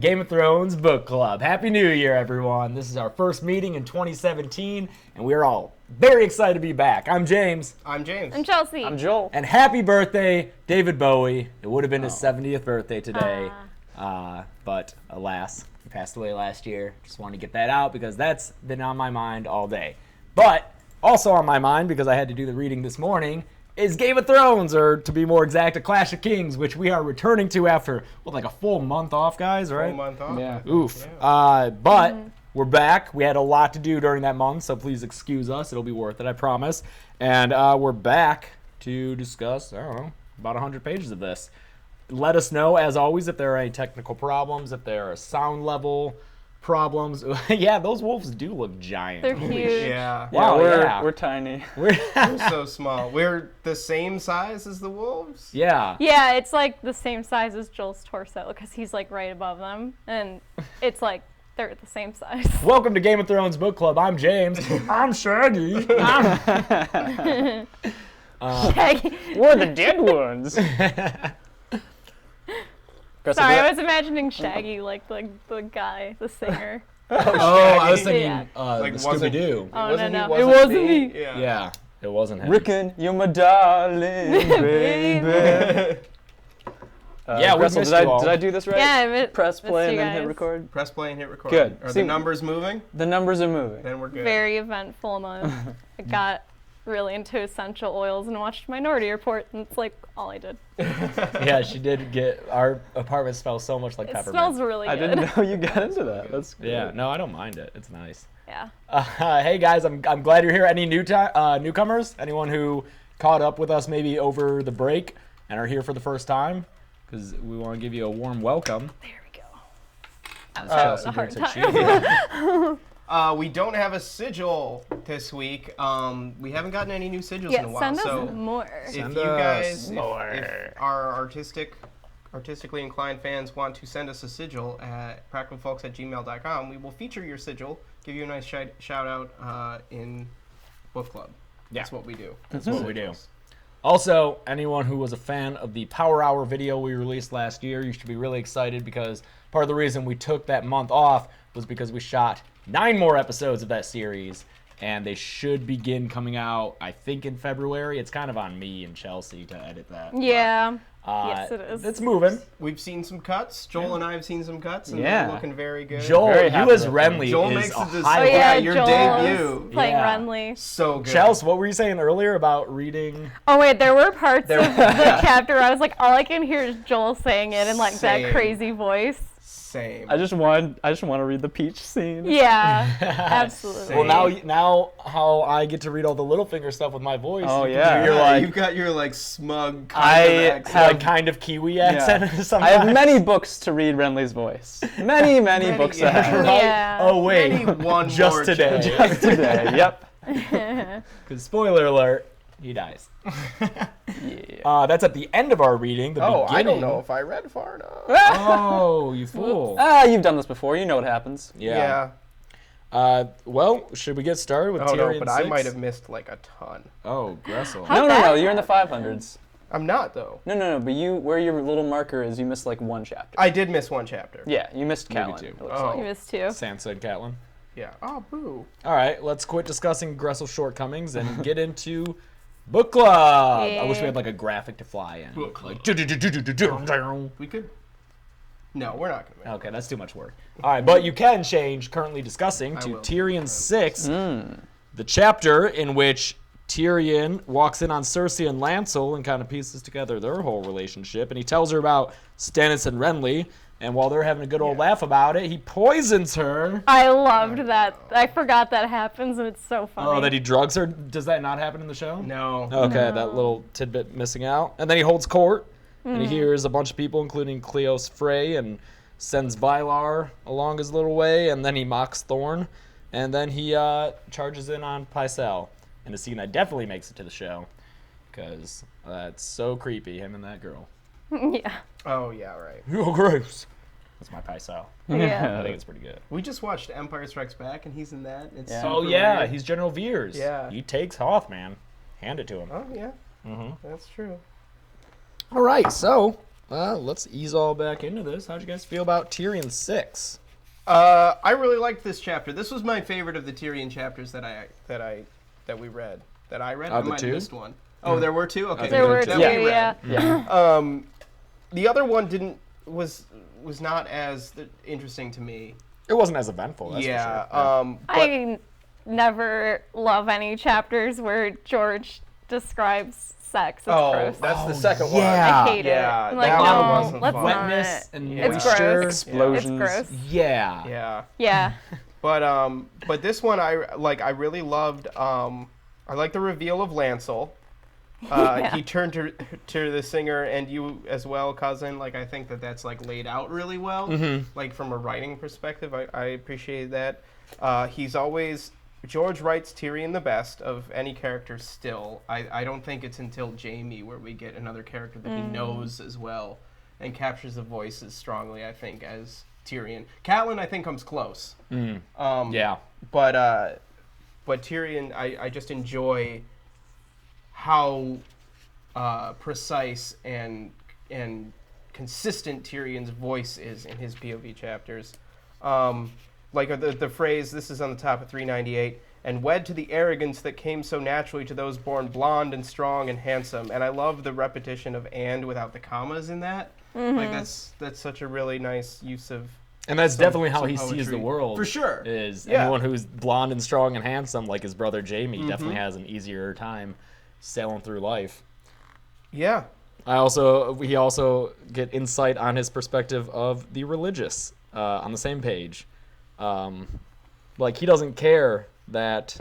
Game of Thrones Book Club. Happy New Year, everyone. This is our first meeting in 2017, and we're all very excited to be back. I'm James. I'm James. I'm Chelsea. I'm Joel. And happy birthday, David Bowie. It would have been his 70th birthday today, but alas, he passed away last year. Just wanted to get that out because that's been on my mind all day. But also on my mind, because I had to do the reading this morning, is Game of Thrones, or to be more exact, A Clash of Kings, which we are returning to after, like a full month off, guys, right? Full month off. Yeah. Oof. Yeah. But we're back. We had a lot to do during that month, so please excuse us. It'll be worth it, I promise. And we're back to discuss, I don't know, about 100 pages of this. Let us know, as always, if there are any technical problems, if there are sound level problems. Yeah, those wolves do look giant. They're huge. Yeah. Wow, we're tiny. We're so small. We're the same size as the wolves? Yeah. Yeah, it's like the same size as Joel's torso because he's like right above them, and it's like they're the same size. Welcome to Game of Thrones Book Club. I'm James. I'm Shaggy. Shaggy. We're the dead ones. Sorry, I was imagining Shaggy like the guy, the singer. Oh, I was thinking Yeah. Like, Scooby-Doo. Oh, no. He It wasn't me. Yeah. Yeah, it wasn't him. Rickon, you're my darling, baby. Yeah, we Russell, missed did you all. I do this right? Yeah, Press play and you then hit guys. record. Press play and hit record. Good. Are See- the numbers moving? The numbers are moving. Then we're good. Very eventful month. I got really into essential oils and watched Minority Report, and it's like all I did. Yeah, she did get, our apartment smells so much like It peppermint. smells really I good. didn't know you got into that. That's good. Yeah, no, I don't mind it. It's nice. Yeah. Hey guys, I'm glad you're here. Any newcomers? Anyone who caught up with us maybe over the break and are here for the first time? Because we want to give you a warm welcome. There we go. I was having a hard time. We don't have a sigil this week. We haven't gotten any new sigils in a while. Send us So more. if Send you guys, us more. if our artistically inclined fans want to send us a sigil at practicalfolks@gmail.com, we will feature your sigil, give you a nice shout out in book club. Yeah. That's what we do. That's what we do. Also, anyone who was a fan of the Power Hour video we released last year, you should be really excited because part of the reason we took that month off was because we shot 9 more episodes of that series, and they should begin coming out, I think, in February. It's kind of on me and Chelsea to edit that. Yeah. Yes, it is. It's moving. We've seen some cuts. Joel and I have seen some cuts, and Yeah. they're looking very good. Joel, Very you happy as with Renly Joel is makes a a decision. high Oh yeah, your Joel debut. is playing Yeah. Renly. So good. Chelsea, what were you saying earlier about reading? Oh wait, there were parts of the chapter where I was like, all I can hear is Joel saying it in like Same. that crazy voice. Same. I just want to read the peach scene. Yeah, absolutely. Well, now how I get to read all the Littlefinger stuff with my voice. Oh, you can yeah. do your, like, You've got your like smug kind I of accent. have- like kind of Kiwi accent or something. I have many books to read Renly's voice. Many books yeah. ahead. Right? Yeah. Oh wait, Maybe one just more today. change. Just today. Yep. Because spoiler alert, he dies. Yeah. That's at the end of our reading. The Oh, beginning. I don't know if I read far enough. Oh, you fool. You've done this before. You know what happens. Yeah. Well, should we get started with Oh no, Tyrion but 6? I might have missed like a ton. Oh, Gressel. How- No. You're in the 500s. I'm not though. No. But where your little marker is, you missed like one chapter. I did miss one chapter. Yeah, you missed Maybe Catelyn. two. it looks Oh. like. You missed two. Sansa and Catelyn. Yeah. Oh, boo. All right, let's quit discussing Gressel's shortcomings and get into book club. I wish we had like a graphic to fly in. Book club. Like, We could. No, we're not gonna. okay, that's too much work. All right, but you can change currently discussing I to will. Tyrion 6, the chapter in which Tyrion walks in on Cersei and Lancel and kind of pieces together their whole relationship, and he tells her about Stannis and Renly, and while they're having a good old laugh about it, he poisons her. I loved that. I forgot that happens, and it's so funny. Oh, that he drugs her? Does that not happen in the show? No. Okay, that little tidbit missing out. And then he holds court, and he hears a bunch of people, including Cleos Frey, and sends Vylar along his little way, and then he mocks Thorne, and then he charges in on Pycelle. And a scene that definitely makes it to the show, because that's so creepy, him and that girl. Yeah. Oh yeah, right. You're gross. That's my Pycelle. I Yeah. think it's pretty good. We just watched Empire Strikes Back, and he's in that. It's Yeah. Oh super yeah, weird. he's General Veers. Yeah. He takes Hoth, man. Hand it to him. Oh yeah. Mm-hmm. That's true. All right, so let's ease all back into this. How'd you guys feel about Tyrion 6? I really liked this chapter. This was my favorite of the Tyrion chapters that we read. That I read. I the might two? have missed one. Oh, there were two. Okay, There were that two, we read. yeah. Yeah. The other one was not as interesting to me. It wasn't as eventful, that's Yeah. for sure. But I never love any chapters where George describes sex. It's gross. that's the second yeah. I hate Yeah, it. I'm like, that one no, wasn't let's fun. Wetness not. and It's moisture. gross. Explosions. It's gross. Yeah. Yeah. Yeah. But this one I really loved. I like the reveal of Lancel. Yeah. He turned to the singer, and you as well, cousin. Like, I think that's like laid out really well. Like from a writing perspective, I appreciate that. George writes Tyrion the best of any character still. I don't think it's until Jaime where we get another character that he knows as well and captures the voice as strongly, I think, as Tyrion. Catelyn, I think, comes close. Yeah. But Tyrion, I just enjoy how precise and consistent Tyrion's voice is in his POV chapters. Like the phrase, this is on the top of 398, and wed to the arrogance that came so naturally to those born blonde and strong and handsome. And I love the repetition of "and" without the commas in that. Like that's such a really nice use of. And that's definitely how some he sees the poetry. world. For sure. Is Yeah. anyone who's blonde and strong and handsome, like his brother Jaime, definitely has an easier time sailing through life. Yeah. We also get insight on his perspective of the religious on the same page. Like, he doesn't care that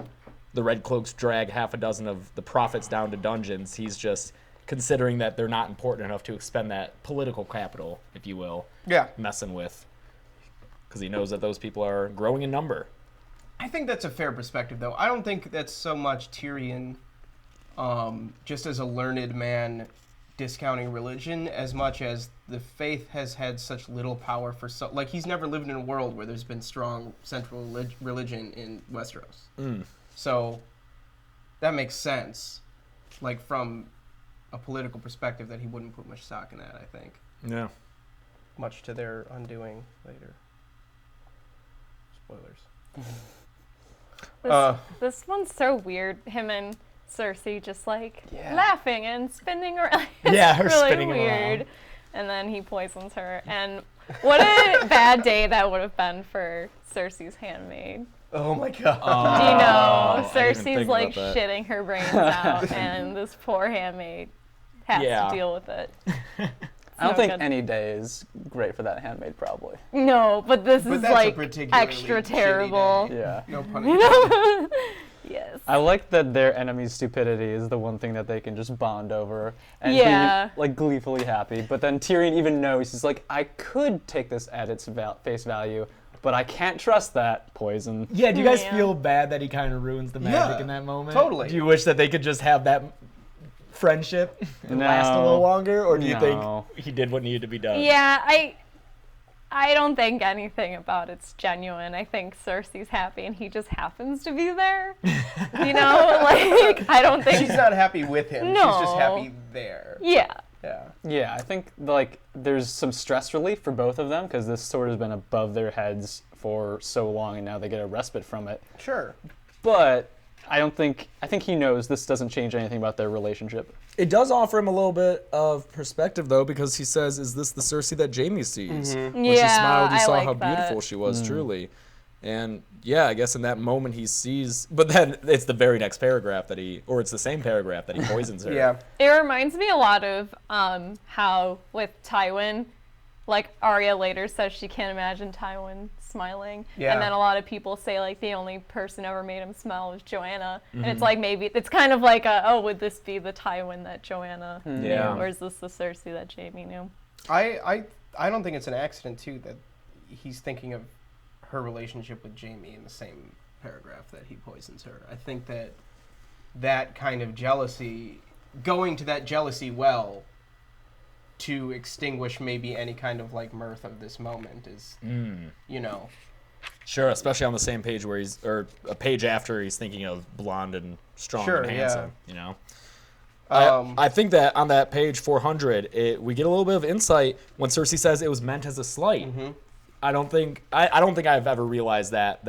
the Red Cloaks drag half a dozen of the prophets down to dungeons. He's just considering that they're not important enough to expend that political capital, if you will, Yeah. messing with, because he knows that those people are growing in number. I think that's a fair perspective, though. I don't think that's so much Tyrion, just as a learned man, discounting religion, as much as the faith has had such little power for like, he's never lived in a world where there's been strong central religion in Westeros. So that makes sense, like from a political perspective, that he wouldn't put much stock in that, I think. Yeah. Much to their undoing later. Spoilers. This one's so weird. Him and Cersei just like laughing and spinning around. It's Yeah, her really spinning weird. around. And then he poisons her. And what a bad day that would have been for Cersei's handmaid. Oh my god. Do you know? I didn't even Cersei's think like about that. shitting her brains out, and this poor handmaid has Yeah. to deal with it. I don't No think good. any day is great for that handmaid, probably. No, but this But is that's a like particularly extra shitty terrible. day. Yeah. No pun intended. Yes. I like that their enemy's stupidity is the one thing that they can just bond over and Yeah. be like gleefully happy. But then Tyrion even knows, he's like, I could take this at its face value, but I can't trust that poison. Yeah, do you guys Yeah. feel bad that he kind of ruins the magic Yeah, in that moment? totally. Do you wish that they could just have that friendship and last a No. little longer? Or do you No. think he did what needed to be done? Yeah, I don't think anything about it's genuine. I think Cersei's happy and he just happens to be there. You know, like I don't think She's not happy with him. No. She's just happy there. Yeah. Yeah. Yeah, I think like there's some stress relief for both of them because this sword has been above their heads for so long and now they get a respite from it. Sure. But I think he knows this doesn't change anything about their relationship. It does offer him a little bit of perspective, though, because he says, is this the Cersei that Jaime sees? When she Yeah, smiled, he I saw like how that. beautiful she was, truly. And, yeah, I guess in that moment he sees... But then it's the very next paragraph that or it's the same paragraph that he poisons her. Yeah. It reminds me a lot of how with Tywin, like Arya later says she can't imagine Tywin smiling. Yeah. And then a lot of people say like the only person who ever made him smile was Joanna. And it's like maybe it's kind of like would this be the Tywin that Joanna Yeah. knew? Or is this the Cersei that Jaime knew? I don't think it's an accident too that he's thinking of her relationship with Jaime in the same paragraph that he poisons her. I think that kind of jealousy, going to that jealousy well to extinguish maybe any kind of like mirth of this moment is, you know. Sure, especially on the same page or a page after he's thinking of blonde and strong Sure, and handsome, you know? I think that on that page 400, we get a little bit of insight when Cersei says it was meant as a slight. Mm-hmm. I don't think I've ever realized that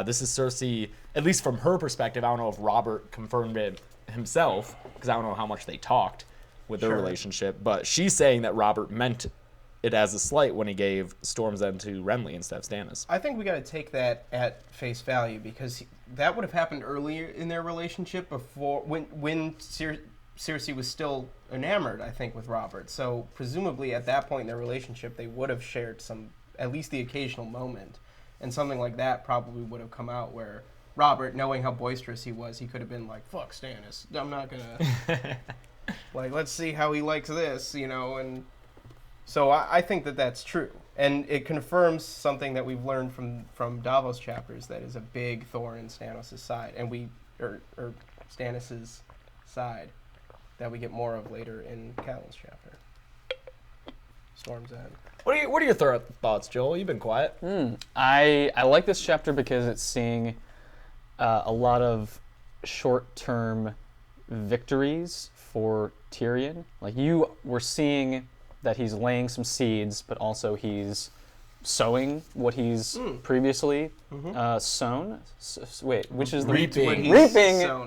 this is Cersei, at least from her perspective. I don't know if Robert confirmed it himself, because I don't know how much they talked with their relationship, but she's saying that Robert meant it as a slight when he gave Storm's End to Renly instead of Stannis. I think we got to take that at face value, because that would have happened earlier in their relationship, before when Cersei was still enamored, I think, with Robert. So presumably at that point in their relationship, they would have shared at least the occasional moment, and something like that probably would have come out where Robert, knowing how boisterous he was, he could have been like, "Fuck Stannis, I'm not gonna like, let's see how he likes this," and. So I think that that's true, and it confirms something that we've learned from Davos chapters, that is a big thorn in Stannis' side, and or Stannis' side, that we get more of later in Catelyn's chapter. Storm's End. What are your thoughts, Joel? You've been quiet. I like this chapter because it's seeing a lot of short-term victories for Tyrion. Like, you were seeing that he's laying some seeds, but also he's sowing what he's previously sown. Wait, which is the reaping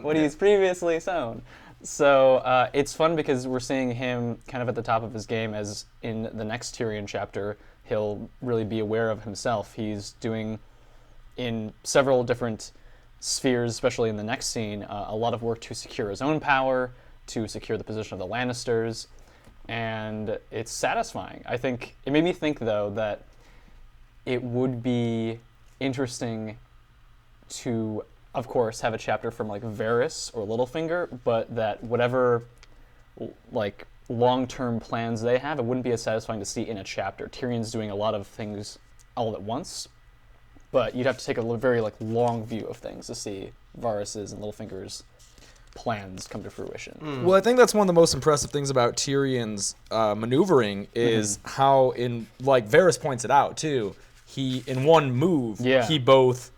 what he's previously sown. So it's fun because we're seeing him kind of at the top of his game, as in the next Tyrion chapter, he'll really be aware of himself. He's doing, in several different spheres, especially in the next scene, a lot of work to secure his own power, to secure the position of the Lannisters, and it's satisfying. I think it made me think, though, that it would be interesting to, of course, have a chapter from like Varys or Littlefinger, but that whatever like long-term plans they have, it wouldn't be as satisfying to see in a chapter. Tyrion's doing a lot of things all at once, but you'd have to take a very like long view of things to see Varys's and Littlefinger's plans come to fruition. Well, I think that's one of the most impressive things about Tyrion's maneuvering is how, in like Varys points it out too, he in one move he both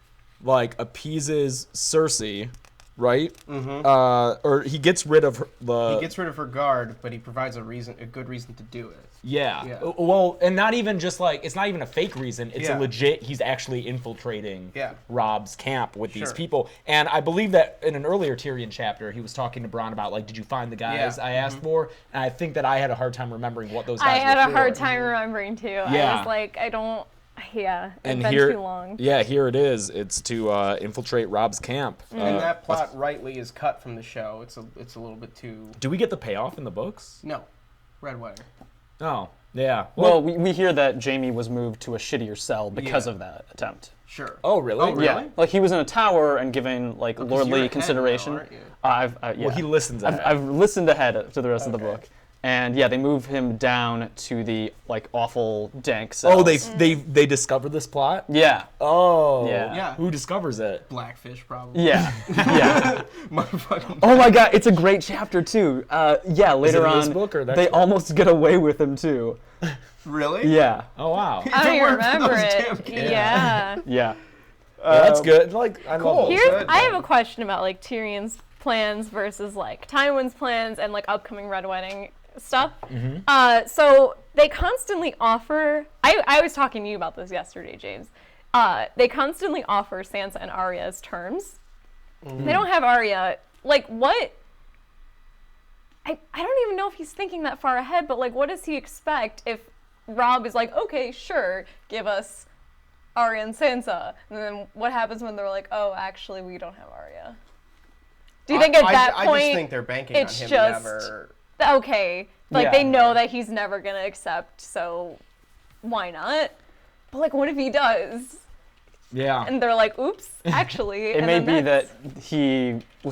like appeases Cersei, right? Or he gets rid of her guard, but he provides a good reason to do it. Yeah. Well, and not even just like, it's not even a fake reason. It's a legit, he's actually infiltrating Robb's camp with these people. And I believe that in an earlier Tyrion chapter, he was talking to Bronn about like, did you find the guys I asked for? And I think that I had a hard time remembering what those guys were. I had a hard time remembering too. I was like, it's been too long. Yeah, here it is. It's to infiltrate Robb's camp. And that plot rightly is cut from the show. It's a little bit too... Do we get the payoff in the books? No. Red Wedding. Oh, yeah. Well, we hear that Jaime was moved to a shittier cell because of that attempt. Sure. Oh, really? Oh, really? Yeah, like he was in a tower and given like lordly consideration. Now, aren't you? Well, he listens ahead. I've listened ahead to the rest of the book. And yeah, they move him down to the like awful dank cells. Oh, they discover this plot? Yeah. Oh. Yeah. Who discovers it? Blackfish, probably. Yeah. Yeah. Motherfucking... Oh my god, it's a great chapter too. Yeah, later on, this book or next they book? almost get away with him too. Really? Yeah. Oh, wow. I don't even worked for remember those it. damn kids. Yeah. Yeah. That's good. Like, I love it. I have a question about like Tyrion's plans versus like Tywin's plans and like upcoming Red Wedding stuff. So they constantly offer, I was talking to you about this yesterday, James. They constantly offer Sansa and Arya as terms. They don't have Arya. Like, what? I don't even know if he's thinking that far ahead, but like, what does he expect if Robb is like, okay, sure, give us Arya and Sansa, and then what happens when they're like, oh, actually, we don't have Arya? Do you think at that point, I just think they're banking on him never... Okay, like they know that he's never gonna accept, so why not? But like, what if he does? Yeah. And they're like, oops, actually. It may be that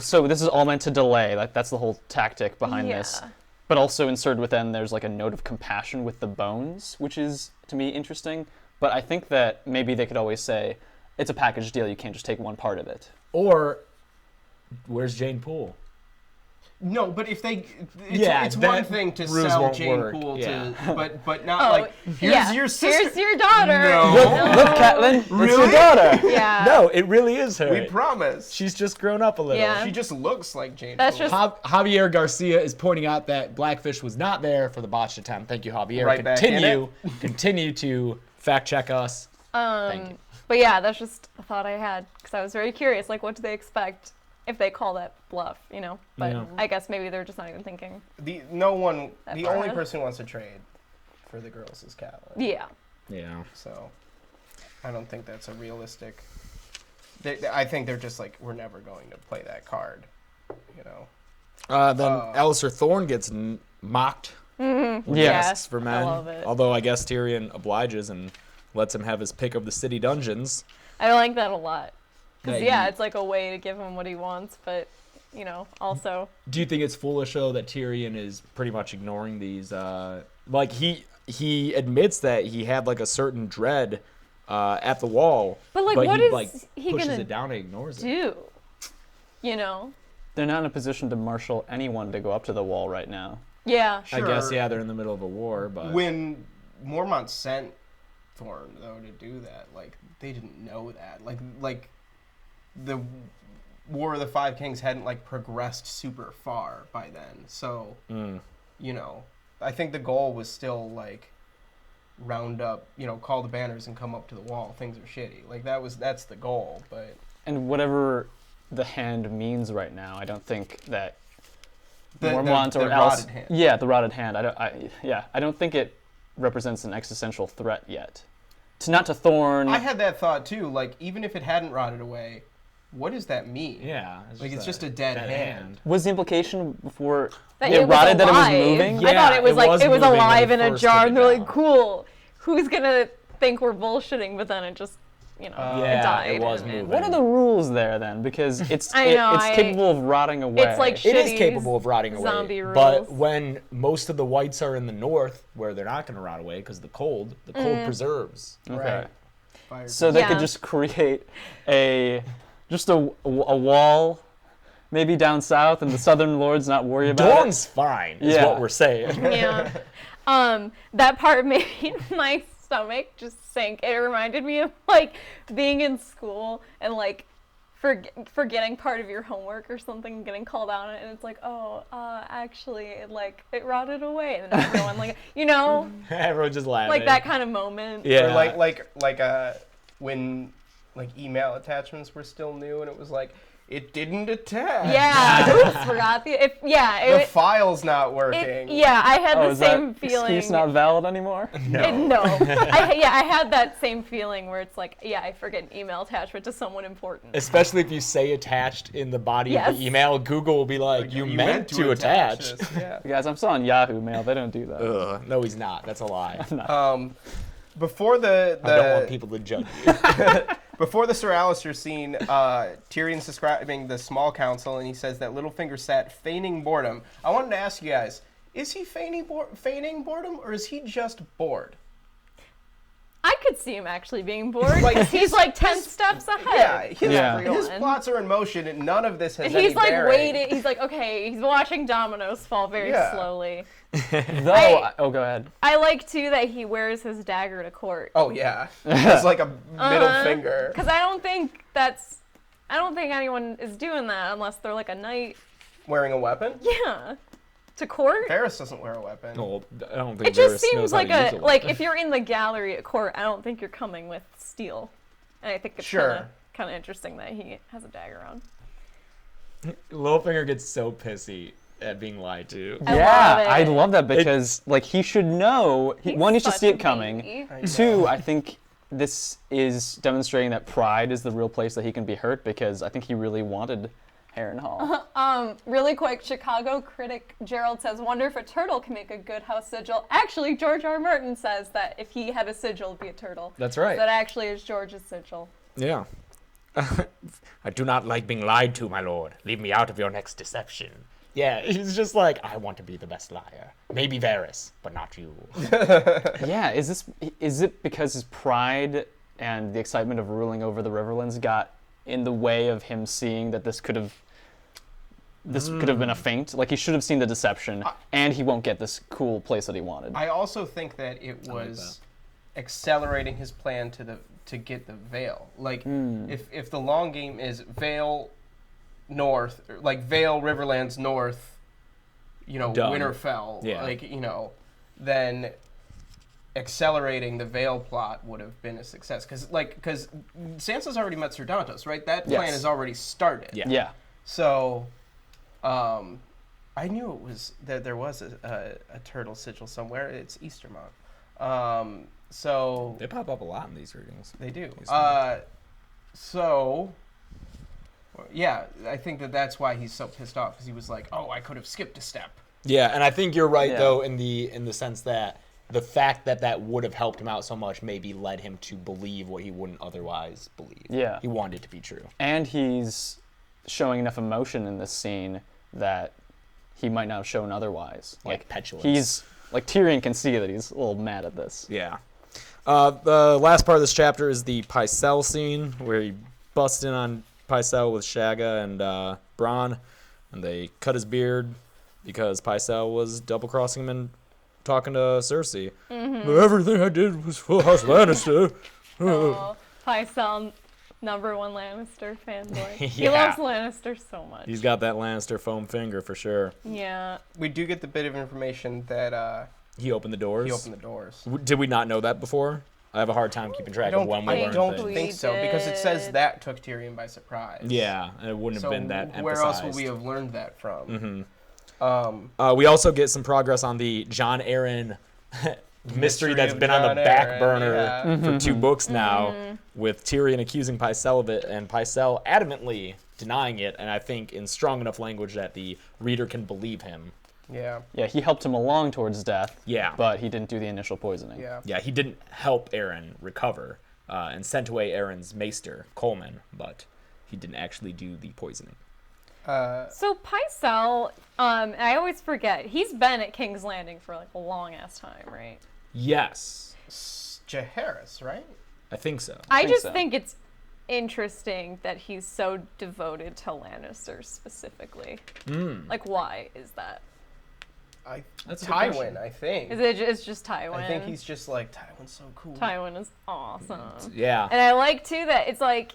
so this is all meant to delay, like that's the whole tactic behind this. But also inserted within, there's like a note of compassion with the bones, which is, to me, interesting. But I think that maybe they could always say, it's a package deal, you can't just take one part of it. Or, where's Jane Poole? No, but if they, Yeah, it's that one thing to ruse sell won't Jane work, Poole yeah. but not like here's your sister. Here's your daughter. No. Look, Catelyn, it's Really? your daughter. Yeah. No, it really is her. We promise. She's just grown up a little. Yeah. She just looks like Jane That's Poole. just- Javier Garcia is pointing out that Blackfish was not there for the botched attempt. Thank you, Javier. Right back in Continue to fact check us. Thank you. But yeah, that's just a thought I had because I was very curious. Like, what do they expect if they call that bluff? You know. But Yeah. I guess maybe they're just not even thinking. The far. only person who wants to trade for the girls is Catelyn. Yeah. Yeah. So I don't think that's a realistic. I think they're just like, we're never going to play that card, you know. Then Alistair Thorne gets mocked. Mm-hmm. Yeah. Masks for men. I love it. Although I guess Tyrion obliges and lets him have his pick of the city dungeons. I like that a lot. Because, That yeah, you- it's like a way to give him what he wants, but, you know, also. Do you think it's foolish though that Tyrion is pretty much ignoring these? Like he admits that he had like a certain dread at the wall, But, like, but what he is like he pushes gonna it down and ignores it. do? You know? They're not in a position to marshal anyone to go up to the wall right now. Yeah. I guess Sure. yeah, they're in the middle of a war, but When Mormont sent Thorne though to do that, like they didn't know that. Like the War of the Five Kings hadn't like progressed super far by then. So you know, I think the goal was still like round up, you know, call the banners and come up to the wall. Things are shitty. Like that's the goal. But And whatever the hand means right now, I don't think that the or else. rotted hand. Yeah, the rotted hand. I don't think it represents an existential threat yet. Not to Thorne. I had that thought too. Like even if it hadn't rotted away, what does that mean? yeah, Like, it's just a dead hand. Was the implication before That it was rotted that it was alive. moving? Yeah, I thought it was like it was moving when alive he in a first jar, took and it they're like, down. "Cool, who's gonna think we're bullshitting?" But then it just, you know, Yeah, it died. it was and moving. What are the rules there then? Because it's I know, it's capable of rotting away. It's like It is shitty capable of rotting away, zombie but rules. when most of the whites are in the north, where they're not going to rot away because the cold preserves. Okay. Right. Fire. So they Yeah. could just create a wall, maybe down south, and the southern lords not worry about Dawn's fine, is Yeah. what we're saying. Yeah. That part made my stomach just sink. It reminded me of like being in school and like forgetting part of your homework or something, and getting called out on it, and it's like, oh, actually, it rotted away, and then everyone like, you know, Everyone just laughing. like that kind of moment. Yeah. Or like when like email attachments were still new and it was like it didn't attach. Yeah. Oops, forgot the. The file's not working. Yeah, I had Oh, the is same that feeling. excuse not valid anymore? No. I had that same feeling where it's like, yeah, I forget an email attachment to someone important. Especially if you say attached in the body of Yes. the email, Google will be like, you meant to attach. this. Yeah. Guys, I'm still on Yahoo Mail. They don't do that. Ugh, no, he's not. That's a lie. Before the I don't want people to judge you. before the Sir Alistair scene, Tyrion's describing the small council, and he says that Littlefinger sat feigning boredom. I wanted to ask you guys: is he feigning boredom, or is he just bored? I could see him actually being bored. Like, He's like 10 steps ahead. Yeah, of his everyone. plots are in motion, and none of this has any He's like bearing. waiting. He's like, okay, he's watching dominoes fall very Yeah. slowly. Though, go ahead. I like too that he wears his dagger to court. Oh yeah, it's like a middle finger. Because I don't think anyone is doing that unless they're like a knight. Wearing a weapon? Yeah. To court? Ferris doesn't wear a weapon. No, I don't think It just Varys seems knows how like to use like weapon. if you're in the gallery at court, I don't think you're coming with steel. And I think it's Sure. kind of interesting that he has a dagger on. Littlefinger gets so pissy at being lied to. I Yeah, love it. I love that because like he should know. He's One, he should such see a it coming. baby. Two, I think this is demonstrating that pride is the real place that he can be hurt because I think he really wanted Harrenhal. Really quick, Chicago critic Gerald says, wonder if a turtle can make a good house sigil. Actually, George R. Martin says that if he had a sigil, it'd be a turtle. That's right. That actually is George's sigil. Yeah. I do not like being lied to, my lord. Leave me out of your next deception. Yeah, he's just like, I want to be the best liar. Maybe Varys, but not you. Yeah, is it because his pride and the excitement of ruling over the Riverlands got in the way of him seeing that this could have this could have been a feint. Like, he should have seen the deception, and he won't get this cool place that he wanted. I also think that it was accelerating his plan to get the Vale. Like, if the long game is Vale north, like Vale, Riverlands north, Done. Winterfell, then accelerating the Vale plot would have been a success. Because Sansa's already met Ser Dantos, right? That plan has already started. Yeah. So, I knew it was that there was a turtle sigil somewhere. It's Eastermont. So They pop up a lot in these readings. they do. Eastermont. I think that's why he's so pissed off, because he was like, "Oh, I could have skipped a step." Yeah, and I think you're right though in the sense that the fact that would have helped him out so much maybe led him to believe what he wouldn't otherwise believe. Yeah. He wanted it to be true. And he's showing enough emotion in this scene that he might not have shown otherwise. Like petulance. He's like, Tyrion can see that he's a little mad at this. Yeah. The last part of this chapter is the Pycelle scene where he busts in on Pycelle with Shagga and Bronn, and they cut his beard because Pycelle was double-crossing him and talking to Cersei. Everything I did was for House Lannister. Oh, Pycelle, #1 Lannister fanboy. He Yeah. loves Lannister so much. He's got that Lannister foam finger for sure. Yeah. We do get the bit of information that He opened the doors. he opened the doors. Did we not know that before? I have a hard time keeping track of when we I learned don't things. think so, because it says that took Tyrion by surprise. Yeah, and it wouldn't So have been that emphasized. where else would we have learned that from? We also get some progress on the Jon Arryn mystery that's of been on the Jon back Arryn, burner yeah. for 2 books now, with Tyrion accusing Pycelle of it, and Pycelle adamantly denying it, and I think in strong enough language that the reader can believe him. Yeah. Yeah, he helped him along towards death. Yeah. But he didn't do the initial poisoning. Yeah. Yeah, he didn't help Arryn recover and sent away Aaron's maester, Coleman, but he didn't actually do the poisoning. So Pycelle, I always forget, he's been at King's Landing for like a long ass time, right? Yes, Jaehaerys, right? I think so. I think just so. think it's interesting that he's so devoted to Lannister specifically. Like, why is that? That's a good Tywin, question. I think. Is it? It's just Tywin. I think he's just like, Tywin's so cool. Tywin is awesome. Yeah. And I like too that it's like,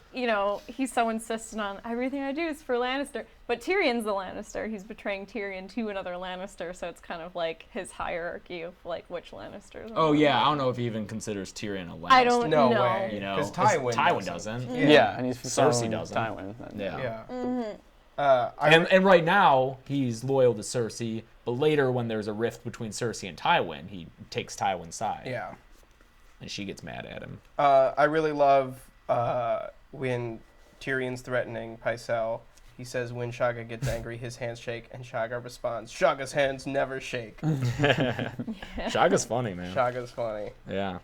he's so insistent on everything I do is for Lannister. But Tyrion's the Lannister. He's betraying Tyrion to another Lannister, so it's kind of like his hierarchy of like which Lannisters. Oh yeah, I don't know if he even considers Tyrion a Lannister. I don't No know. way. You know, 'Cause Tywin doesn't. Yeah, and he's Cersei following doesn't. Tywin. Yeah. Yeah. And right now he's loyal to Cersei, but later when there's a rift between Cersei and Tywin, he takes Tywin's side. Yeah. And she gets mad at him. I really love when Tyrion's threatening Pycelle. He says when Shagga gets angry, his hands shake, and Shagga responds, Shagga's hands never shake. Shagga's funny, man. Shagga's funny. Yeah.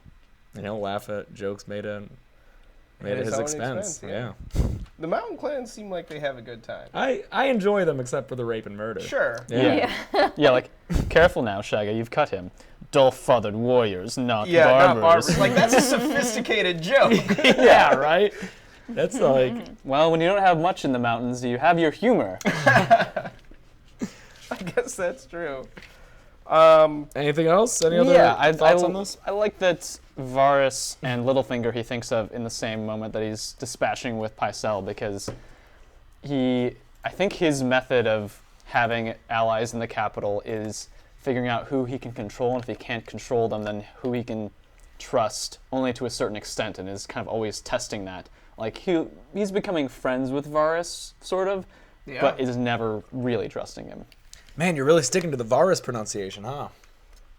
And he'll laugh at jokes made at his own expense. Yeah. The Mountain Clans seem like they have a good time. I enjoy them except for the rape and murder. Sure. Yeah. Yeah, like, careful now, Shagga, you've cut him. Dull-feathered warriors, not Yeah, barbers. not barbers. Like, that's a sophisticated joke. Yeah, right? That's like Well, when you don't have much in the mountains, you have your humor. I guess that's true. anything else? Any other thoughts on this? I like that Varys and Littlefinger he thinks of in the same moment that he's dispatching with Pycelle, because I think his method of having allies in the capital is figuring out who he can control, and if he can't control them, then who he can trust only to a certain extent, and is kind of always testing that. Like, he's becoming friends with Varys, sort of, Yeah. but is never really trusting him. Man, you're really sticking to the Varys pronunciation, huh?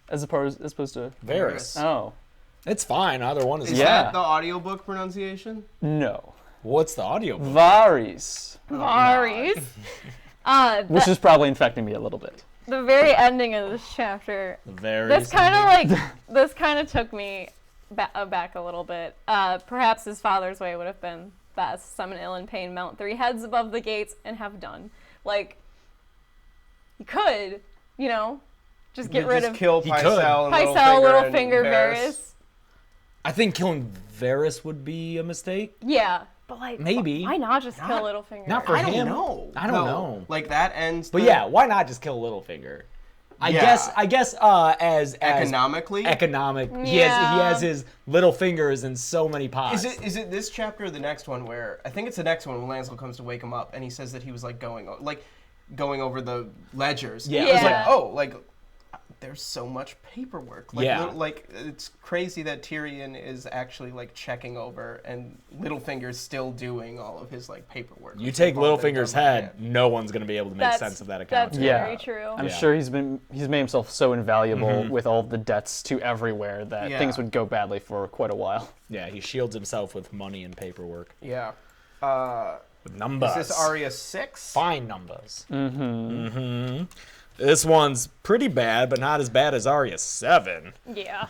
As opposed to... Varys. Oh. It's fine. Either one is Is fine. Yeah. that the audiobook pronunciation? No. What's the audio book? Varys. Varys. Which is probably infecting me a little bit. The very ending of this chapter. Varys. This kind of took me back a little bit. Perhaps his father's way would have been best. Summon ill and pain, mount 3 heads above the gates, and have done. Like, you could, just get rid of kill He could. Pycelle and Pycelle, and Littlefinger, Varys. I think killing Varys would be a mistake. Yeah, But like, Maybe. why not just kill Not- Littlefinger? not for I don't him. know. I don't know. Like that ends. But yeah, why not just kill Littlefinger? I Yeah. guess as economically. economic, he Yeah. has his little fingers in so many pots. Is it this chapter or the next one where I think it's the next one when Lancel comes to wake him up and he says that he was like going over the ledgers. Yeah. It was like, Yeah. oh, like there's so much paperwork. Like, Yeah. like it's crazy that Tyrion is actually like checking over and Littlefinger's still doing all of his like paperwork. You which take we've all been Littlefinger's done by head, hand. no one's gonna be able to make sense of that account. That's Yeah. very true. I'm Yeah. sure he's made himself so invaluable with all the debts to everywhere that Yeah. things would go badly for quite a while. Yeah, he shields himself with money and paperwork. Yeah. With numbers. Is this Arya 6? Fine numbers. Mm-hmm. This one's pretty bad, but not as bad as Arya 7. Yeah.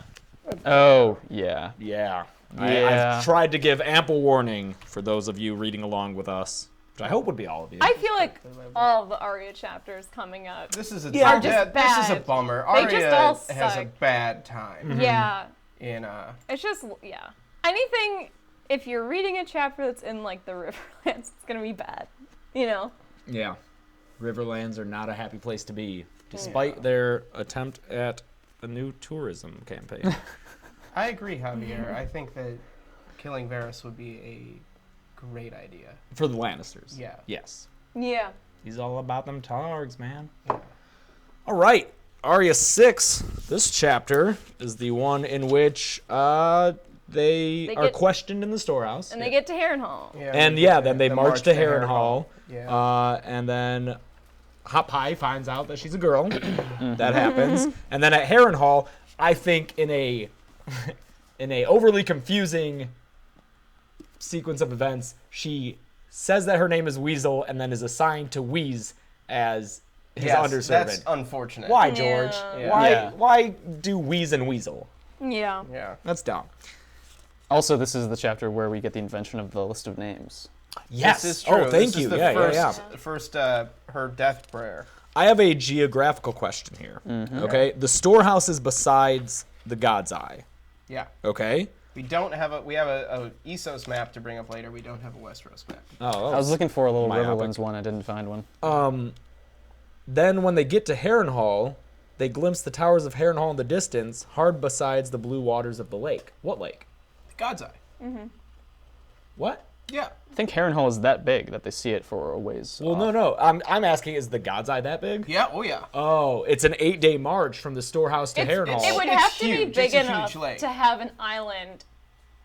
Oh, yeah. Yeah. Yeah. I've tried to give ample warning for those of you reading along with us, which I hope would be all of you. I feel like all the Arya chapters coming up. This is a Yeah. Are just this is a bad. bummer. They Arya just all has a suck. bad time Yeah. in It's just, yeah. Anything, if you're reading a chapter that's in like the Riverlands, it's gonna be bad. You know? Yeah. Riverlands are not a happy place to be, despite their attempt at a new tourism campaign. I agree, Javier. I think that killing Varys would be a great idea. For the Lannisters. Yeah. Yes. Yeah. He's all about them targs, man. All right. Arya 6. This chapter is the one in which they are get- questioned in the storehouse. And they get to Harrenhal. Yeah, And we yeah, get then they the march to Harrenhal. Harrenhal. Yeah. And then Hot Pie finds out that she's a girl. That happens. And then at Harrenhal, I think in a overly confusing sequence of events, she says that her name is Weasel and then is assigned to Wheeze as his Yes, underservant. that's unfortunate. Why, George? Yeah. Why do Wheeze and Weasel? Yeah. Yeah. That's dumb. Also, this is the chapter where we get the invention of the list of names. Yes. This is true. Oh, thank This you. Is the Yeah, first, yeah, yeah. First, her death prayer. I have a geographical question here. Okay, the storehouse is besides the God's Eye. Yeah. Okay. We have a Essos map to bring up later. We don't have a Westeros map. Oh. I was looking for a little Myopic. Riverlands one. I didn't find one. Then when they get to Harrenhal, they glimpse the towers of Harrenhal in the distance, hard besides the blue waters of the lake. What lake? God's Eye. What? Yeah. I think Harrenhal is that big that they see it for a ways. Well, off. no. I'm asking, is the God's Eye that big? Yeah. Oh yeah. Oh, it's an 8-day march from the storehouse to Harrenhal. It would It's have to be huge. big It's a huge enough lake. to have an island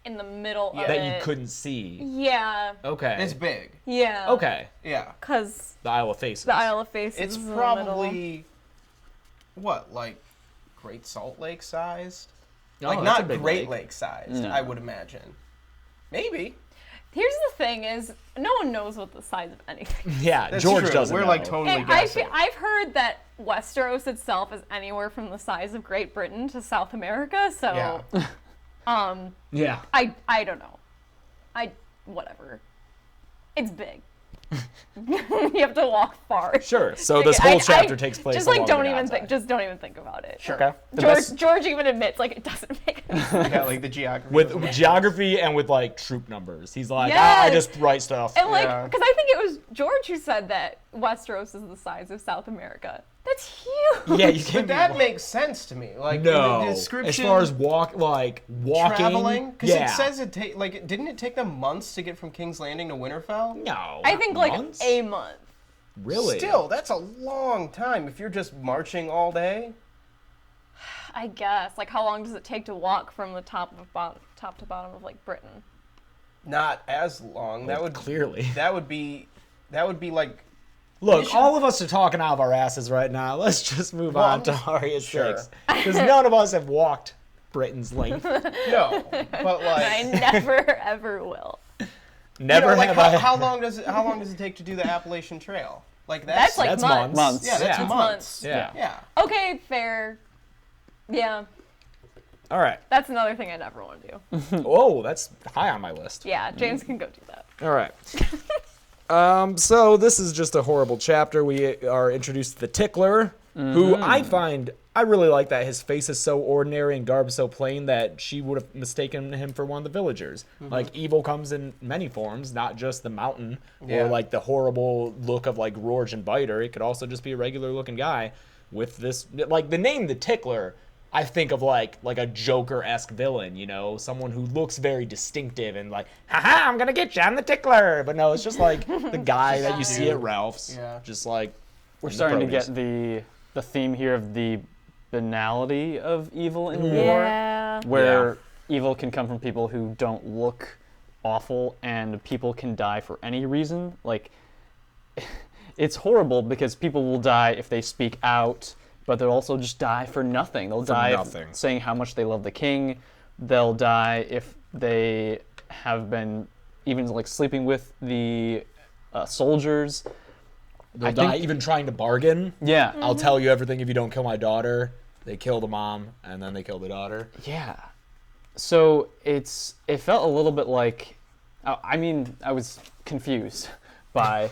in the middle of that it. you couldn't see. Yeah. Okay. It's big. Yeah. Okay. Yeah. Because The Isle of Faces. the Isle of Faces It's is in the probably what, like Great Salt Lake sized? Oh, Like that's a not big Great lake. Lake sized, No. I would imagine. Maybe. Here's the thing: is no one knows what the size of anything. Yeah, That's George true. doesn't We're know. like totally And guessing. I've heard that Westeros itself is anywhere from the size of Great Britain to South America. So, Yeah. Yeah. I don't know. Whatever. It's big. You have to walk far. Sure. So this whole chapter takes place Just like along don't the even God's think. Eye. Just don't even think about it. Sure. Okay. The best- George even admits like it doesn't make any sense. Yeah, like the geography. with geography and with like troop numbers. He's like, I Yes. just write stuff. And like, Yeah. because I think it was George who said that Westeros is the size of South America. That's huge. Yeah, you But can't. that makes sense to me. Like No. in the description, As far as walking, traveling, because yeah. it says didn't it take them months to get from King's Landing to Winterfell? No. I not think like months. a month. Really? Still, that's a long time if you're just marching all day. I guess. Like, how long does it take to walk from the top to bottom of like Britain? Not as long. Well, clearly. That would be like. Look, should- all of us are talking out of our asses right now. Let's just move Well, on I'm to just- Arya sure. 6. Because none of us have walked Britain's length. No, but I like. never ever will. Never you know, like have how, I. how long does it take to do the Appalachian Trail? Like That's like That's months. months. yeah, that's yeah. months. Yeah. Yeah. Okay, fair. Yeah, All right. that's another thing I never want to do. Oh, that's high on my list. Yeah, James can go do that. All right. So this is just a horrible chapter. We are introduced to the Tickler, who I really like that his face is so ordinary and garb so plain that she would have mistaken him for one of the villagers. Like, evil comes in many forms, not just the mountain or like the horrible look of like Rourge and Biter. It could also just be a regular looking guy with this, like the name the Tickler. I think of like a Joker-esque villain, you know, someone who looks very distinctive and like, haha, I'm gonna get you, I'm the Tickler. But no, it's just like the guy that you see at Ralph's, just like. We're starting to get the theme here of the banality of evil in war, where evil can come from people who don't look awful, and people can die for any reason. Like, it's horrible because people will die if they speak out, but they'll also just die for nothing. They'll die saying how much they love the king. They'll die if they have been even like sleeping with the soldiers. They'll die even trying to bargain. Yeah. I'll tell you everything if you don't kill my daughter. They kill the mom, and then they kill the daughter. Yeah. So it felt a little bit like, I mean, I was confused by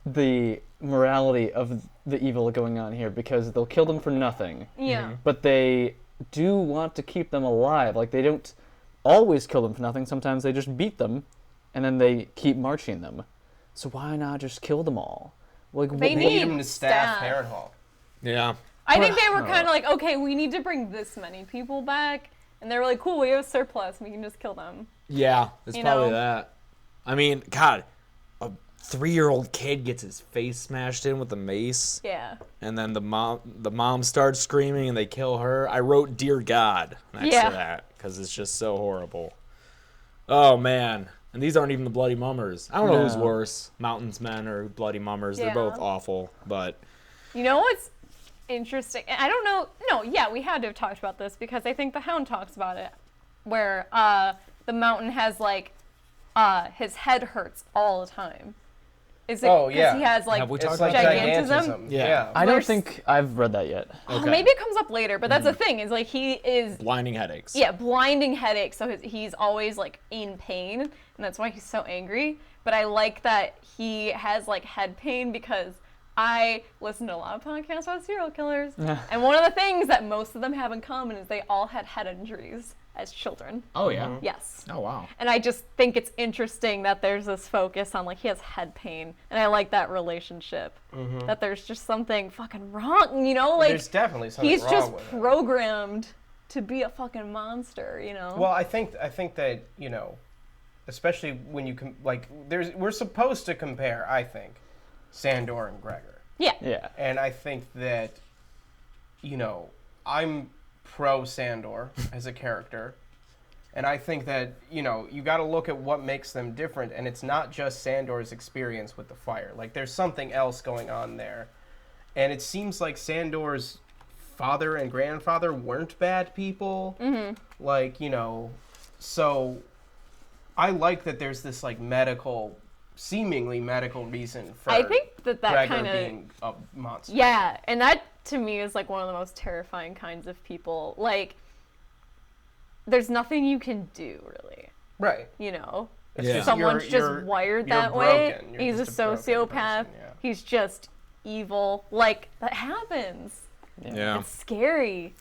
the morality of the evil going on here, because they'll kill them for nothing. Yeah. But they do want to keep them alive. Like, they don't always kill them for nothing. Sometimes they just beat them, and then they keep marching them. So why not just kill them all? Like, They Need need him to staff staff. Harrenhal. Yeah. I think they were kind of like, okay, we need to bring this many people back. And they were like, cool, we have a surplus. We can just kill them. Yeah, it's You probably know? that. I mean, God, a 3-year-old kid gets his face smashed in with a mace. Yeah. And then the mom starts screaming and they kill her. I wrote "Dear God" next to that because it's just so horrible. Oh man, and these aren't even the Bloody Mummers. I don't know who's worse, Mountain's Men or Bloody Mummers. They're both awful, but you know what's interesting? I don't know. No, yeah, we had to have talked about this because I think the Hound talks about it, where the Mountain has like his head hurts all the time. Is it because he has like, Have we talked It's like about that? gigantism. Yeah. I don't think I've read that yet. Oh, maybe it comes up later, but that's the thing. Is like he is Blinding headaches. Yeah, blinding headaches. So he's always like in pain, and that's why he's so angry. But I like that he has like head pain because I listen to a lot of podcasts about serial killers, and one of the things that most of them have in common is they all had head injuries as children. Oh yeah. Yes. Oh wow. And I just think it's interesting that there's this focus on like he has head pain, and I like that relationship. That there's just something fucking wrong, you know? Like There's definitely something he's wrong just with it. programmed to be a fucking monster, you know? Well, I think that, you know, especially when you we're supposed to compare, I think, Sandor and Gregor. Yeah. Yeah. And I think that, you know, I'm pro Sandor as a character. And I think that, you know, you got to look at what makes them different. And it's not just Sandor's experience with the fire. Like, there's something else going on there. And it seems like Sandor's father and grandfather weren't bad people. Like, you know, so I like that there's this, like, seemingly medical reason for I think that Gregor kind of being a monster. Yeah, and that to me is like one of the most terrifying kinds of people. Like there's nothing you can do really. Right. You know? It's Yeah. just Someone's you're just wired you're that way. broken. You're He's a just broken sociopath. person, yeah. He's just evil. Like that happens. Yeah. It's scary.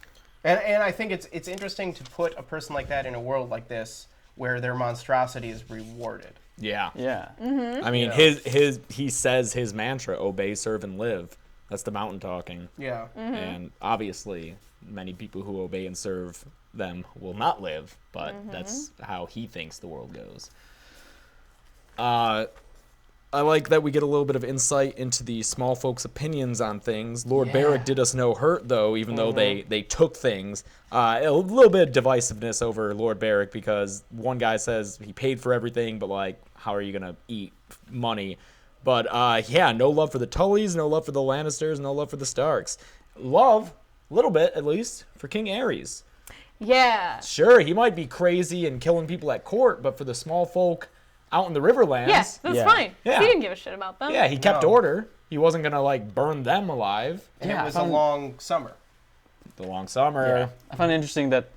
And I think it's interesting to put a person like that in a world like this where their monstrosity is rewarded. Yeah. Yeah. I mean, he says his mantra: obey, serve, and live. That's the Mountain talking. Yeah. And obviously, many people who obey and serve them will not live, but that's how he thinks the world goes. I like that we get a little bit of insight into the small folks' opinions on things. Lord Beric did us no hurt, though, even though they took things. A little bit of divisiveness over Lord Beric because one guy says he paid for everything, but, like, how are you going to eat money? But, no love for the Tullys, no love for the Lannisters, no love for the Starks. Love, a little bit, at least, for King Aerys. Yeah. Sure, he might be crazy and killing people at court, but for the small folk out in the Riverlands... Yes, that's fine. Yeah. He didn't give a shit about them. Yeah, he kept No. order. He wasn't gonna like burn them alive. And it was a long summer. The long summer. I find it interesting that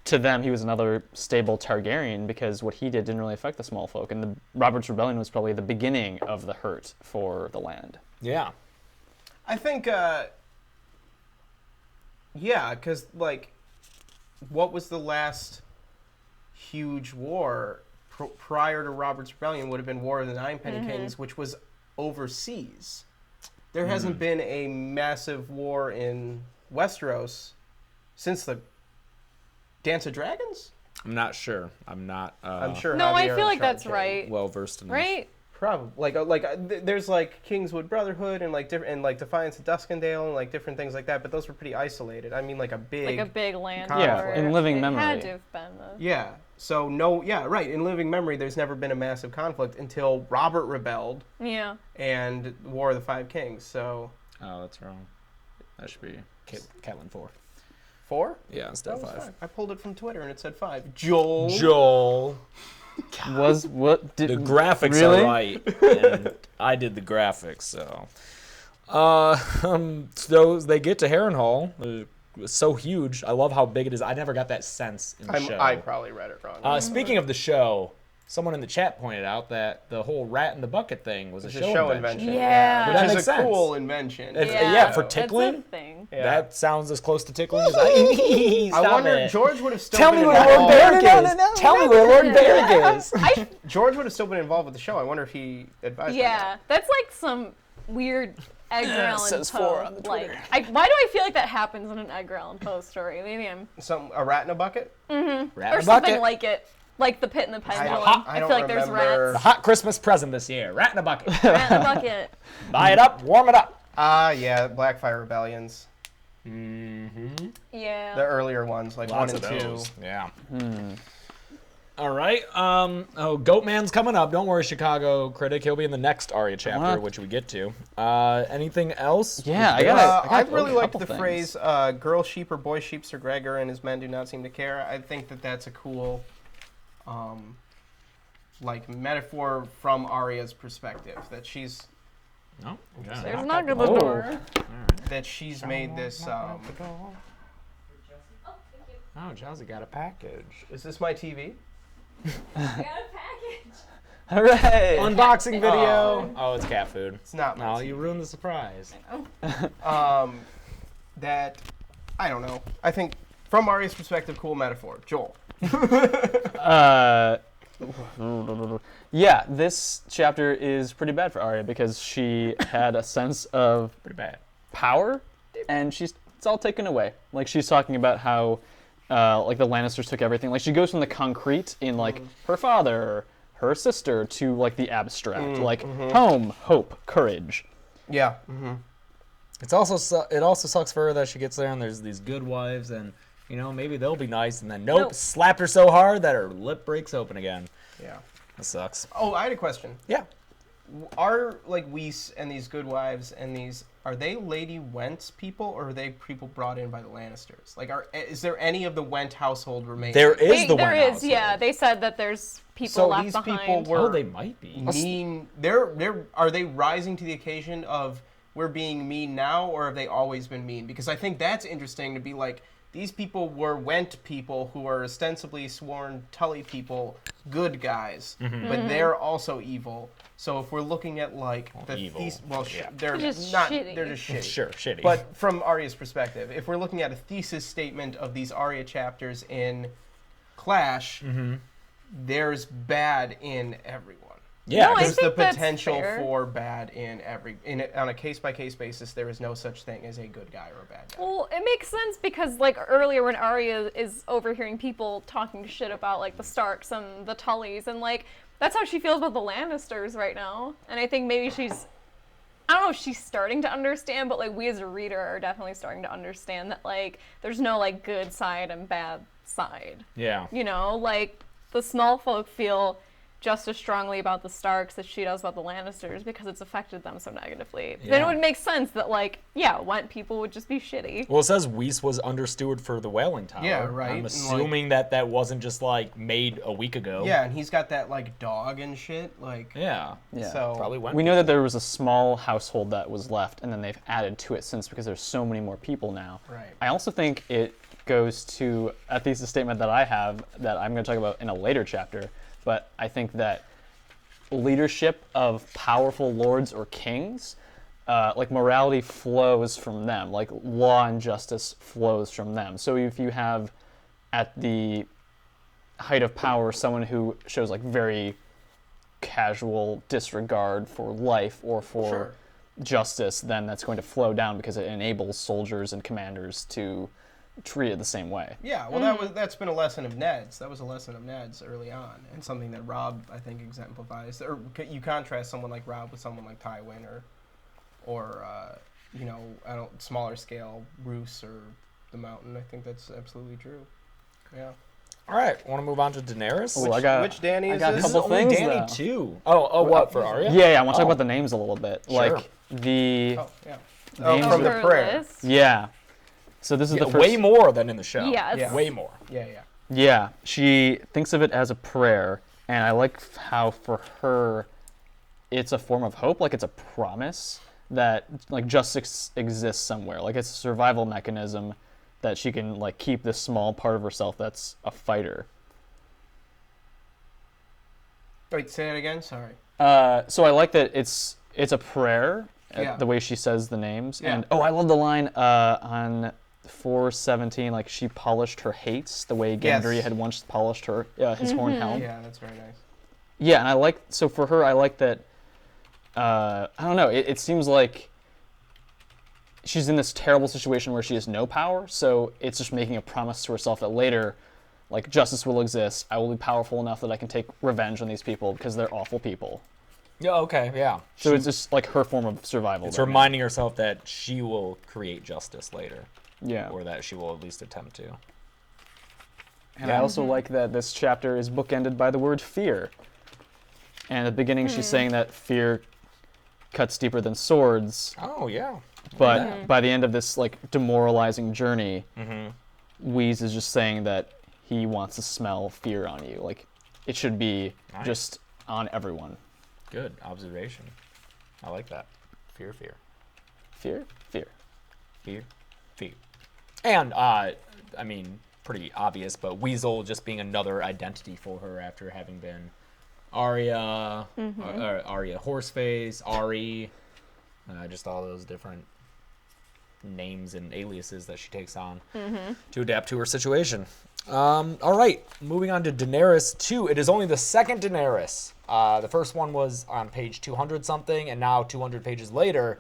to them he was another stable Targaryen because what he did didn't really affect the small folk, and the Robert's Rebellion was probably the beginning of the hurt for the land. Yeah. I think Yeah, because, like, what was the last huge war prior to Robert's Rebellion would have been War of the Nine Penny Kings, which was overseas. There hasn't been a massive war in Westeros since the Dance of Dragons? I'm not sure. I'm not. I'm sure. No, I Javier feel like that's Chardonnay. right. Well versed in this. Right? Probably there's like Kingswood Brotherhood and like different and like Defiance of Duskendale and like different things like that, but those were pretty isolated. I mean, like a big land Yeah, war. in living It memory. had to have been though. yeah. So right. In living memory, there's never been a massive conflict until Robert rebelled Yeah. and War of the Five Kings. So Oh, that's wrong. That should be Catelyn 4. 4? Yeah, instead of 5. I pulled it from Twitter and it said 5. Joel. Was what did The graphics really? are right, and I did the graphics, so. So they get to Harrenhal. It was so huge. I love how big it is. I never got that sense in the show. I probably read it wrong. Speaking of the show, someone in the chat pointed out that the whole rat in the bucket thing was It's a a show invention. Yeah. But that Which makes is a sense. cool invention. Yeah, for That's tickling? a thing. Yeah. That sounds as close to tickling as I. I wonder it. if George would have still Tell been me where Lord involved. Beric is. Tell me where Lord Beric is. George would have still been involved with the show. I wonder if he advised on Yeah, that's like some weird Edgar Allan says Poe. 4 on the Like, Twitter. why do I feel like that happens in an Edgar Allan Poe story? Maybe I'm that. A rat in a bucket? Rat or in a something bucket. like it, like the Pit and the Pendulum. I I don't feel like there's remember. The hot Christmas present this year. Rat in a bucket. rat in a bucket. Buy it up, warm it up. Yeah, Blackfire Rebellions. Yeah. The earlier ones, like Lots 1 of and 2. those. Yeah. All right. Goatman's coming up. Don't worry, Chicago critic. He'll be in the next Arya chapter, What? which we get to. Anything else? Yeah, I got I really like couple the things. phrase girl sheep or boy sheep, Sir Gregor and his men do not seem to care. I think that that's a cool like metaphor from Arya's perspective, that she's No. Okay. There's not good the door. that she's made this Oh, Chelsea got a package. is this my TV? Hooray! Unboxing video. Oh, it's cat food. It's not my No, TV. you ruined the surprise. That I don't know. I think from Arya's perspective, cool metaphor. Joel. Yeah, this chapter is pretty bad for Arya because she had a sense of Pretty bad. power, and it's all taken away. Like she's talking about how, like the Lannisters took everything. Like she goes from the concrete in like her father, her sister, to like the abstract, like home, hope, courage. Yeah. It also sucks for her that she gets there and there's these good wives and maybe they'll be nice and then nope, slapped her so hard that her lip breaks open again. Yeah. That sucks. Oh, I had a question. Yeah. Are like Weiss and these good wives and these, are they Lady Went's people or are they people brought in by the Lannisters? Like, is there any of the Went household remaining? There is the There one is, household. yeah. They said that there's people So left these behind. people were Oh, they might be. mean. Are they rising to the occasion of we're being mean now, or have they always been mean? Because I think that's interesting to be like, these people were Went people who are ostensibly sworn Tully people, good guys, but they're also evil. So if we're looking at like the evil, yeah. they're just not. shitty. They're just shitty. Sure, shitty. But from Arya's perspective, if we're looking at a thesis statement of these Arya chapters in Clash, there's bad in everyone. yeah, No, I There's the think that's potential fair. for bad on a case-by-case basis. There is no such thing as a good guy or a bad guy. Well, it makes sense because like earlier when Arya is overhearing people talking shit about like the Starks and the Tullys and like that's how she feels about the Lannisters right now. And I think maybe I don't know if she's starting to understand, but like we as a reader are definitely starting to understand that like there's no like good side and bad side. yeah. Like the small folk feel just as strongly about the Starks as she does about the Lannisters because it's affected them so negatively. Then it Yeah. would make sense that Went people would just be shitty. Well, it says Weiss was under steward for the Whaling Tower. Yeah, right, I'm and, assuming that wasn't just like made a week ago. Yeah, and he's got that like dog and shit. Like, Yeah. Yeah. so Probably went. We know that there was a small household that was left, and then they've added to it since because there's so many more people now. Right. I also think it goes to a thesis statement that I have that I'm going to talk about in a later chapter, but I think that leadership of powerful lords or kings like morality flows from them, like law and justice flows from them. So if you have at the height of power someone who shows like very casual disregard for life or for Sure. justice, then that's going to flow down because it enables soldiers and commanders to treat it the same way. Yeah, well, that's been a lesson of Ned's. That was a lesson of Ned's early on, and something that Rob, I think, exemplifies. Or you contrast someone like Rob with someone like Tywin, or you know, smaller scale Roose or the Mountain. I think that's absolutely true. Yeah. All right, want to move on to Daenerys? Ooh, I got- Which Danny I is got a this? This is couple only things, Danny though. too. Oh, what for Arya? Yeah, I want to talk Oh. about the names a little bit. Sure. Like the Oh, yeah. names from of the Her prayer. list. yeah. So this is Yeah, the first. way more than in the show. Yeah, Yeah. Way more. Yeah, yeah. Yeah, she thinks of it as a prayer, and I like how for her, it's a form of hope. Like it's a promise that like justice exists somewhere. Like it's a survival mechanism that she can like keep this small part of herself that's a fighter. Wait, say that again. Sorry. So I like that it's a prayer, Yeah. the way she says the names. Yeah. And I love the line on 4:17, like she polished her hates the way Gendry Yes. had once polished her his horn helm. Yeah, that's very nice. Yeah, and I like, so for her, I like that, I don't know, it seems like she's in this terrible situation where she has no power, so it's just making a promise to herself that later, like, justice will exist, I will be powerful enough that I can take revenge on these people because they're awful people. Yeah, okay, yeah. So it's just like her form of survival. It's right now. reminding herself that she will create justice later, Yeah. or that she will at least attempt to. And I also like that this chapter is bookended by the word fear. And at the beginning, she's saying that fear cuts deeper than swords. Oh, yeah. But by the end of this like demoralizing journey, Mm-hmm. Wheeze is just saying that he wants to smell fear on you. Like it should be Nice. just on everyone. Good observation. I like that. Fear, fear. Fear, fear. Fear, fear. And, I mean, pretty obvious, but Weasel just being another identity for her after having been Arya, Arya Horseface, Ari, just all those different names and aliases that she takes on to adapt to her situation. All right, moving on to Daenerys 2. It is only the second Daenerys. The first one was on page 200 something, and now 200 pages later,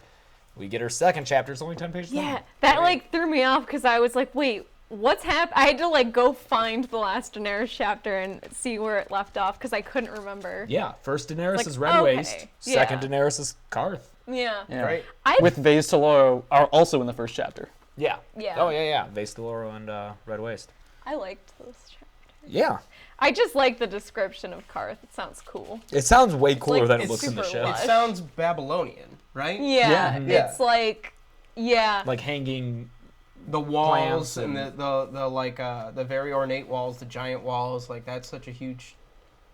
we get her second chapter. It's only 10 pages long. Yeah, that like threw me off because I was like, wait, what's happened? I had to like go find the last Daenerys chapter and see where it left off because I couldn't remember. Yeah, first Daenerys Like, is Red okay, Waste. Second yeah. Daenerys is Karth. Yeah. Yeah. Right? With Vase Teloro are also in the first chapter. Yeah. Yeah. Oh, yeah. Vase Deloro and Red Waste. I liked this chapter. Yeah. I just like the description of Karth. It sounds cool. It sounds way cooler like- than it it's looks in the super show. lush. It sounds Babylonian, right? Yeah, Yeah. it's like, yeah. Like hanging. The walls Plants and and- the like the very ornate walls, the giant walls, like that's such a huge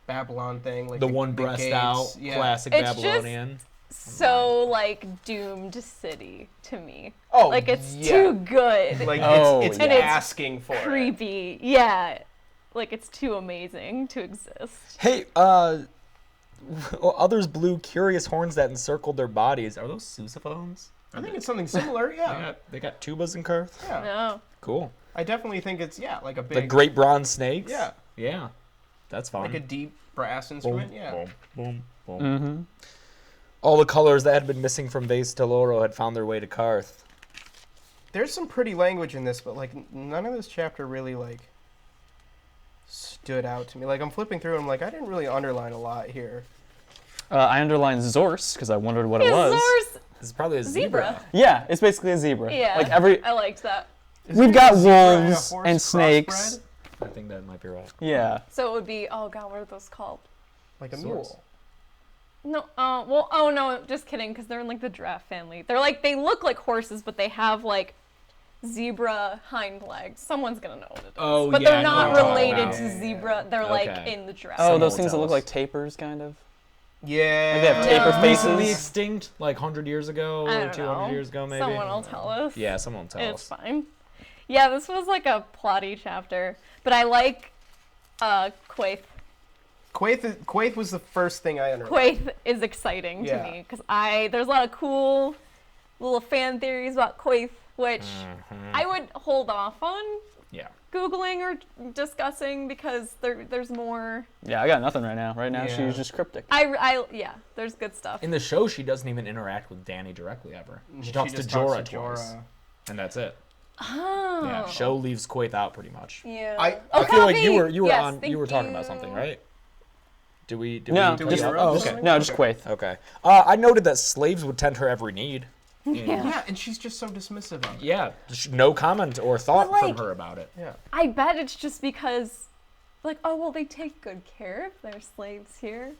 Babylon thing. Like The one big breast gates. out, Yeah. classic It's just- Babylonian. So like doomed city to me. Oh, Like it's yeah. too good. Like Oh, it's And it's asking for it. creepy. Yeah. Like it's too amazing to exist. Hey, others blew curious horns that encircled their bodies. Are those sousaphones? I think it's something similar. Yeah. They got tubas in Karth? Yeah. No. Cool. I definitely think it's like a big Like great bronze snakes? Yeah. Yeah. That's fun. like a deep brass instrument. Yeah. Boom, boom, boom. Mm-hmm. All the colors that had been missing from Vase Teloro had found their way to Karth. There's some pretty language in this, but like none of this chapter really like stood out to me. Like I'm flipping through and I'm like, I didn't really underline a lot here. I underlined Zorse because I wondered what it was. Zor's This is probably a zebra. zebra. Yeah, it's basically a zebra. Yeah. Like every I liked that. Is We've there got a zebra and a wolves horse and snakes. crossbred? I think that might be right. Yeah. So it would be, oh god, what are those called? Like a Source. mule. No, well, oh no, just kidding, because they're in like the giraffe family. They're like, they look like horses, but they have like zebra hind legs. Someone's gonna know what it is. Oh, but yeah, I they're know not what you're talking related about. to zebra. They're like Okay. in the giraffe. Oh, Someone those will things that tell look us. like tapers, kind of. Yeah. Like they have taper No. Recently faces. extinct, like 100 years ago I or don't 200 know. years ago, maybe. Someone will tell us. Yeah, someone will tell It's us. fine. Yeah, this was like a plotty chapter, but I like Quaithe. Quaithe was the first thing I underlined. Quaithe is exciting Yeah. to me because there's a lot of cool little fan theories about Quaithe, which I would hold off on Yeah. Googling or discussing because there's more. Yeah, I got nothing right now. Right now, Yeah. she's just cryptic. Yeah, there's good stuff. In the show, she doesn't even interact with Dany directly ever. She talks to just Jorah talks to twice, and that's it. Oh. Yeah, show leaves Quaithe out pretty much. Yeah. I I feel like you were Yes, you were talking thank about something, you. right? Did we? No, Do we just, interrupt oh, or okay. no, just Okay. Quaithe. Okay. I noted that slaves would tend her every need. Yeah, and she's just so dismissive of it. Yeah, just no comment or thought But, from like- her about it. Yeah. I bet it's just because, like, oh, well, they take good care of their slaves here.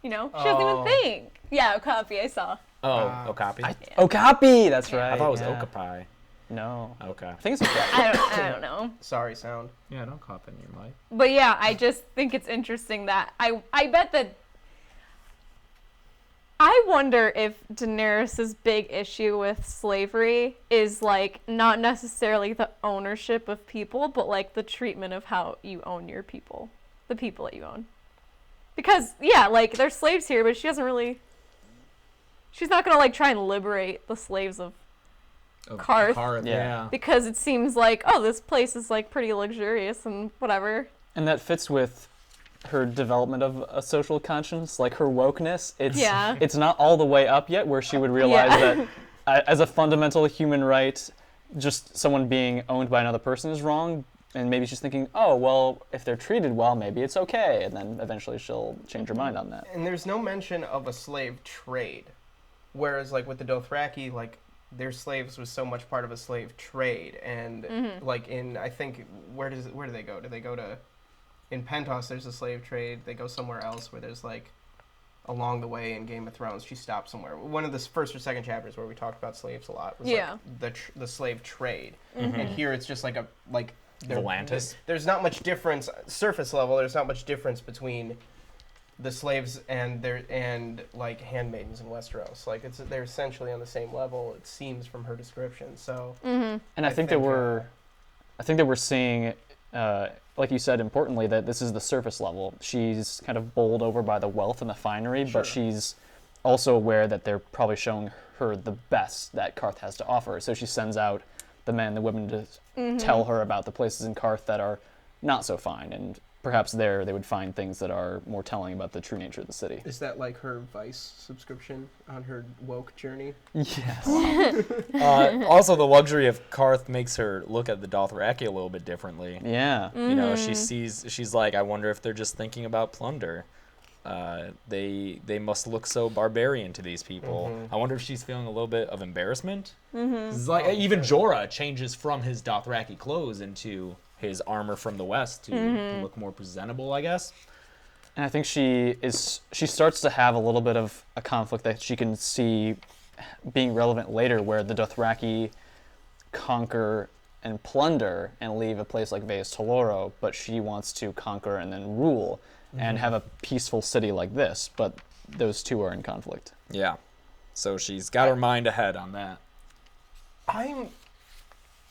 You know? She doesn't Oh. even think. Yeah, a copy I saw. Oh, Okapi. Okapi, that's right. I thought it was yeah. Okapi. No. Okay. I think it's Okapi. I don't know. Sorry, sound. Yeah, don't cough in your mic. But yeah, I just think it's interesting that I bet that I wonder if Daenerys's big issue with slavery is like not necessarily the ownership of people, but like the treatment of how you own your people, the people that you own. Because yeah, like there's slaves here, but she's not gonna like try and liberate the slaves of Karth. Yeah. Yeah. because it seems like, oh, this place is like pretty luxurious and whatever. And that fits with her development of a social conscience, like her wokeness. It's not all the way up yet where she would realize that as a fundamental human right, just someone being owned by another person is wrong. And maybe she's thinking, oh, well, if they're treated well, maybe it's okay. And then eventually she'll change her mind on that. And there's no mention of a slave trade. Whereas, like, with the Dothraki, like, their slaves was so much part of a slave trade. And, like, in, I think, where do they go? Do they go to... In Pentos, there's a slave trade. They go somewhere else where there's, like, along the way in Game of Thrones, she stopped somewhere. One of the first or second chapters where we talked about slaves a lot was, like, the slave trade. And here it's just, like, Volantis. there's not much difference, surface level, there's not much difference between the slaves and like handmaidens in Westeros. Like they're essentially on the same level, it seems from her description. So And I think that we're seeing, like you said, importantly, that this is the surface level. She's kind of bowled over by the wealth and the finery, but she's also aware that they're probably showing her the best that Karth has to offer. So she sends out the men and the women to tell her about the places in Karth that are not so fine, and perhaps there they would find things that are more telling about the true nature of the city. is that like her Vice subscription on her woke journey? Yes. Also, the luxury of Karth makes her look at the Dothraki a little bit differently. Yeah. You know, she's like, I wonder if they're just thinking about plunder. They must look so barbarian to these people. I wonder if she's feeling a little bit of embarrassment. It's like even Jorah changes from his Dothraki clothes into his armor from the west to look more presentable, I guess. And I think she starts to have a little bit of a conflict that she can see being relevant later, where the Dothraki conquer and plunder and leave a place like Vaes Toloro, but she wants to conquer and then rule and have a peaceful city like this, but those two are in conflict. Yeah. So she's got her mind ahead on that.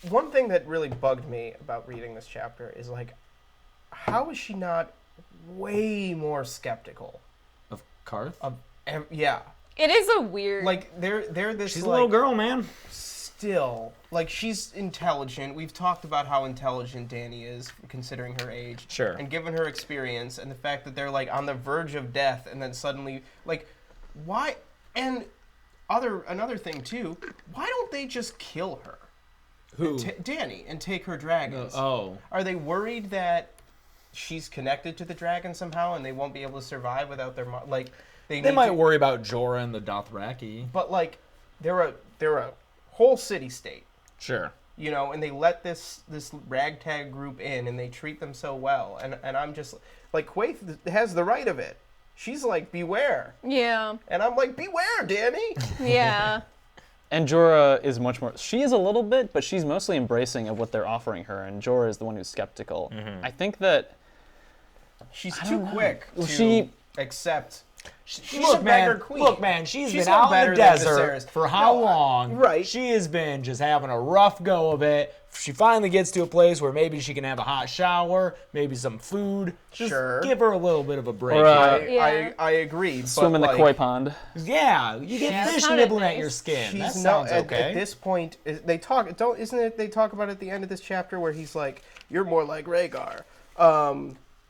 One thing that really bugged me about reading this chapter is, like, how is she not way more skeptical Of Karth? yeah, It is a weird. like they're this, She's like, a little girl, man. still, like, she's intelligent. We've talked about how intelligent Dany is, considering her age. Sure. And given her experience and the fact that they're, like, on the verge of death and then suddenly, like, why? And another thing, too, why don't they just kill her? Who? Dany, and take her dragons. Oh. Are they worried that she's connected to the dragon somehow and they won't be able to survive without their like They need might to, worry about Jorah and the Dothraki. but like they're a whole city state, Sure. you know, and they let this ragtag group in and they treat them so well, and I'm just like, Quaithe has the right of it. She's like, beware, yeah. and I'm like, beware, Dany. Yeah. And Jorah is much more, she is a little bit, but she's mostly embracing of what they're offering her, and Jorah is the one who's skeptical. I think that She's too quick to she- accept. She's Look, a beggar man. queen. Look, man. She's She's been no out in better the than desert Viserys. for how No, long? right. She has been just having a rough go of it she finally gets to a place where maybe she can have a hot shower, maybe some food. Just Sure. give her a little bit of a break. Or, I agree. Swim but in the like, koi pond. Yeah, you get Yeah, fish sounded nibbling at nice. your skin. That She's sounds at okay. this point, they talk. Isn't it? They talk about it at the end of this chapter where he's like, "You're more like Rhaegar."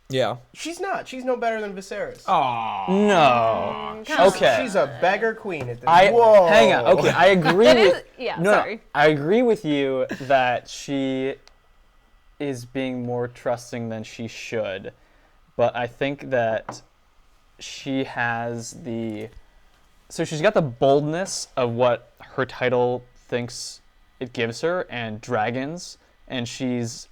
Yeah. She's not. She's no better than Viserys. Aw. No. Come Okay. She's a beggar queen at this. Whoa. Hang on. Okay, I agree That with. is, yeah, No, sorry. I agree with you that she is being more trusting than she should, but I think that she has the. So she's got the boldness of what her title thinks it gives her, and dragons, and she's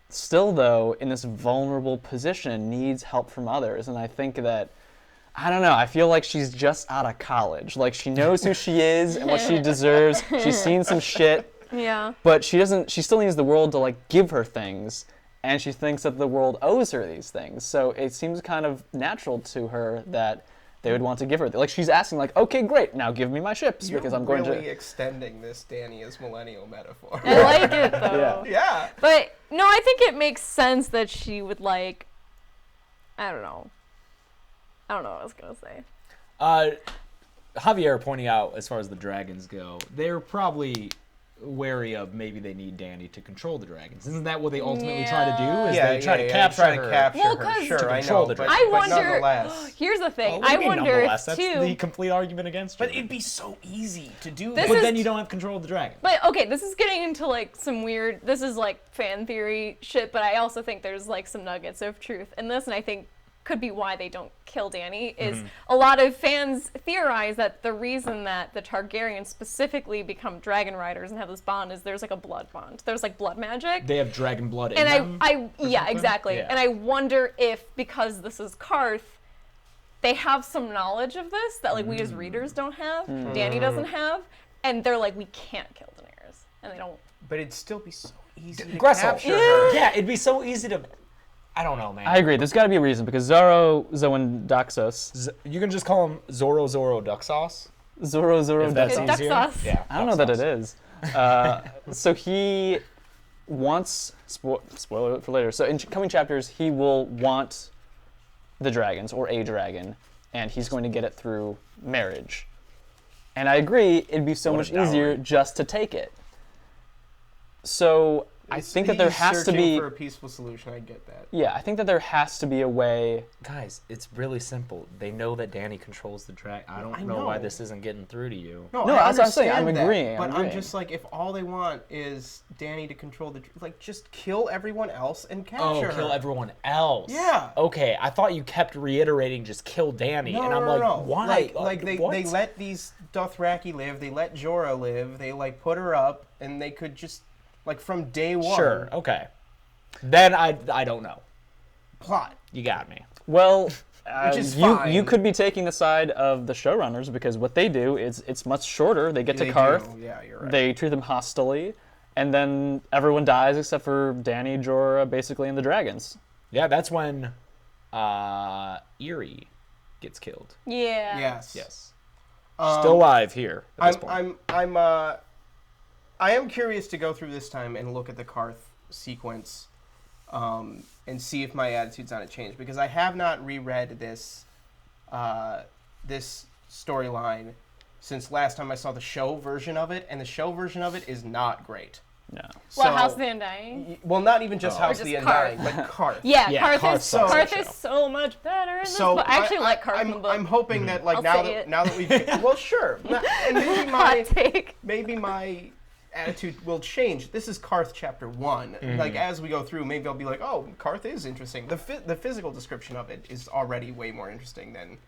still, though, in this vulnerable position, needs help from others, and I think that. I don't know. I feel like she's just out of college. Like, she knows who she is and what she deserves. She's seen some shit, Yeah. but she still needs the world to, like, give her things, and she thinks that the world owes her these things. So it seems kind of natural to her that they would want to give her. Like, she's asking, like, okay, great, now give me my ships, You're because I'm going really to... extending this Dany as millennial metaphor. I like it, though. Yeah. But, no, I think it makes sense that she would, like, I don't know what I was going to say. Javier pointing out, as far as the dragons go, they're probably wary of maybe they need Dany to control the dragons. Isn't that what they ultimately try to do? Is they try to capture her? Well, 'cause- Sure, To I control know, the but, dragon. I but wonder. nonetheless. Here's the thing. Oh, what do I you mean, wonder nonetheless? if That's too. the complete argument against you. But it'd be so easy to do This that. But is- then you don't have control of the dragon. But okay, this is getting into like some weird. This is like fan theory shit. But I also think there's like some nuggets of truth in this, and I think could be why they don't kill Dany is a lot of fans theorize that the reason that the Targaryens specifically become dragon riders and have this bond is there's like a blood bond. There's like blood magic. They have dragon blood in And them. yeah, something? exactly. Yeah. And I wonder if because this is Karth, they have some knowledge of this that like we as readers don't have, Dany doesn't have, and they're like, we can't kill Daenerys, and they don't. But it'd still be so easy to Gressel. capture her. Yeah, it'd be so easy to. I don't know, man. I agree. There's got to be a reason, because Zoro, Zoan Doxos... You can just call him Zoro Duck Sauce. Zoro If that's Doxos. Duck easier. sauce. Yeah. I don't know that it is. So he wants, spoiler alert for later, so in coming chapters, he will want the dragons, or a dragon, and he's going to get it through marriage. And I agree, it'd be so What a much easier dowry. just to take it. So I think that there He's has to searching be... for a peaceful solution. I get that. Yeah, I think that there has to be a way... Guys, it's really simple. They know that Dany controls the dragon. I don't I know why know. this isn't getting through to you. No, I that's what I'm saying. understand I'm that, agreeing, But I'm I'm agreeing. just like, if all they want is Dany to control the, like, just kill everyone else and capture Oh, her. kill everyone else. Yeah. Okay, I thought you kept reiterating just kill Dany, No, and no, I'm no, like, no. why? Like they what? let these Dothraki live. They let Jorah live. They like put her up, and they could just like from day one. Sure. Okay. Then I don't know. Plot. You got me. Well, Which is you fine. could be taking the side of the showrunners, because what they do is it's much shorter. They get to They Karth, do. Yeah, you're right. they treat them hostilely, and then everyone dies except for Dany, Jorah, basically, and the dragons. Yeah, that's when Eerie gets killed. Yeah. Yes. Yes. Still alive here at this point. I am curious to go through this time and look at the Karth sequence, and see if my attitude's on it changed, because I have not reread this storyline since last time I saw the show version of it, and the show version of it is not great. No. Well, House of the Undying. Well, not even just House Or of the just Undying, Karth. but Karth. Yeah, Yeah, Karth Karth is sucks in the Karth is show. so much better in this So book. I actually like Karth in the book. I'm hoping that like I'll now say that it. now that we've well sure, and Hot take. maybe my attitude will change. This is Karth chapter 1. Like as we go through, maybe I'll be like, oh, Karth is interesting. The physical description of it is already way more interesting than.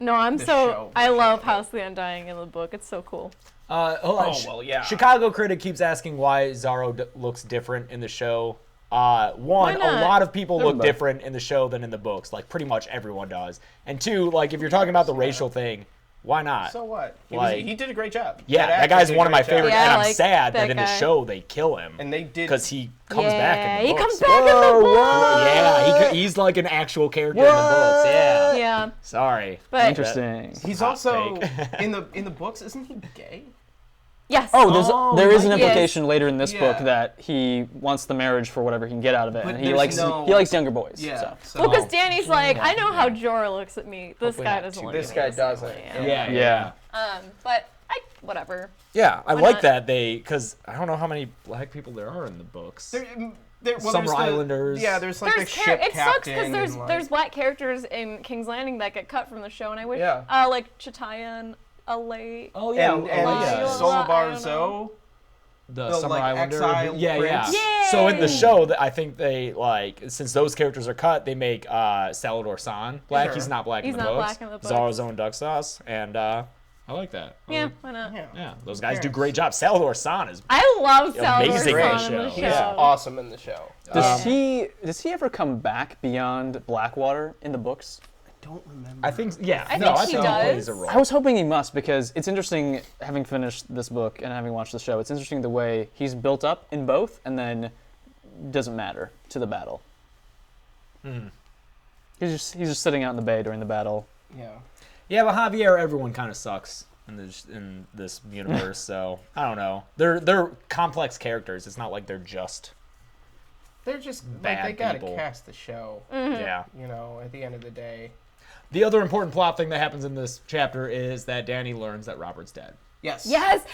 No, I'm the so. show I version love of it. House of the Undying in the book. It's so cool. Hold on. well, yeah. Chicago Critic keeps asking why Zaro looks different in the show. One, Why a not? lot of people look both. different in the show than in the books. Like, pretty much everyone does. And two, like, if you're talking about the racial thing, why not? So what? Like- He did a great job. Yeah, that actor guy's did a one of my great job. favorites, Yeah, and I I'm like sad that that in the guy. show they kill him. And they did Because he comes back in the he books. comes back in the book. Yeah, he's like an actual character in the books. Yeah. Yeah, Sorry. but Interesting. He's Hot also take. in the books. Isn't he gay? Yes. Oh, there is an Yes. implication later in this book Yeah. that he wants the marriage for whatever he can get out of it, But and he there's likes younger boys. Yeah. So. Well, because Danny's like, I know how Jorah looks at me. This Hopefully guy not doesn't too look This at guy me the same doesn't. way. Yeah. But whatever. Yeah, I Why like not? that because I don't know how many black people there are in the books. Well, Some there's Islanders. Yeah, there's like There's the ship it sucks because captain. there's and, like, there's black characters in King's Landing that get cut from the show, and I wish Yeah. like Chitaya and Alay. Oh and yeah. Solobar I Zoe. the the, Summer like, Islander. exile Yeah. prince. So in the Yay! show, I think they since those characters are cut, they make Salador San black. Sure. He's not black He's in the not books. black in the books. Zara's own duck sauce, and I like that. Yeah, why not? Yeah, those guys do great job. Salador San is I love Salvador Amazing in the San in the show. show. He's awesome in the show. Does he ever come back beyond Blackwater in the books? Don't remember. I think yeah. I no, think I he think does. he plays a role. I was hoping he must, because it's interesting, having finished this book and having watched the show, it's interesting the way he's built up in both and then doesn't matter to the battle. He's just sitting out in the bay during the battle. Yeah, but Javier, everyone kind of sucks in this universe, so I don't know. They're complex characters. It's not like they're just They're just Bad like they gotta people. cast the show. yeah. You know, at the end of the day. The other important plot thing that happens in this chapter is that Dany learns that Robert's dead. Yes. Yes,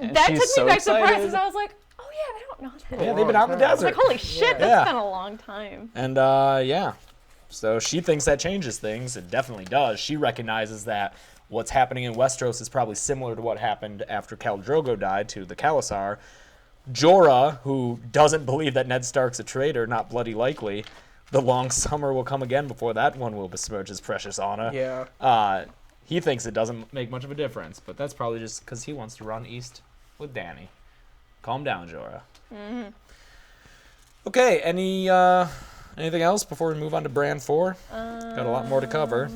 And that she's took so me back to excited. surprise. I was like, oh yeah, I don't know that. Yeah, they've been out in the time. I was desert. like, holy shit, Yeah. that's been a long time. And yeah, so she thinks that changes things. It definitely does. She recognizes that what's happening in Westeros is probably similar to what happened after Khal Drogo died to the Khalasar. Jorah, who doesn't believe that Ned Stark's a traitor, not bloody likely, the long summer will come again before that one will besmirch his precious honor. Yeah. He thinks it doesn't make much of a difference, but that's probably just because he wants to run east with Dany. Calm down, Jorah. Mm-hmm. Okay, anything else before we move on to Bran 4? Got a lot more to cover.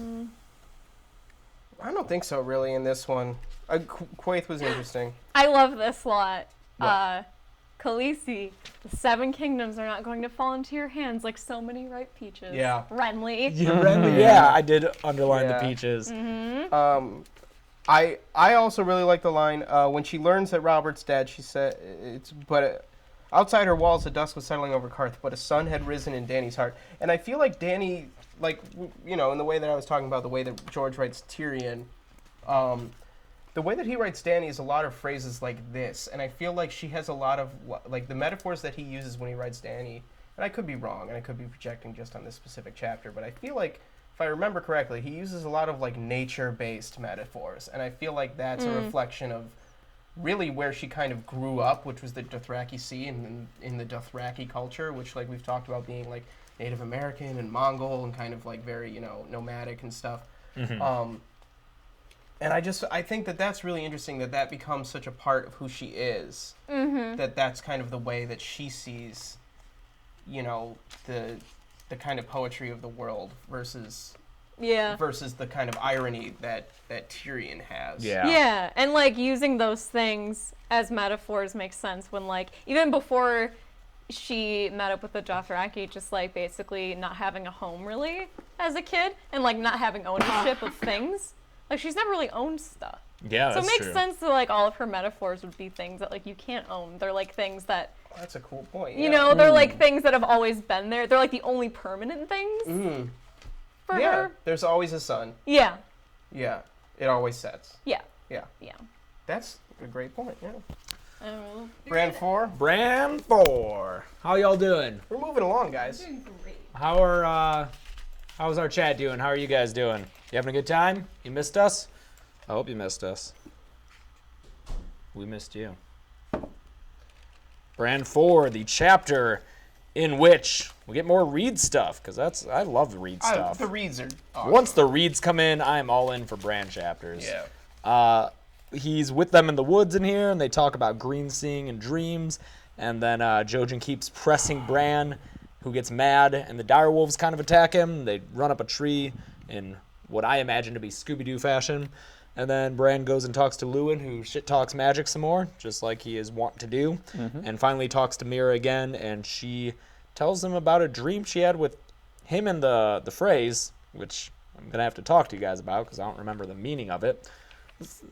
I don't think so, really, in this one. Quaithe was interesting. I love this lot. What? Khaleesi, the Seven Kingdoms are not going to fall into your hands like so many ripe peaches. Yeah. Renly. Yeah, I did underline Yeah. the peaches. I also really like the line when she learns that Robert's dead. She said, outside her walls, the dusk was settling over Karth, but a sun had risen in Dany's heart." And I feel like Dany, in the way that I was talking about, the way that George writes Tyrion, the way that he writes Dany is a lot of phrases like this, and I feel like she has a lot of the metaphors that he uses when he writes Dany. And I could be wrong, and I could be projecting just on this specific chapter, but I feel like, if I remember correctly, he uses a lot of nature-based metaphors, and I feel like that's a reflection of really where she kind of grew up, which was the Dothraki Sea and in the Dothraki culture, which we've talked about being Native American and Mongol and kind of very nomadic and stuff. And I think that that's really interesting that becomes such a part of who she is. That's kind of the way that she sees, the kind of poetry of the world versus the kind of irony that Tyrion has. Yeah, and using those things as metaphors makes sense when even before she met up with the Dothraki, just basically not having a home really as a kid and not having ownership of things. She's never really owned stuff. Yeah, so that's it makes true. sense that all of her metaphors would be things that you can't own. They're things that That's a cool point. you know, they're things that have always been there. They're the only permanent things for her. There's always a sun. Yeah. Yeah, it always sets. Yeah. Yeah. Yeah. That's a great point. Yeah. I don't know. Bran 4. Bran 4. How y'all doing? We're moving along, guys. How's our chat doing? How are you guys doing? You having a good time? You missed us? I hope you missed us. We missed you. Bran 4, the chapter in which we get more Reed stuff, because I love the Reed stuff. The reads are awesome. Once the Reeds come in, I'm all in for Bran chapters. Yeah. He's with them in the woods in here, and they talk about green seeing and dreams, and then Jojen keeps pressing Bran, who gets mad, and the direwolves kind of attack him. They run up a tree in what I imagine to be Scooby-Doo fashion. And then Bran goes and talks to Lewin, who shit-talks magic some more, just like he is wont to do. And finally talks to Mira again, and she tells him about a dream she had with him and the phrase, which I'm going to have to talk to you guys about because I don't remember the meaning of it.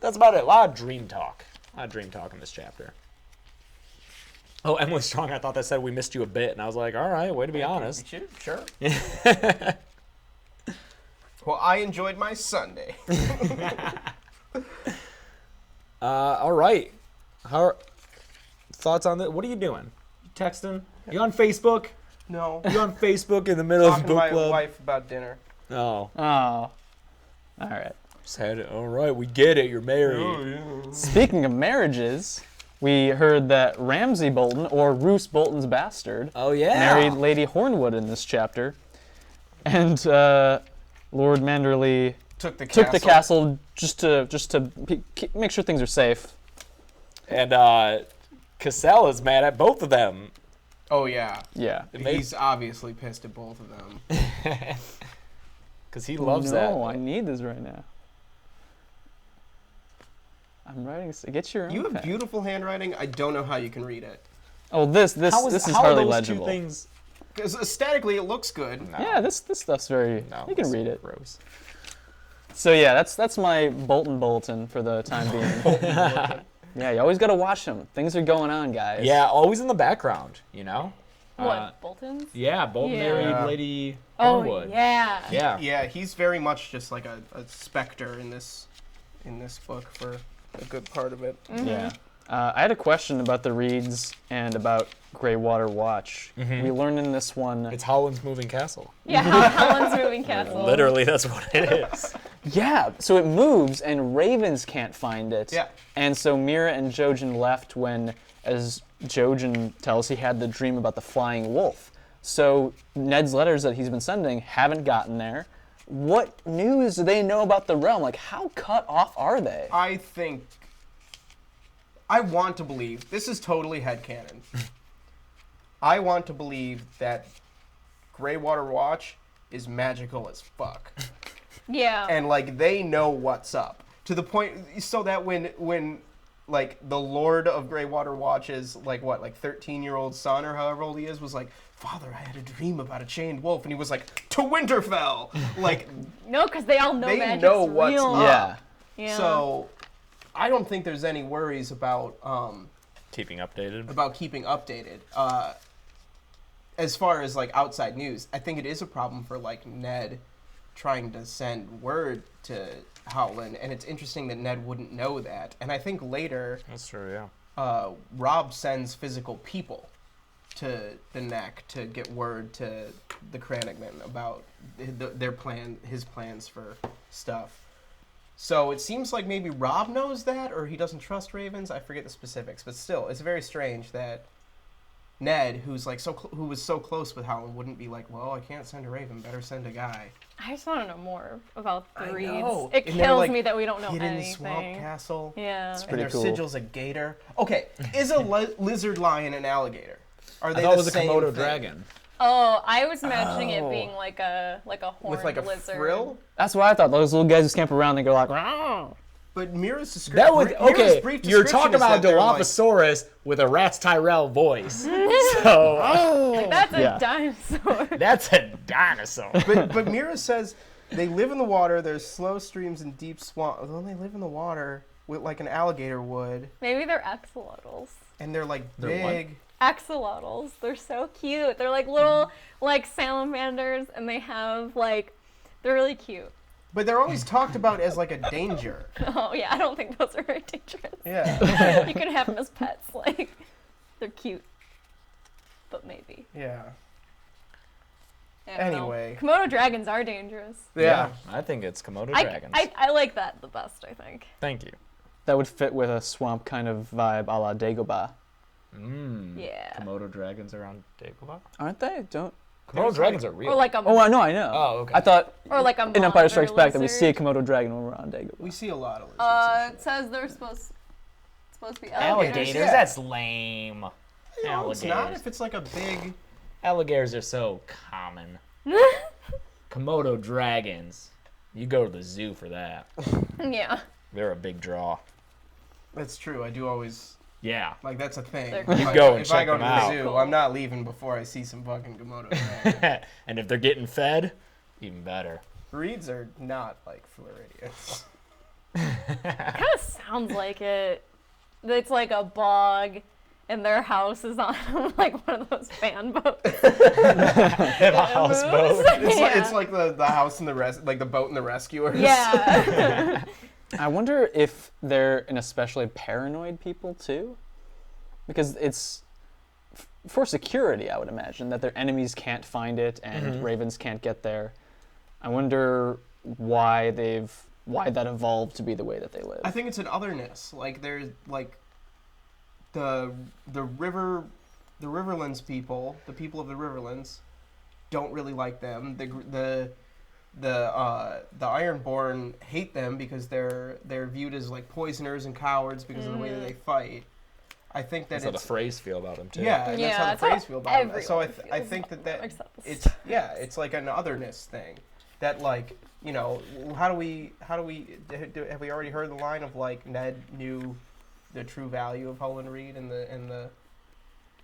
That's about it. A lot of dream talk. dream talk in this chapter. Oh, Emily Strong, I thought that said we missed you a bit, and I was like, all right, way to be honest. Sure. Well, I enjoyed my Sunday. All right. Thoughts on that? What are you doing? Texting? You on Facebook? No. You on Facebook in the middle Talking of to book my club? wife about dinner. Oh. Oh. All right. Said, all right, we get it. You're married. Speaking of marriages, we heard that Ramsay Bolton, or Roose Bolton's bastard, Oh, yeah. married Lady Hornwood in this chapter. And Lord Manderley Took the took the castle just to make sure things are safe. And Cassell is mad at both of them. Oh, yeah. Yeah. He's obviously pissed at both of them. Because he loves that. No, I need this right now. I'm writing. Get your. You own have pen. beautiful handwriting. I don't know how you can read it. Oh, this is how hardly are those legible. Two things? Because aesthetically, it looks good. No. Yeah, this stuff's very. No, you can it's read it. Gross. So yeah, that's my Bolton bulletin for the time being. Yeah, you always gotta watch them. Things are going on, guys. Yeah, always in the background, you know? What, Bolton's? Yeah, Bolton Yeah. married Lady Oh, Hornwood. yeah. Yeah. Yeah, he's very much just like a specter in this book for a good part of it. Yeah. I had a question about the reeds and about Greywater Watch. We learned in this one. It's Holland's moving castle. Yeah, Helen's moving castle. Literally, that's what it is. Yeah, so it moves and ravens can't find it. Yeah. And so Mira and Jojen left when, as Jojen tells, he had the dream about the flying wolf. So Ned's letters that he's been sending haven't gotten there. What news do they know about the realm? Like, how cut off are they? I want to believe, this is totally headcanon. I want to believe that Greywater Watch is magical as fuck. Yeah. And like they know what's up. To the point so that when like the Lord of Greywater Watch's like 13-year-old son or however old he is was like, "Father, I had a dream about a chained wolf," and he was like, "To Winterfell." Like No, because they all know they magic's know what's real. up. Yeah. Yeah. So I don't think there's any worries about Keeping updated. keeping updated. As far as like outside news, I think it is a problem for like Ned trying to send word to Howland, and it's interesting that Ned wouldn't know that. And I think later, That's true, yeah. Robb sends physical people to the Neck to get word to the Crannogman about his plans for stuff. So it seems like maybe Robb knows that, or he doesn't trust ravens. I forget the specifics, but still, it's very strange that Ned, who's like who was so close with Howland, wouldn't be like, "Well, I can't send a raven. Better send a guy." I just want to know more about the I reeds. know. It And they're, kills like, me that we don't know hidden anything. swamp castle. Yeah. And pretty their cool. sigil's a gator. Okay, is a lizard lion an alligator? Are I they thought it the was a same Komodo thing? dragon. Oh, I was imagining it Oh. being like a horned With like a lizard. frill? That's what I thought. Those little guys just camp around and go like, "Rah." But Mira's description. That was okay. You're talking about a Dilophosaurus with a Rat's Tyrell voice. So That's a Yeah. dinosaur. that's a dinosaur. but Mira says they live in the water. There's slow streams and deep swamp. Well, they live in the water with like an alligator would, Maybe they're axolotls. and they're like They're what? big. Axolotls. They're so cute. They're like little like salamanders, and they have like they're really cute. But they're always talked about as like a danger. Oh yeah, I don't think those are very dangerous. Yeah. You can have them as pets. Like they're cute, but maybe. Yeah. I don't know. Anyway. Komodo dragons are dangerous. Yeah. I think it's Komodo I, dragons. I like that the best. I think. Thank you. That would fit with a swamp kind of vibe a la Dagobah. Yeah. Komodo dragons are on Dagobah? Aren't they? Don't. Komodo dragons are real. Or like a Oh, I know. Oh, okay. I thought or like a in Empire monitor Strikes Back that we lizard. see a Komodo dragon when we're on Dagobah. We see a lot of lizards. It says they're supposed to be Alligators? Yeah. That's lame. No, it's not Alligators. if it's like a big. Alligators are so common. Komodo dragons. You go to the zoo for that. Yeah. They're a big draw. That's true. I do always Yeah. like that's a thing. They're If You I go and if I check go to them the out. zoo, Cool. I'm not leaving before I see some fucking Komodo dragons. And if they're getting fed, even better. Reeds are not like Floridians. Kind of sounds like it. it's like a bog, and their house is on like one of those fan boats. They have a houseboat. It's like the house and like the boat and the rescuers. Yeah. I wonder if they're an especially paranoid people too, because it's for security. I would imagine that their enemies can't find it and ravens can't get there. I wonder why that evolved to be the way that they live. I think it's an otherness. Like there's like the Riverlands people, the people of the Riverlands, don't really like them. The Ironborn hate them because they're viewed as like poisoners and cowards because of the way that they fight. I think that That's how the phrase feel about them too. Yeah, and that's how the phrase feel about them. So I think that it's like an otherness thing. That like, you know, have we already heard the line of like Ned knew the true value of Howland Reed and the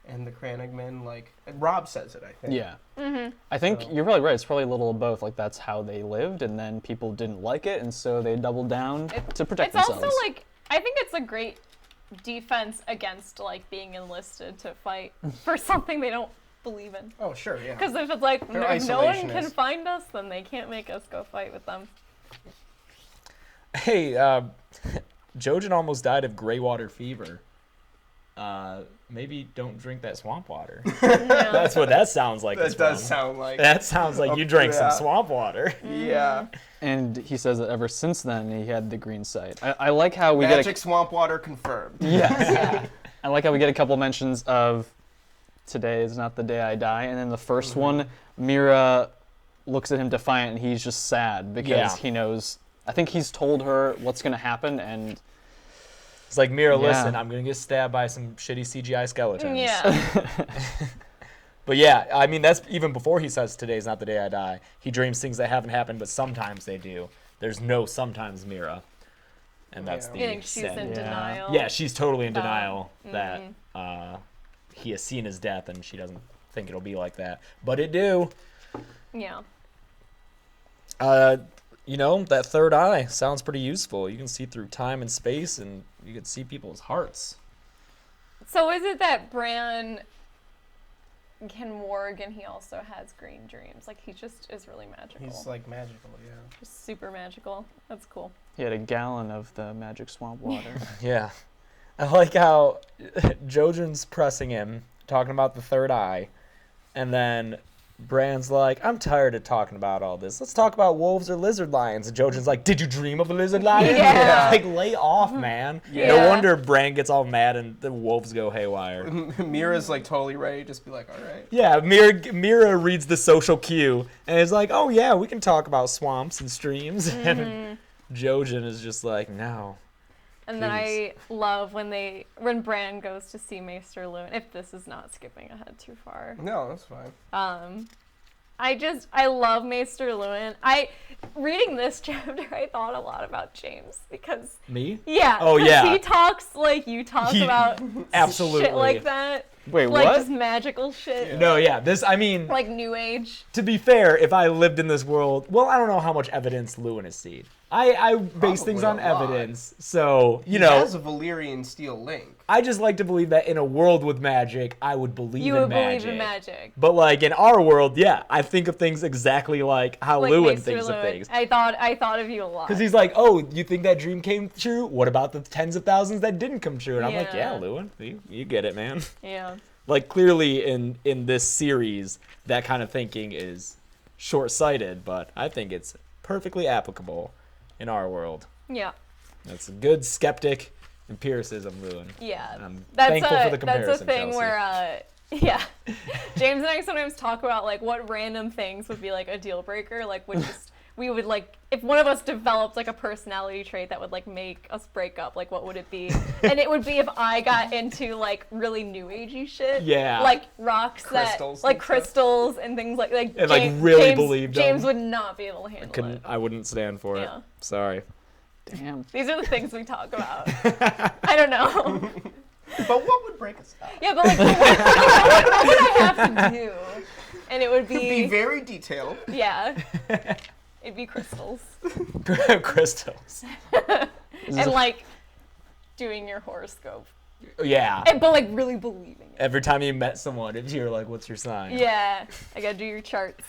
Crannogmen, like Rob says it, I think. Yeah. I think you're probably right. It's probably a little of both. Like that's how they lived, and then people didn't like it, and so they doubled down to protect themselves. It's also like, I think it's a great defense against like being enlisted to fight for something they don't believe in. Oh sure, yeah. Because if it's like, They're if no one can isolationists. find us, then they can't make us go fight with them. Hey, Jojen almost died of graywater fever. Maybe don't drink that swamp water. That's what that sounds like. That does sound like. That sounds like you drank some swamp water. Yeah. And he says that ever since then he had the green sight. I like how we Magic get swamp water confirmed. Yes. I like how we get a couple mentions of today is not the day I die, and then the first one, Mira looks at him defiant, and he's just sad because he knows. I think he's told her what's gonna happen, and It's like, Mira, Yeah. listen, I'm going to get stabbed by some shitty CGI skeletons. Yeah. But yeah, I mean, that's even before he says today's not the day I die. He dreams things that haven't happened, but sometimes they do. There's no sometimes Mira. And that's Yeah. the You think she's sin. in denial? Yeah, she's totally in denial that he has seen his death and she doesn't think it'll be like that. But it do. Yeah. You know, that third eye sounds pretty useful. You can see through time and space, and you can see people's hearts. So is it that Bran can warg and he also has green dreams? Like, he just is really magical. He's like magical, yeah. Just super magical. That's cool. he had a gallon of the magic swamp water. Yeah. I like how Jojen's pressing him, talking about the third eye, and then Bran's like, I'm tired of talking about all this. Let's talk about wolves or lizard lions. And Jojen's like, did you dream of a lizard lion? Yeah. Like, lay off, man. Yeah. No wonder Bran gets all mad and the wolves go haywire. Mira's like totally ready to just be like, all right. Yeah, Mira reads the social cue and is like, oh yeah, we can talk about swamps and streams. And Jojen is just like, no. And then I love when Bran goes to see Maester Luwin, if this is not skipping ahead too far. No, that's fine. I love Maester Luwin. Reading this chapter, I thought a lot about James because Me? yeah, Oh, 'cause yeah. he talks like you talk about Absolutely. shit like that. Wait, Like what? just magical shit. No, yeah, I mean, Like New Age. to be fair, if I lived in this world, well, I don't know how much evidence Luwin has seen. I base things on Probably a lot. evidence, so, you He know, has a Valyrian steel link. I just like to believe that in a world with magic, I would believe You in would magic. believe in magic. But, like, in our world, yeah, I think of things exactly like how Like Luwin Maester thinks of Luwin. things. I thought of you a lot. Because he's like, oh, you think that dream came true? What about the tens of thousands that didn't come true? And I'm like, yeah, Yeah. Luwin, you get it, man. Yeah. Like, clearly in this series, that kind of thinking is short-sighted, but I think it's perfectly applicable in our world. Yeah. That's a good skeptic empiricism, Luwin. Yeah. I'm That's thankful a for the comparison, that's a thing Chelsea. where yeah. James and I sometimes talk about like what random things would be like a deal breaker, like would just we would like if one of us developed like a personality trait that would like make us break up, like what would it be? And it would be if I got into like really new agey shit. Yeah. Like rocks Crystals that like and stuff. crystals and things like And, like, really believed them. James would not be able to handle it. I wouldn't stand for it. Yeah. Sorry. Damn. These are the things we talk about. I don't know. But what would break us up? Yeah, but like, what would I have to do? And it would Be very detailed. yeah, it'd be crystals. Crystals. And like, doing your horoscope. Yeah. But like really believing it. Every time you met someone, if you're like, "What's your sign?" Yeah, I gotta do your charts.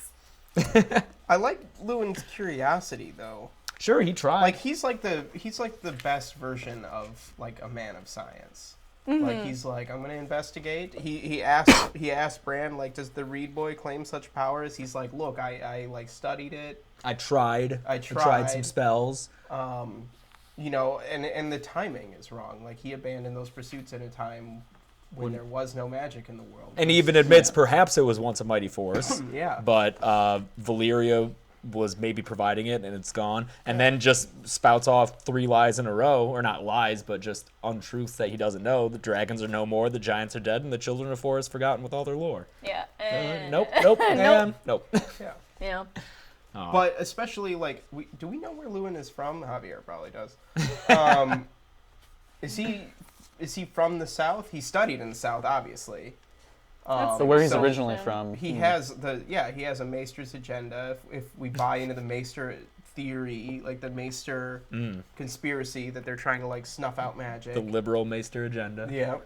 I like Lewin's curiosity though. Sure, he tried. Like he's like the best version of like a man of science. Like he's like, I'm gonna investigate. He asked Bran, like, does the Reed boy claim such powers? He's like, look, I like studied it. I tried some spells. You know, and the timing is wrong. Like he abandoned those pursuits at a time when there was no magic in the world. And he even admits perhaps it was once a mighty force. Yeah. But Valyria was maybe providing it, and it's gone. And then just spouts off 3 lies in a row, or not lies, but just untruths that he doesn't know. The dragons are no more, the giants are dead, and the children of forest forgotten with all their lore. Yeah. Nope. Nope. Yeah. Yeah. Oh. But especially like, do we know where Lewin is from? Javier probably does. Is he from the South? He studied in the South, obviously. So where he's so originally from. He has a Maester's agenda. If we buy into the Maester theory, like the Maester conspiracy that they're trying to like snuff out magic. The liberal Maester agenda. Yeah.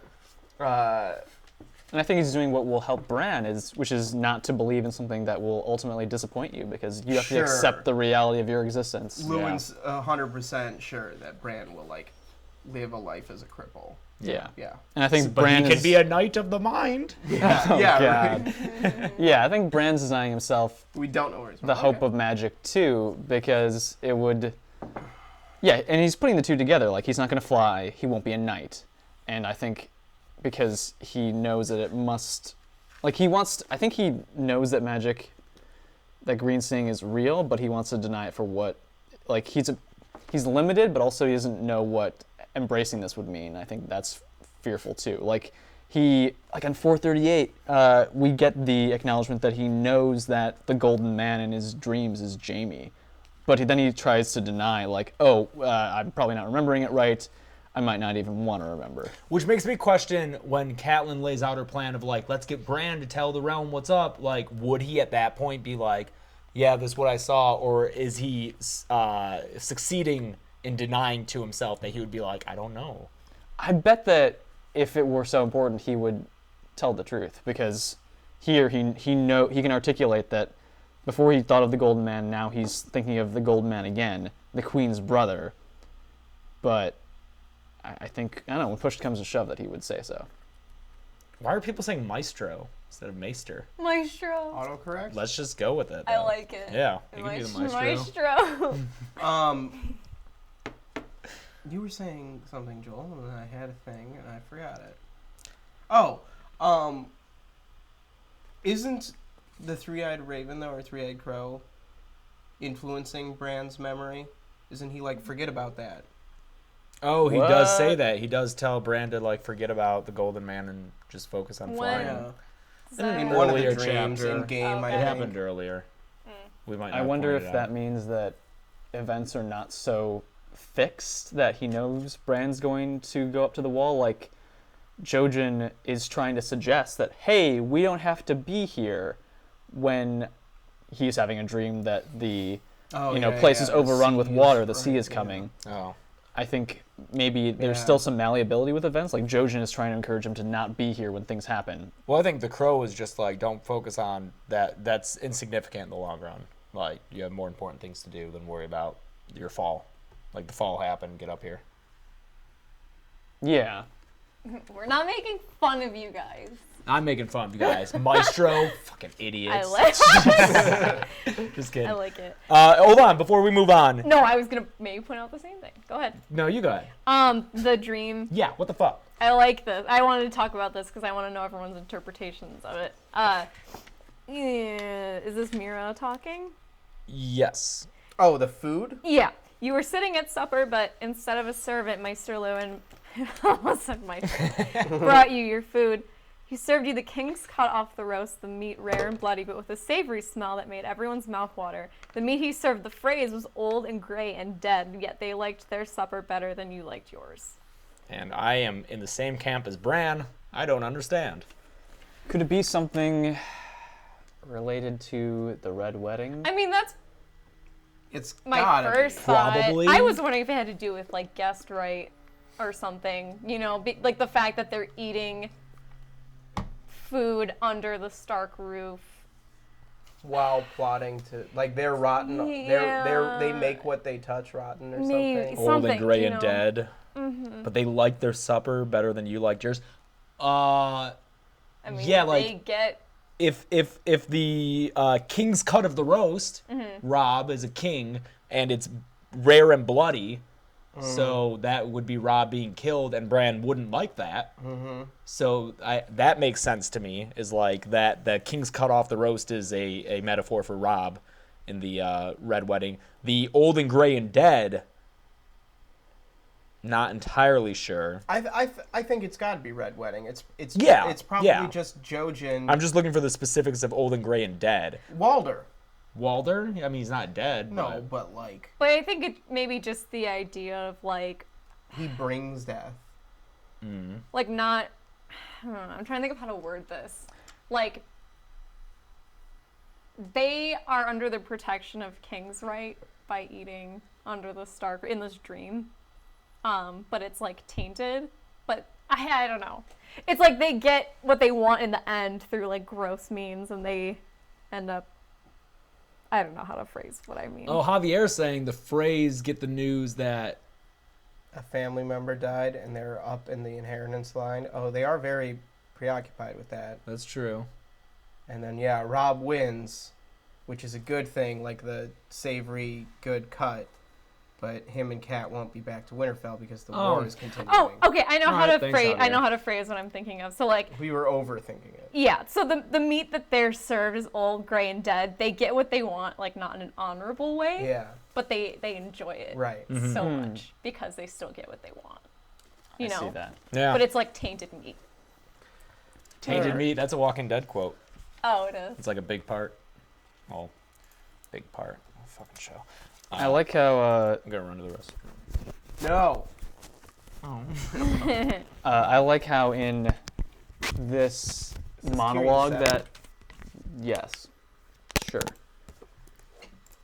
And I think he's doing what will help Bran, which is not to believe in something that will ultimately disappoint you, because you have to accept the reality of your existence. Lewin's 100% sure that Bran will like live a life as a cripple. Yeah. Yeah. And I think But Bran he can be a knight of the mind. Yeah. God. Yeah, I think Bran's designing himself We don't know where he's from. the hope of magic too, because it would. Yeah, and he's putting the two together. Like, he's not going to fly. He won't be a knight. And I think because he knows that it must. Like, I think he knows that magic, that green seeing is real, but he wants to deny it for what. Like, he's limited, but also he doesn't know what embracing this would mean. I think that's fearful too. Like on 438, we get the acknowledgement that he knows that the golden man in his dreams is Jaime, but then he tries to deny, like, I'm probably not remembering it right. I might not even want to remember. Which makes me question when Catelyn lays out her plan of like, let's get Bran to tell the realm what's up. Like, would he at that point be like, yeah, this is what I saw, or is he succeeding in denying to himself that he would be like, I don't know? I bet that if it were so important, he would tell the truth, because here he can articulate that before he thought of the Golden Man, now he's thinking of the Golden Man again, the Queen's brother. But I think, I don't know, when push comes to shove, that he would say so. Why are people saying maestro instead of maester? Maestro. Autocorrect? Let's just go with it, though. I like it. Yeah, you can do the maestro. Maestro. You were saying something, Joel, and I had a thing, and I forgot it. Oh, isn't the three-eyed raven, though, or three-eyed crow, influencing Bran's memory? Isn't he like, forget about that? Oh, he does say that. He does tell Bran to like forget about the Golden Man and just focus on flying. Yeah. In So- one of the Earlier dreams chapter. in game, Okay. It I happened think. earlier. We might. I not wonder point if it that out. means that events are not so fixed that he knows Bran's going to go up to the wall. Like, Jojen is trying to suggest that, hey, we don't have to be here, when he's having a dream that the place is overrun with water, the sea is coming. Oh. I think maybe there's still some malleability with events. Like, Jojen is trying to encourage him to not be here when things happen. Well, I think the crow is just like, don't focus on that. That's insignificant in the long run. Like, you have more important things to do than worry about your fall. Like, the fall happened, get up here. Yeah. We're not making fun of you guys. I'm making fun of you guys. Maestro, fucking idiots. I like Just kidding. I like it. Hold on, before we move on. No, I was gonna maybe point out the same thing. Go ahead. No, you go ahead. The dream. Yeah, what the fuck? I like this. I wanted to talk about this because I want to know everyone's interpretations of it. Is this Mira talking? Yes. Oh, the food? Yeah. You were sitting at supper, but instead of a servant, Maester Lewin almost said Maester, brought you your food. He served you the king's cut off the roast, the meat rare and bloody, but with a savory smell that made everyone's mouth water. The meat he served the Freys was old and gray and dead, yet they liked their supper better than you liked yours. And I am in the same camp as Bran. I don't understand. Could it be something related to the Red Wedding? I mean, that's It's my gotta first be. thought. Probably. I was wondering if it had to do with, like, guest right or something. You know, like the fact that they're eating food under the Stark roof. While plotting to, like, they're rotten. They make what they touch rotten or Maybe. something. Old and gray you and know. dead. But they like their supper better than you liked yours. I mean, yeah, like they get. if the king's cut of the roast, Rob is a king, and it's rare and bloody, so that would be Rob being killed, and Bran wouldn't like that. So that makes sense to me. Is like that the king's cut off the roast is a metaphor for Rob in the Red Wedding. The old and gray and dead. Not entirely sure. I think it's got to be Red Wedding. It's probably just Jojen. I'm just looking for the specifics of old and gray and dead. Walder. Walder? I mean, he's not dead. No, but like But I think it maybe just the idea of like he brings death. like not. I don't know, I'm trying to think of how to word this. Like they are under the protection of King's right by eating under the Stark in this dream. But it's like tainted. But I don't know. It's like they get what they want in the end through like gross means, and they end up. I don't know how to phrase what I mean. Oh, Javier's saying the phrase "get the news that." A family member died and they're up in the inheritance line. Oh, they are very preoccupied with that. That's true. And then yeah, Rob wins, which is a good thing, like the savory good cut. But him and Kat won't be back to Winterfell because the war is continuing. Oh, okay. I know how Alright, to thanks, phrase. I Javier. know how to phrase what I'm thinking of. So like, We were overthinking it. yeah. So the meat that they're served is old, gray, and dead. They get what they want, like not in an honorable way. Yeah, But they enjoy it right. so much because they still get what they want. You I know. see that. Yeah. But it's like tainted meat. Tainted Alright. meat. That's a Walking Dead quote. Oh, it is. It's like a big part. Oh, big part. Oh, fucking show. I like how I'm gonna run to the rest. No. I like how in this monologue Tyrion that yes, sure.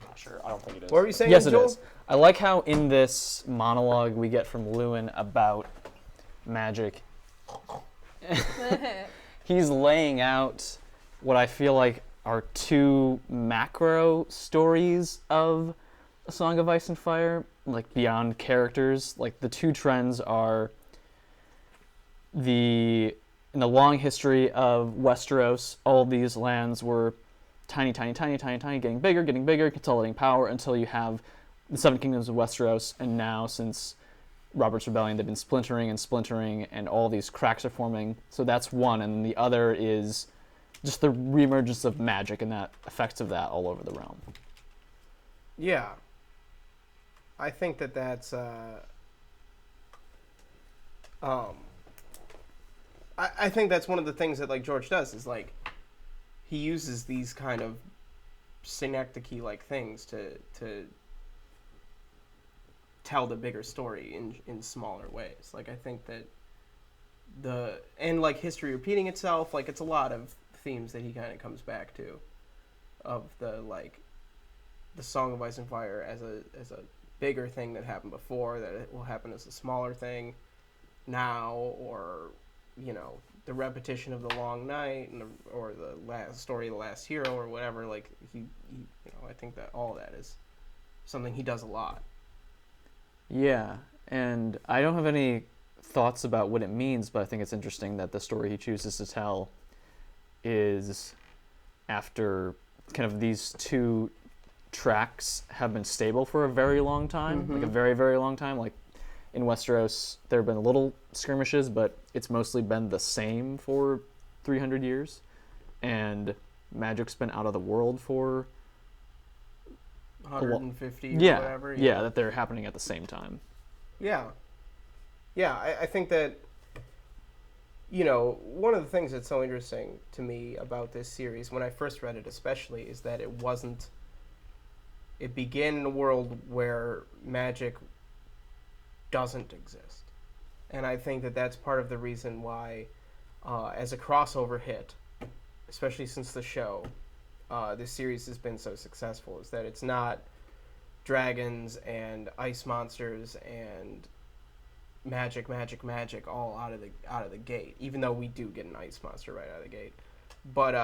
Not sure. I don't think it is. What were you saying, Yes, it Joel? is. I like how in this monologue we get from Lewin about magic. He's laying out what I feel like are two macro stories of A Song of Ice and Fire, like beyond characters. Like the two trends are in the long history of Westeros, all these lands were tiny, getting bigger, consolidating power until you have the Seven Kingdoms of Westeros, and now since Robert's Rebellion, they've been splintering, and all these cracks are forming. So that's one, and then the other is just the reemergence of magic and that effects of that all over the realm. Yeah. I think that's I think that's one of the things that like George does is like he uses these kind of synecdoche like things to tell the bigger story in smaller ways. Like I think that and like history repeating itself, like it's a lot of themes that he kind of comes back to of the Song of Ice and Fire as a bigger thing that happened before, that it will happen as a smaller thing now, or you know, the repetition of the Long Night or the last story of the Last Hero or whatever. Like he you know, I think that all that is something he does a lot. Yeah, and I don't have any thoughts about what it means, but I think it's interesting that the story he chooses to tell is after kind of these two tracks have been stable for a very long time, like a very, very long time. Like in Westeros, there have been little skirmishes, but it's mostly been the same for 300 years. And magic's been out of the world for 150 or whatever. Yeah, that they're happening at the same time. Yeah. I think that, you know, one of the things that's so interesting to me about this series, when I first read it especially, is that it began in a world where magic doesn't exist. And I think that that's part of the reason why, as a crossover hit, especially since the show, this series has been so successful, is that it's not dragons and ice monsters and magic all out of the gate. Even though we do get an ice monster right out of the gate, but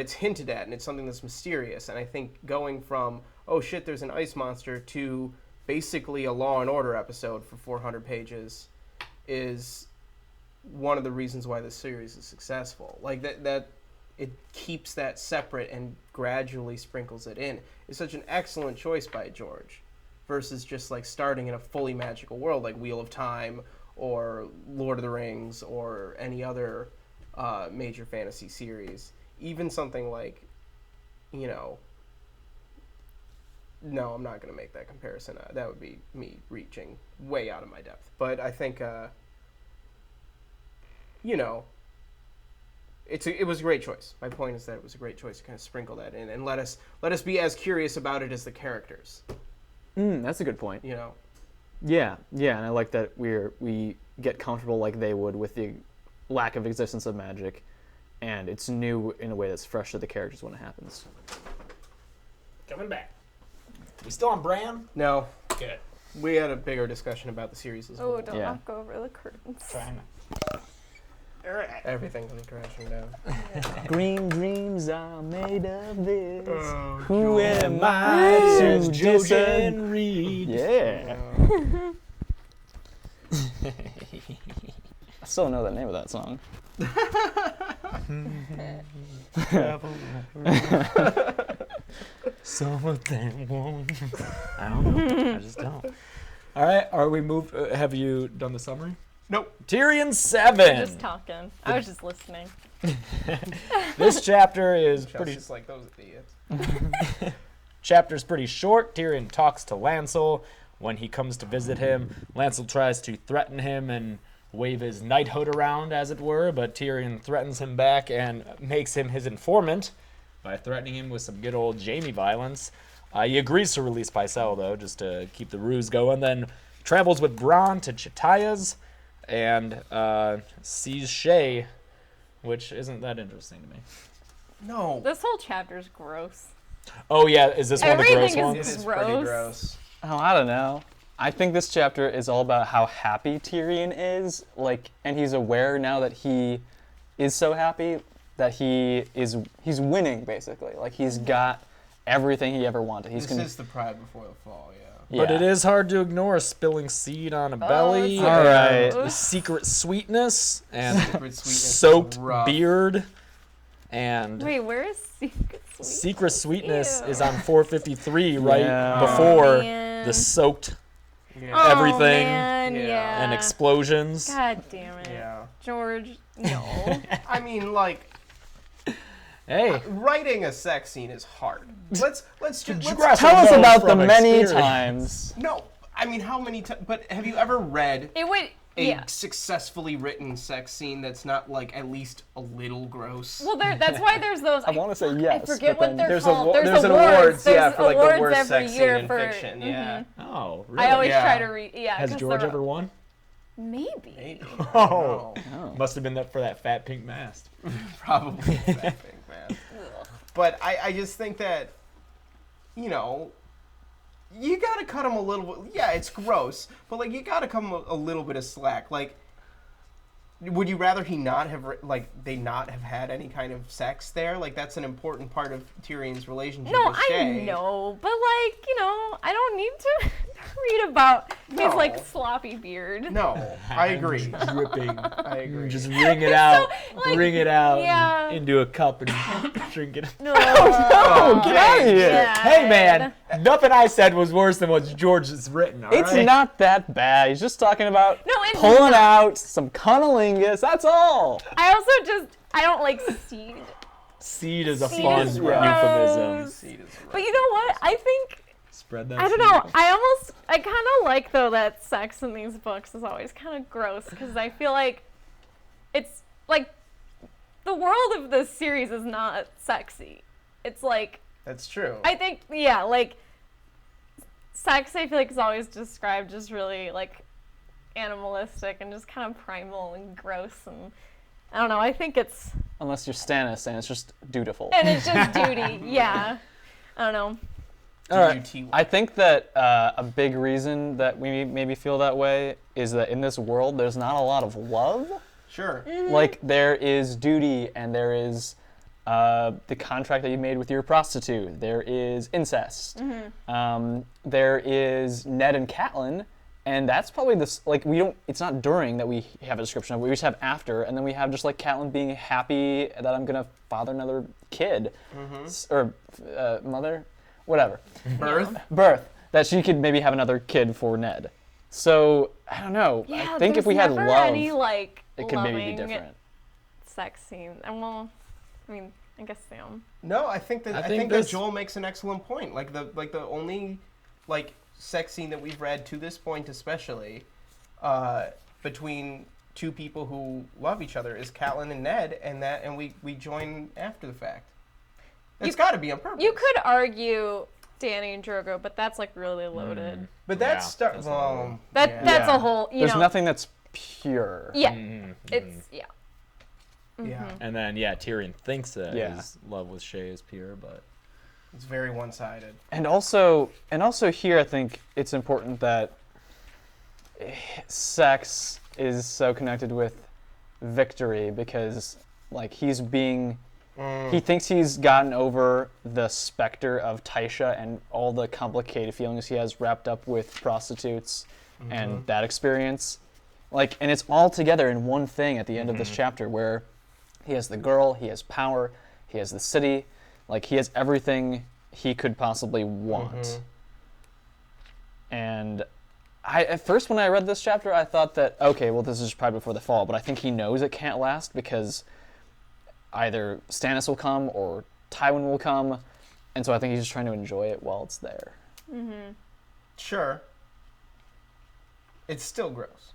it's hinted at and it's something that's mysterious. And I think going from oh shit, there's an ice monster to basically a Law and Order episode for 400 pages is one of the reasons why this series is successful. Like that it keeps that separate and gradually sprinkles it in. It's such an excellent choice by George versus just like starting in a fully magical world like Wheel of Time or Lord of the Rings or any other major fantasy series. Even something like, no, I'm not going to make that comparison. That would be me reaching way out of my depth. But I think, it was a great choice. My point is that it was a great choice to kind of sprinkle that in and let us be as curious about it as the characters. That's a good point. Yeah, and I like that we get comfortable like they would with the lack of existence of magic, and it's new in a way that's fresh to the characters when it happens. Coming back. We still on brand? No. Good. We had a bigger discussion about the series as well. Oh, don't knock over the curtains. Trying Everything comes crashing down. Green dreams are made of this. Oh, Who am I to disagree? Yeah. I still know the name of that song. Some of them won't. I don't know. I just don't. All right. Are we moved? Have you done the summary? Nope. Tyrion 7. Just talking. I was just listening. This chapter is Pretty pretty. just like those idiots. Chapter's pretty short. Tyrion talks to Lancel when he comes to visit him. Lancel tries to threaten him and wave his knighthood around, as it were, but Tyrion threatens him back and makes him his informant by threatening him with some good old Jaime violence. He agrees to release Pycelle, though, just to keep the ruse going, then travels with Bronn to Chataya's and sees Shay, which isn't that interesting to me. No. This whole chapter's gross. Oh, yeah, is this one of the gross Everything ones? It is is pretty gross. gross. Oh, I don't know. I think this chapter is all about how happy Tyrion is, and he's aware now that he is so happy that he's winning, basically. Like, he's got everything he ever wanted. This is the pride before the fall, yeah. But it is hard to ignore spilling seed on a belly, it's All right. and the secret sweetness, and Secret sweetness is soaked rough. beard, and Wait, where is Secret Sweet? secret sweetness Ew. is on 453, right Yeah. before Man. the soaked Yeah. Oh, everything man, Yeah. yeah. and explosions. God damn it. Yeah. George, no. I mean, like, Hey, writing a sex scene is hard. Let's Grass Tell us knows about the from many experience. times. No, I mean, how many times? But have you ever read It would, a yeah. successfully written sex scene that's not like at least a little gross? Well, that's why there's those. I want to say yes. I forget but what then they're there's called. there's an awards. awards, yeah, There's for like the awards worst every sex scene year in for, fiction. Yeah. oh, really? I always Yeah. try to read. Yeah. Has 'cause George they're- ever won? Maybe. Maybe. Oh, No, must have been that for that fat pink mast. probably that thing, man. But I just think that, you gotta cut him a little bit. Yeah, it's gross, but like you gotta cut him a little bit of slack. Like, would you rather he not have they not have had any kind of sex there? Like that's an important part of Tyrion's relationship No, with I Shay. know, but I don't need to read about his No. sloppy beard. No, I agree. Dripping. I agree. Just wring it out. like, wring it out yeah. into a cup and drink it. No. Oh, get out of here! Yeah. Hey, man, nothing I said was worse than what George has written, all It's right? not that bad. He's just talking about No, it's pulling not. out some cunnilingus. That's all. I also I don't like seed. Seed is a Seed fun is euphemism. gross. Seed is But you know what? I think Spread that I don't seed. know. I kind of like though that sex in these books is always kind of gross because I feel like it's like the world of this series is not sexy. It's like That's true. I think sex I feel like is always described as really like animalistic and just kind of primal and gross and I don't know. I think it's Unless you're Stannis and it's just dutiful. and it's just duty. Yeah. I don't know. All right. DUT. I think that a big reason that we maybe feel that way is that in this world, there's not a lot of love. Sure. Like, there is duty, and there is the contract that you made with your prostitute. There is incest. There is Ned and Catelyn, and that's probably this. Like, we don't. It's not during that we have a description of it. We just have after, and then we have just like Catelyn being happy that I'm gonna father another kid, or mother, whatever. Birth. That she could maybe have another kid for Ned. So I don't know. Yeah, I think if we had never love, any, like, it could maybe be loving different. sex scene. And well, I mean, I guess Sam. No, I think that this- Joel makes an excellent point. Like the only like sex scene that we've read to this point, especially between two people who love each other, is Catelyn and Ned, and we join after the fact. It's got to be on purpose. You could argue Dany and Drogo, but that's like really loaded. But that's Yeah, that's That's a whole. There's nothing that's pure. Yeah, Mm-hmm. it's yeah. Yeah, And then Tyrion thinks that Yeah. his love with Shay is pure, but it's very one-sided. And also here, I think it's important that sex is so connected with victory because, like, he thinks he's gotten over the specter of Tysha and all the complicated feelings he has wrapped up with prostitutes and that experience. Like, and it's all together in one thing at the end of this chapter where he has the girl, he has power, he has the city, like, he has everything he could possibly want. And at first when I read this chapter, I thought that, okay, well, this is probably before the fall, but I think he knows it can't last because either Stannis will come or Tywin will come, and so I think he's just trying to enjoy it while it's there. Sure. It's still gross.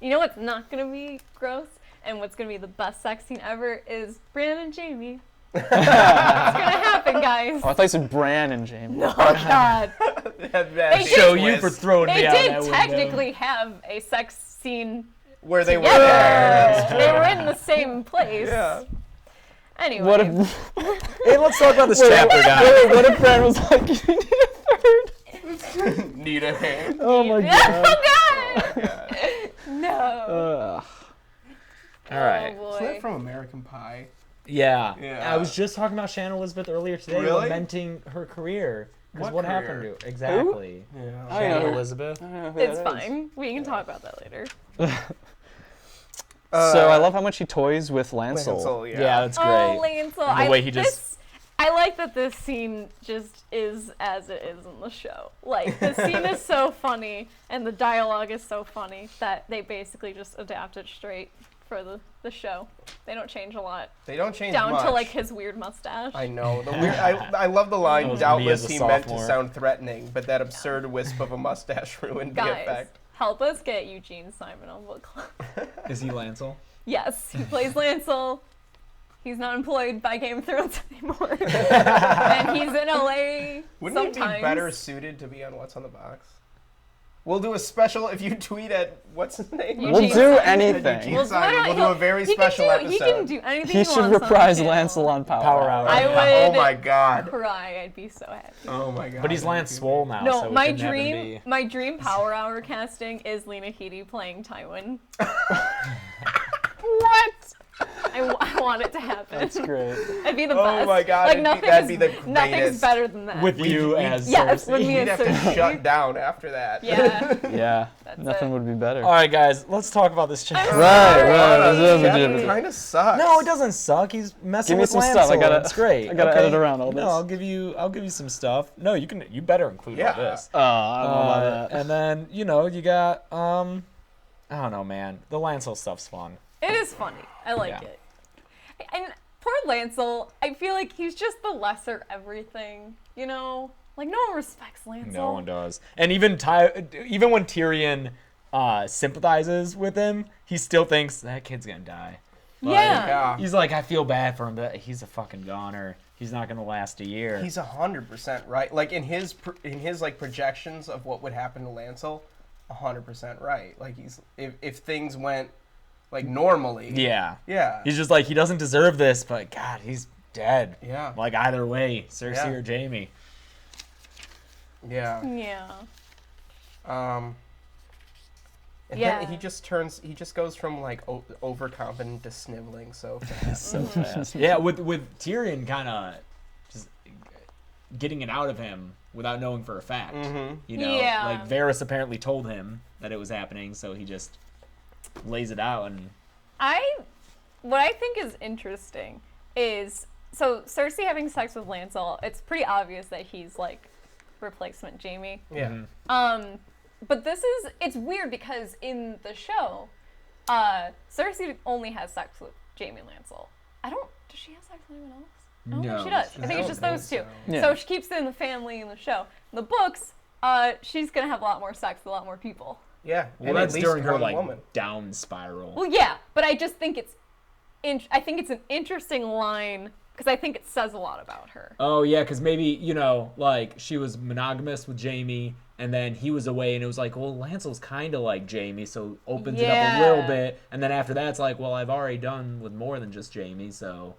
You know what's not gonna be gross, and what's gonna be the best sex scene ever is Bran and Jaime. It's gonna happen, guys. Oh, I thought you said Bran and Jaime. Oh God. They show you for throwing They me out did that window. technically have a sex scene where they were together. there. They were in the same place. Yeah. Anyway. What if, Hey, let's talk about this chapter, guys. wait, what if Bran was like, you need a third? Need a hand. Oh my god. Oh God. No. Ugh. All right. Oh Isn't that boy. from American Pie? Yeah. Yeah. I was just talking about Shannon Elizabeth earlier today, Really? lamenting her career. Because What what happened career? to her? Exactly. Yeah. I Shannon know. Elizabeth. It's fine. We can talk about that later. So I love how much he toys with Lancel. Lancel, Yeah, that's great. Oh, Lancel. The way he just- I like that this scene just is as it is in the show. Like, the scene is so funny, and the dialogue is so funny that they basically just adapt it straight for the show. They don't change a lot. They don't change Down much. to, like, his weird mustache. I know. The weird, I love the line, That was me doubtless as a he meant to sophomore. sound threatening, but that absurd wisp of a mustache ruined the Guys, effect. help us get Eugene Simon on book club. Is he Lancel? Yes, he plays Lancel. He's not employed by Game of Thrones anymore. And he's in LA Wouldn't he sometimes. be better suited to be on What's on the Box? We'll do a special if you tweet at what's his name. Eugene We'll do Simon. anything. Eugene Well, Simon. why not? We'll do a very He special can episode. He can do anything He he should wants reprise on the channel. Lancel on Power Power Hour. Hour. I Oh would my god. cry. I'd be so happy. Oh my god. But he's Lance Swole now, No, so it my couldn't have him dream, be- my dream Power Hour casting is Lena Headey playing Tywin. What? I want it to happen. That's great. It'd be the Oh best. my God, like that'd be the nothing's greatest. better than that. With you as yes, Cersei. with me He'd as have to Cersei. shut down after that. Yeah. Yeah, That's nothing it. would be better. All right, guys, let's talk about this chapter. Right. Kind of sucks. No, it doesn't suck. He's messing Give me with some Lancel. stuff. It's great. I gotta Okay. edit around all this. No, I'll give you some stuff. No, you better include all Yeah. this. Oh, I don't know about that. And then you got I don't know, man. The Lancel stuff's fun. It is funny. I like Yeah. it. And poor Lancel, I feel like he's just the lesser everything, you know? Like, no one respects Lancel. No one does. And even when Tyrion sympathizes with him, he still thinks that kid's gonna die. Like, Yeah. He's like, I feel bad for him, but he's a fucking goner. He's not gonna last a year. He's 100% right. Like in his like projections of what would happen to Lancel, 100% right. Like if things went like normally. Yeah. Yeah. He's just like, he doesn't deserve this, but God, he's dead. Yeah. Like either way, Cersei Yeah. or Jaime. Yeah. Yeah. And Yeah. then he just goes from like overconfident to sniveling so fast. So fast. Yeah, with Tyrion kind of just getting it out of him without knowing for a fact. You know, Yeah. like Varys apparently told him that it was happening, so he just lays it out. And What I think is interesting is, so Cersei having sex with Lancel, it's pretty obvious that he's like replacement Jaime. Yeah. But it's weird because in the show, Cersei only has sex with Jaime Lancel. Does she have sex with anyone else? I don't think No, she does. I think it's just those two. So she keeps it in the family in the show. In the books, she's going to have a lot more sex with a lot more people. Yeah. well, and that's at least during her one like woman. down spiral. Well, yeah, but I just think it's an interesting line because I think it says a lot about her. Oh yeah, because maybe, you know, like she was monogamous with Jaime, and then he was away, and it was like, well, Lancel's kind of like Jaime, so opens it up a little bit, and then after that, it's like, well, I've already done with more than just Jaime, so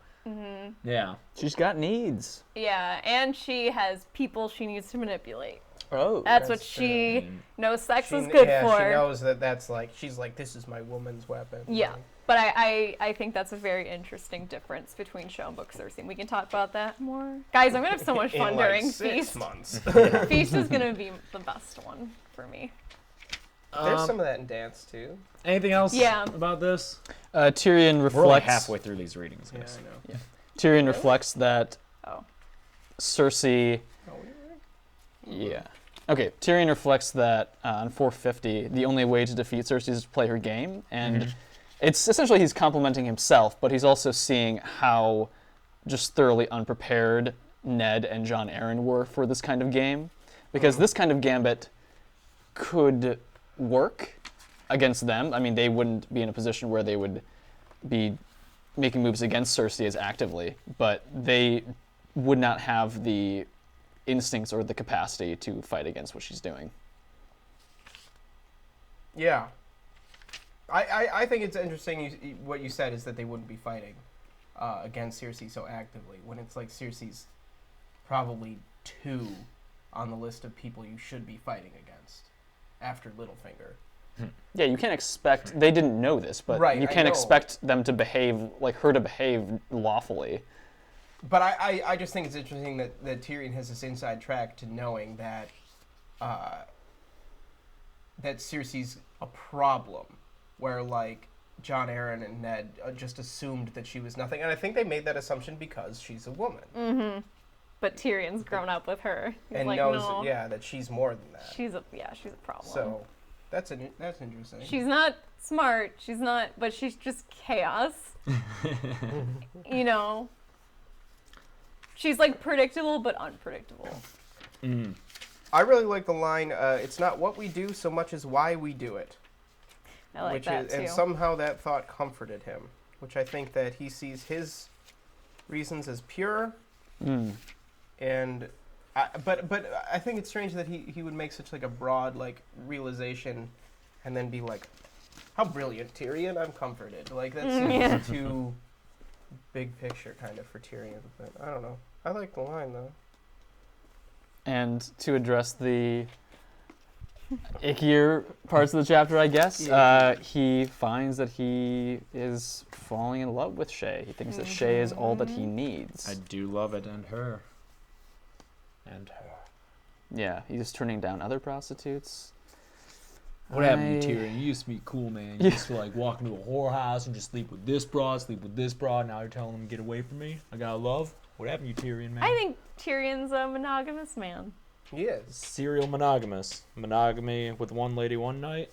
yeah. She's got needs. Yeah, and she has people she needs to manipulate. Oh. That's what That's she knows sex She- is good yeah, for. she knows that's like, she's like, this is my woman's weapon. Yeah, but I think that's a very interesting difference between show and book Cersei. And we can talk about that more. Guys, I'm going to have so much fun In like during 6 Feast. months. Feast is going to be the best one for me. There's some of that in Dance too. Anything else Yeah. about this? Tyrion We're only reflects. halfway through these readings, Yeah, guys. I know. Tyrion reflects that Oh. Cersei. Oh, really? Yeah. Okay, Tyrion reflects that on 450, the only way to defeat Cersei is to play her game, and it's essentially he's complimenting himself, but he's also seeing how just thoroughly unprepared Ned and Jon Arryn were for this kind of game, because this kind of gambit could work against them. I mean, they wouldn't be in a position where they would be making moves against Cersei as actively, but they would not have the instincts or the capacity to fight against what she's doing. Yeah. I think it's interesting what you said is that they wouldn't be fighting against Cersei so actively, when it's like Cersei's probably 2 on the list of people you should be fighting against after Littlefinger. Yeah, you can't expect, they didn't know this, but Right, you I can't know. expect them to behave, like her to behave lawfully. But I just think it's interesting that Tyrion has this inside track to knowing that that Cersei's a problem, where like Jon Arryn and Ned just assumed that she was nothing, and I think they made that assumption because she's a woman But Tyrion's grown up with her. He's and like, knows no, that she's more than that. she's a problem. So that's interesting. She's not smart. She's not, but she's just chaos. You know, she's like predictable but unpredictable. I really like the line. It's not what we do so much as why we do it. I like that too. And somehow that thought comforted him, which I think that he sees his reasons as pure. And but I think it's strange that he would make such like a broad like realization, and then be like, "How brilliant, Tyrion! I'm comforted." Like that seems too big picture kind of for Tyrion. But I don't know. I like the line though. And to address the ickier parts of the chapter, I guess, he finds that he is falling in love with Shay. He thinks that Shay is all that he needs. I do love it, and her. And her. Yeah, he's turning down other prostitutes. What happened to you, Tyrion? You used to be cool, man. You used to like walk into a whorehouse and just sleep with this broad, sleep with this broad. Now you're telling him to get away from me. I got love. What happened to you, Tyrion, man? I think Tyrion's a monogamous man. He is. Serial monogamous. Monogamy with one lady one night.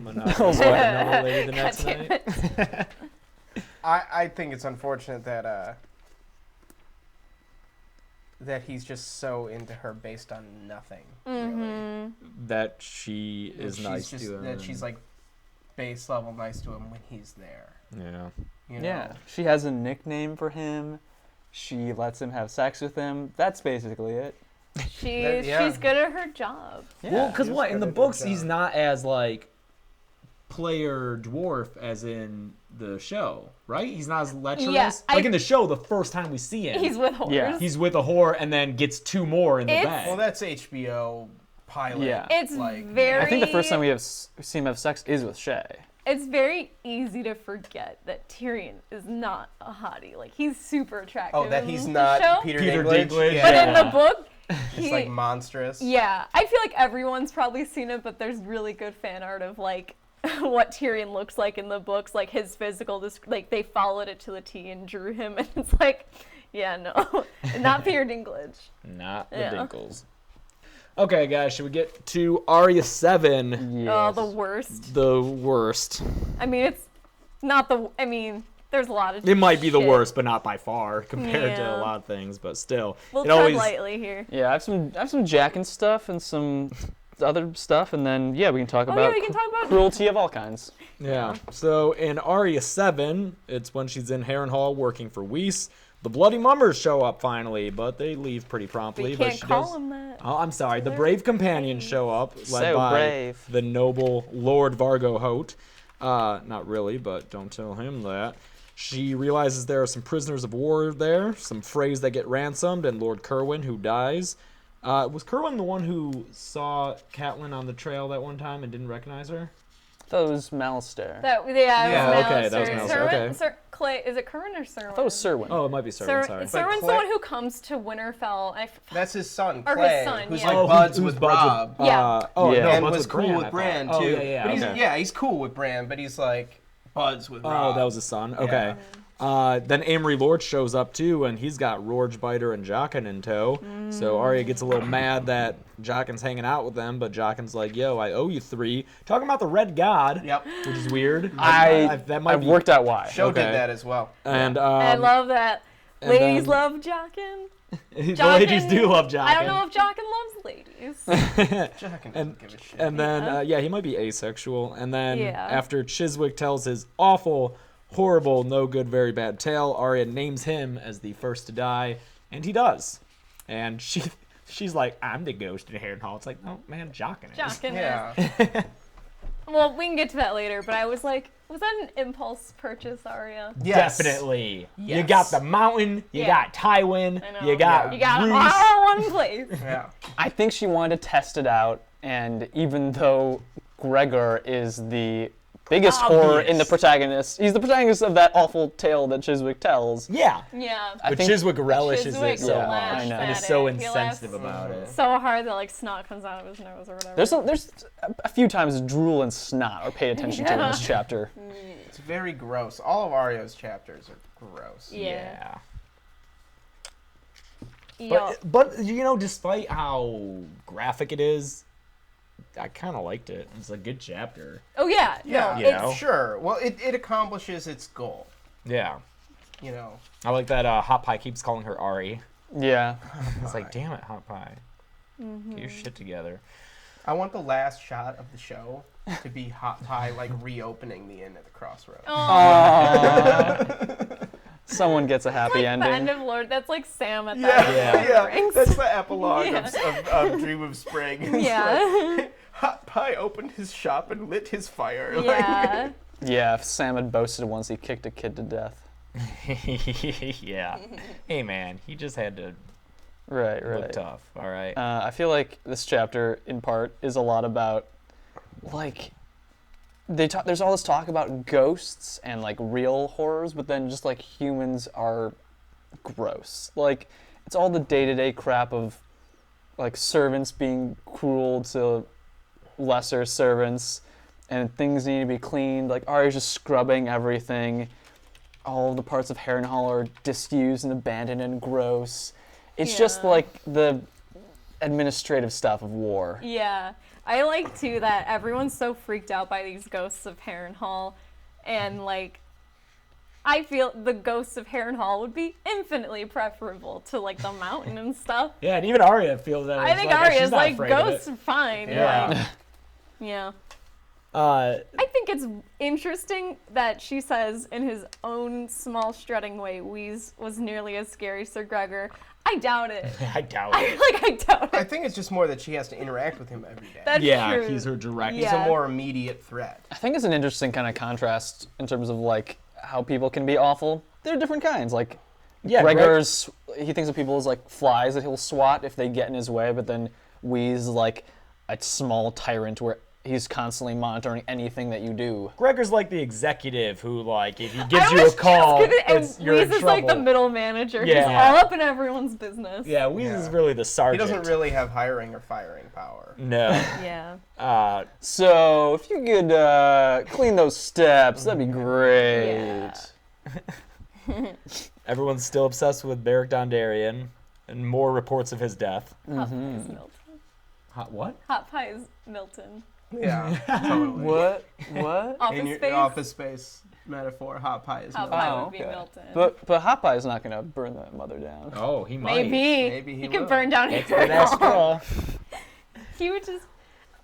Monogamy Oh, with boy. another lady the God next damn night. it. I think it's unfortunate that that he's just so into her based on nothing. Really. That she is That nice she's to him. That she's like base level nice to him when he's there. Yeah. You know? Yeah, she has a nickname for him. She lets him have sex with him. That's basically it. She's yeah. good at her job. Yeah. Well, because He is what in good the at his books he's job. not as like player dwarf as in the show, right? He's not as lecherous. Yeah, like in the show, the first time we see him, He's with whores. Yeah. he's with a whore and then gets 2 more in the It's- bed. Well, that's HBO pilot. Yeah. It's like, very. I think the first time we have seen him have sex is with Shay. It's very easy to forget that Tyrion is not a hottie. Like, he's super attractive. Oh, that in he's the not show. Peter Peter Dinklage. Dinklage. Yeah. But Yeah. in the book, He's like monstrous. yeah, I feel like everyone's probably seen it, but there's really good fan art of like what Tyrion looks like in the books, like his physical. Like they followed it to the T and drew him, and it's like, yeah, no, not Peter Dinklage. Not the Yeah. Dinkles. Okay, guys, should we get to Arya 7? Yes. Oh, the worst. The worst. I mean, it's not the. I mean, there's a lot of. It might be the shit. worst, but not by far compared to a Yeah. lot of things. But still, We'll it tread always. lightly here. Yeah, I have some Jack and stuff and some other stuff, and then we can talk Oh about yeah, we can talk about. cruelty of all kinds. Yeah. So in Arya 7, it's when she's in Harrenhal working for Weiss. The Bloody Mummers show up finally, but they leave pretty promptly. We but can't she call does. him that. Oh, I'm sorry. The Brave Companions show up, led So by brave. the noble Lord Vargo Hoat. Not really, but don't tell him that. She realizes there are some prisoners of war there, some Freys that get ransomed, and Lord Kerwin, who dies. Was Kerwin the one who saw Catelyn on the trail that one time and didn't recognize her? That was Malistaire. That yeah, Yeah, it was okay, that was Mallister. Mallister, okay. Clay, is it Curran or Serwyn? That was Serwyn. Oh, it might be Serwyn, sorry. like Serwyn's the Clay- one who comes to Winterfell. That's his son, Or his Clay, son, who's yeah. like Oh, buds who's with buds Rob. Yeah. Oh, Yeah. no, And buds was cool Bran, with I Bran thought. too. Oh, yeah, But he's, okay. he's cool with Bran, but he's like buds with Oh, Rob. that was his son. Okay. Then Amory Lord shows up too, and he's got Rorge Biter and Jaqen in tow. So Arya gets a little mad that Jaqen's hanging out with them, but Jaqen's like, "Yo, I owe you 3." Talking about the Red God, Yep. which is weird. That might I've be. worked out why. Show Okay. did that as well. And I love that. and Ladies then- love Jaqen. the ladies do love Jaqen. I don't know if Jaqen loves ladies. Jaqen doesn't And- give a shit. And then, he might be asexual. And then, Yeah. after Chiswick tells his awful, horrible, no good, very bad tale, Arya names him as the first to die, and he does. And she's like, "I'm the ghost in Harrenhal." It's like, "Oh man, Jaqen is." Jaqen yeah. is. Well, we can get to that later, but I was like, was that an impulse purchase, Arya? Yes. Definitely. You Yes. got the mountain. You Yeah. got Tywin. I know. You got You got them Rhys. all in one place. Yeah. I think she wanted to test it out, and even though Gregor is the biggest horror in the Obvious. protagonist, he's the protagonist of that awful tale that Chiswick tells. Yeah. Yeah. I But think- Chiswick relishes Chiswick it so Yeah, much. I know. And is at so it. He insensitive laughs about it. so hard that like snot comes out of his nose or whatever. There's a few times drool and snot are paid attention to in this chapter. It's very gross. All of Arya's chapters are gross. Yeah. But you know, despite how graphic it is, I kind of liked it. It's a good chapter. Oh yeah. Yeah. No, You it's know? Sure. Well, it accomplishes its goal. Yeah. You know. I like that Hot Pie keeps calling her Ari. Yeah. It's like, damn it, Hot Pie. Get your shit together. I want the last shot of the show to be Hot Pie like reopening the inn at the crossroads. Someone gets a happy like the end ending. of Lord. That's like Sam at Yeah, that. Yeah. Rings. That's the epilogue Yeah. of Dream of Spring. It's Yeah. like, Hot Pie opened his shop and lit his fire. Like, Yeah. Yeah, if Sam had boasted once he kicked a kid to death. Yeah. Hey, man, he just had to Right, look right. tough. All right. I feel like this chapter, in part, is a lot about, like, there's all this talk about ghosts and, like, real horrors, but then just, like, humans are gross. Like, it's all the day-to-day crap of, like, servants being cruel to lesser servants, and things need to be cleaned. Like, Arya's just scrubbing everything. All of the parts of Harrenhal are disused and abandoned and gross. It's just Yeah. like the administrative stuff of war. Yeah. I like too that everyone's so freaked out by these ghosts of Harrenhal, and like, I feel the ghosts of Harrenhal would be infinitely preferable to like the mountain and stuff. Yeah, and even Arya feels that. I It's think like, Arya's she's not like afraid of it. ghosts are fine. Yeah. Like, yeah. Uh, I think it's interesting that she says in his own small strutting way, Wheeze was nearly as scary as Sir Gregor. I doubt it. I doubt I it. doubt I it. think it's just more that she has to interact with him every day. That's Yeah, true. he's her direct. He's Yeah. a more immediate threat. I think it's an interesting kind of contrast in terms of like how people can be awful. There are different kinds. Like Yeah, Gregor's, he thinks of people as like flies that he'll swat if they get in his way, but then Wee's like a small tyrant where he's constantly monitoring anything that you do. Gregor's like the executive who, like, if he gives you a call, and you're in Weez is trouble. like the middle manager. He's Yeah. all up in everyone's business. Yeah, Weez is really the He sergeant. doesn't really have hiring or firing power. No. Yeah. So if you could clean those steps, that'd be great. Yeah. Everyone's still obsessed with Beric Dondarrion, and more reports of his death. Hot pie is Milton. Hot what? Hot pie is Milton. Yeah, totally. What? Office In your space. Office space metaphor, hot pie is Hot milk. pie Oh, would be okay. Milton. But Hot Pie's not gonna burn that mother down. Oh, he might. Maybe he he could will. burn down It's Harry. an extra. He would just.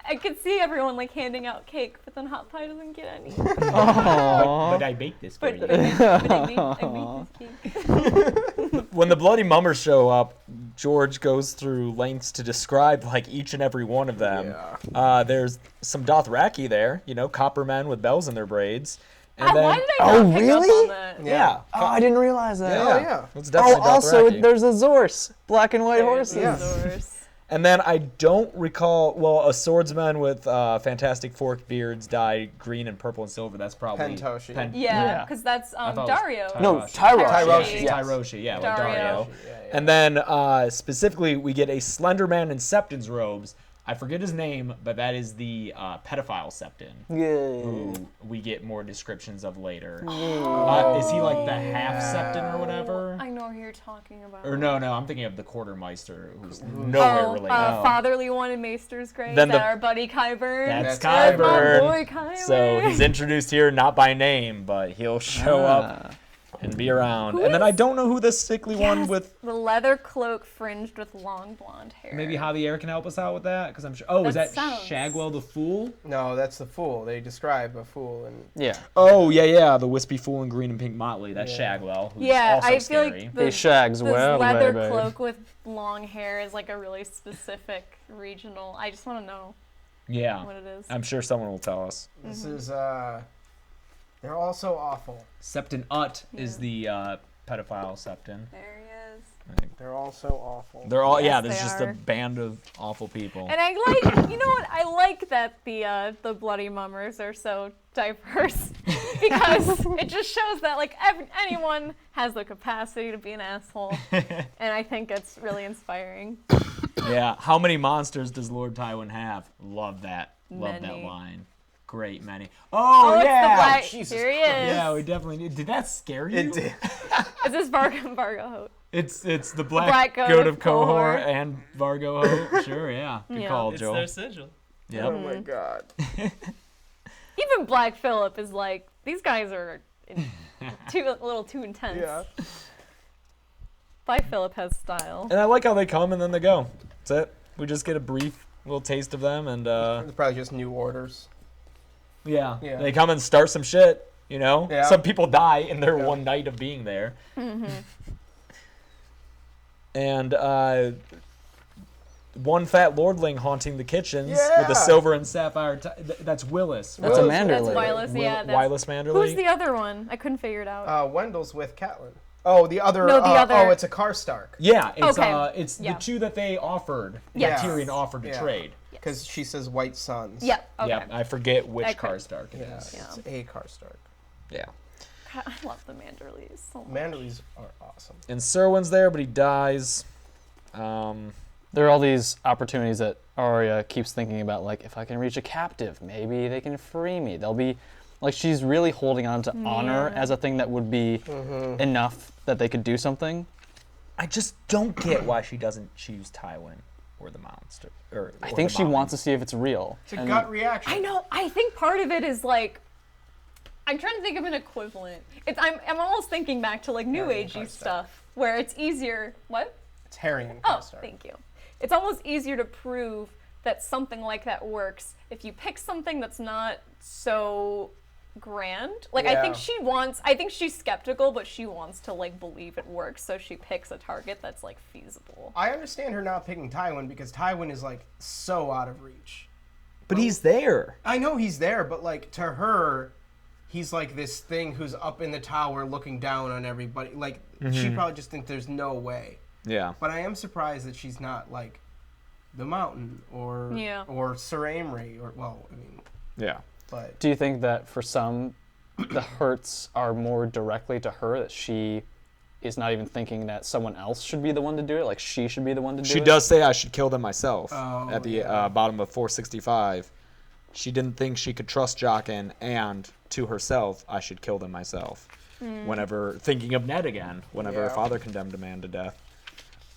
I could see everyone like handing out cake, but then Hot Pie doesn't get any. But I baked this for But, you. but I made this cake. When the Bloody Mummers show up, George goes through lengths to describe like each and every one of them. Yeah. There's some Dothraki there, copper men with bells in their braids. And Why did I not pick up on that? Yeah. Oh, I didn't realize that. Oh, yeah. It's Oh, definitely also Dothraki. there's Azores, black and white horses. Yeah. Azores. And then I don't recall. Well, a swordsman with fantastic forked beards dyed green and purple and silver. That's probably Pentoshi. Yeah, Yeah. because that's I thought it was Dario. No, Tyroshi. Tyroshi. Yes. Tyroshi, yeah, like Dario. Dario. Yeah. And then specifically, we get a slender man in Septon's robes. I forget his name, but that is the pedophile Septon, who we get more descriptions of later. Is he like the half Septon or whatever? I know who you're talking about. Or no, I'm thinking of the quartermeister, who's nowhere related. Fatherly one in Maester's Grave. Then That the- our buddy Kyburn. That's That's my Kyburn. boy Kyburn. So he's introduced here not by name, but he'll show up and be around. Who And then I is- don't know who this sickly one Yes, with. the leather cloak fringed with long blonde hair. Maybe Javier can help us out with that, because I'm sure. Oh, is That that sounds- Shagwell the Fool? No, that's the fool. They describe a fool and Yeah. Oh yeah, the wispy fool in green and pink motley. That's Yeah. Shagwell, who's Yeah, also I feel scary. like He shags this well, leather baby. cloak with long hair is like a really specific regional. I just want to know Yeah, what it is. I'm sure someone will tell us. this is they're all so awful. Septon Ut is the pedophile Septon. There he is. They're all so awful. They're all Yes, there's they just are. a band of awful people. And I like, you know what? I like that the Bloody Mummers are so diverse because it just shows that like anyone has the capacity to be an asshole, and I think it's really inspiring. Yeah, how many monsters does Lord Tywin have? Love that. Love that Many. line. Great many. Oh, It's yeah. the black. Jesus Here he Christ. is. Yeah, we definitely did. Did that scare you? It did. Is this Vargo Hoat? It's the Black black, Goat goat of of Cohor Qohor. and Vargo Hoat. Sure, yeah. Good Yeah. call, It's Joel. their sigil. Yep. Oh my god. Even Black Phillip is like, these guys are a little too intense. Yeah. Black Phillip has style. And I like how they come and then they go. That's it. We just get a brief little taste of them, and They're probably just new orders. yeah, Yeah. they come and start some shit. Yeah. Some people die in their Yeah. one night of being there. And one fat lordling haunting the kitchens with Yeah. a silver and sapphire. That's Willis. That's a Willis. Manderley. That's Wireless, yeah. That's, Wireless Manderley. who's the other one? I couldn't figure it out. Wendell's with Catelyn. Oh, the other. No, the other- Oh, it's a Karstark. Yeah, it's Okay. it's Yeah. the two that they offered. Yes. That Tyrion offered to Yeah. trade. Because she says white sons. Yep. Okay. Yeah, I forget which Okay. Karstark it Yeah, is. Yeah. it's a Karstark. Yeah. God, I love the Manderleys so much. Manderleys are awesome. And Serwyn's there, but he dies. There are all these opportunities that Arya keeps thinking about, like, if I can reach a captive, maybe they can free me. They'll be, like, she's really holding on to honor as a thing that would be enough that they could do something. I just don't get why she doesn't choose Tywin or the monster. I think she wants to see if it's real. It's a And gut reaction. I know. I think part of it is like, I'm trying to think of an equivalent. I'm almost thinking back to like New Harry and Agey Karstark. stuff where it's easier. What? It's Harry and Oh, Karstark. thank you. It's almost easier to prove that something like that works if you pick something that's not so grand. Like, I think Yeah. I think she's skeptical, but she wants to, like, believe it works, so she picks a target that's, like, feasible. I understand her not picking Tywin because Tywin is, like, so out of reach. But he's there. I know he's there, but, like, to her, he's, like, this thing who's up in the tower looking down on everybody. Like, she probably just thinks there's no way. Yeah. But I am surprised that she's not, like, the Mountain or Sir Amory or, well, I mean... Yeah. But Do you think that for some, the hurts are more directly to her, that she is not even thinking that someone else should be the one to do it? Like, she should be the one to do it? She does say I should kill them myself Oh, at the bottom of 465. She didn't think she could trust Jaqen, and to herself, I should kill them myself. Whenever, thinking of Ned again, whenever her father condemned a man to death.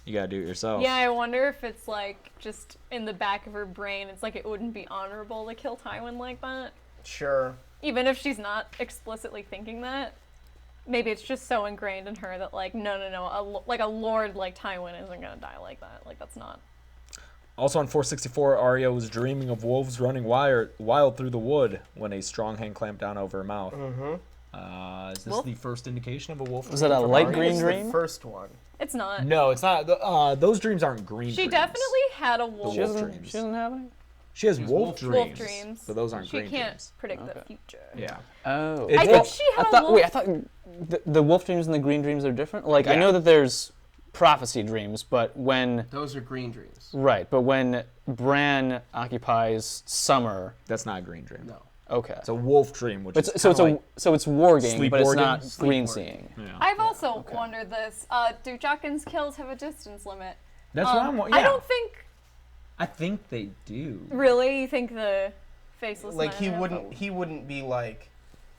You gotta do it yourself. Yeah, I wonder if it's, like, just in the back of her brain, it's like it wouldn't be honorable to kill Tywin like that. sure. Even if she's not explicitly thinking that. Maybe it's just so ingrained in her that, like, no, like, a lord like Tywin isn't gonna die like that. Like, that's not... Also on 464, Arya was dreaming of wolves running wild through the wood when a strong hand clamped down over her mouth. Is this the first indication of a wolf? Was that dream a from light Arya? green It's dream? the first one. It's not. No, it's not. Those dreams aren't green She dreams. definitely had a wolf. She doesn't, dreams. she doesn't have any? She has She has wolf wolf dreams. dreams. But those aren't She green can't dreams. predict the future. Yeah. Oh. I think she had a wolf- Wait, I thought the wolf dreams and the green dreams are different? Like, I Yeah. know that there's prophecy dreams, but when... Those are green dreams. Right, but when Bran occupies Summer... That's not a green dream. No. Okay. It's a wolf dream, which is So it's kinda it's wargame, sleep but it's wargame? not Sleep green wargame. seeing. Yeah. I've also wondered this. Do Jaqen's kills have a distance limit? That's what I'm. Yeah. I don't think... I think they do. Really? You think the faceless Like men are- he wouldn't be like,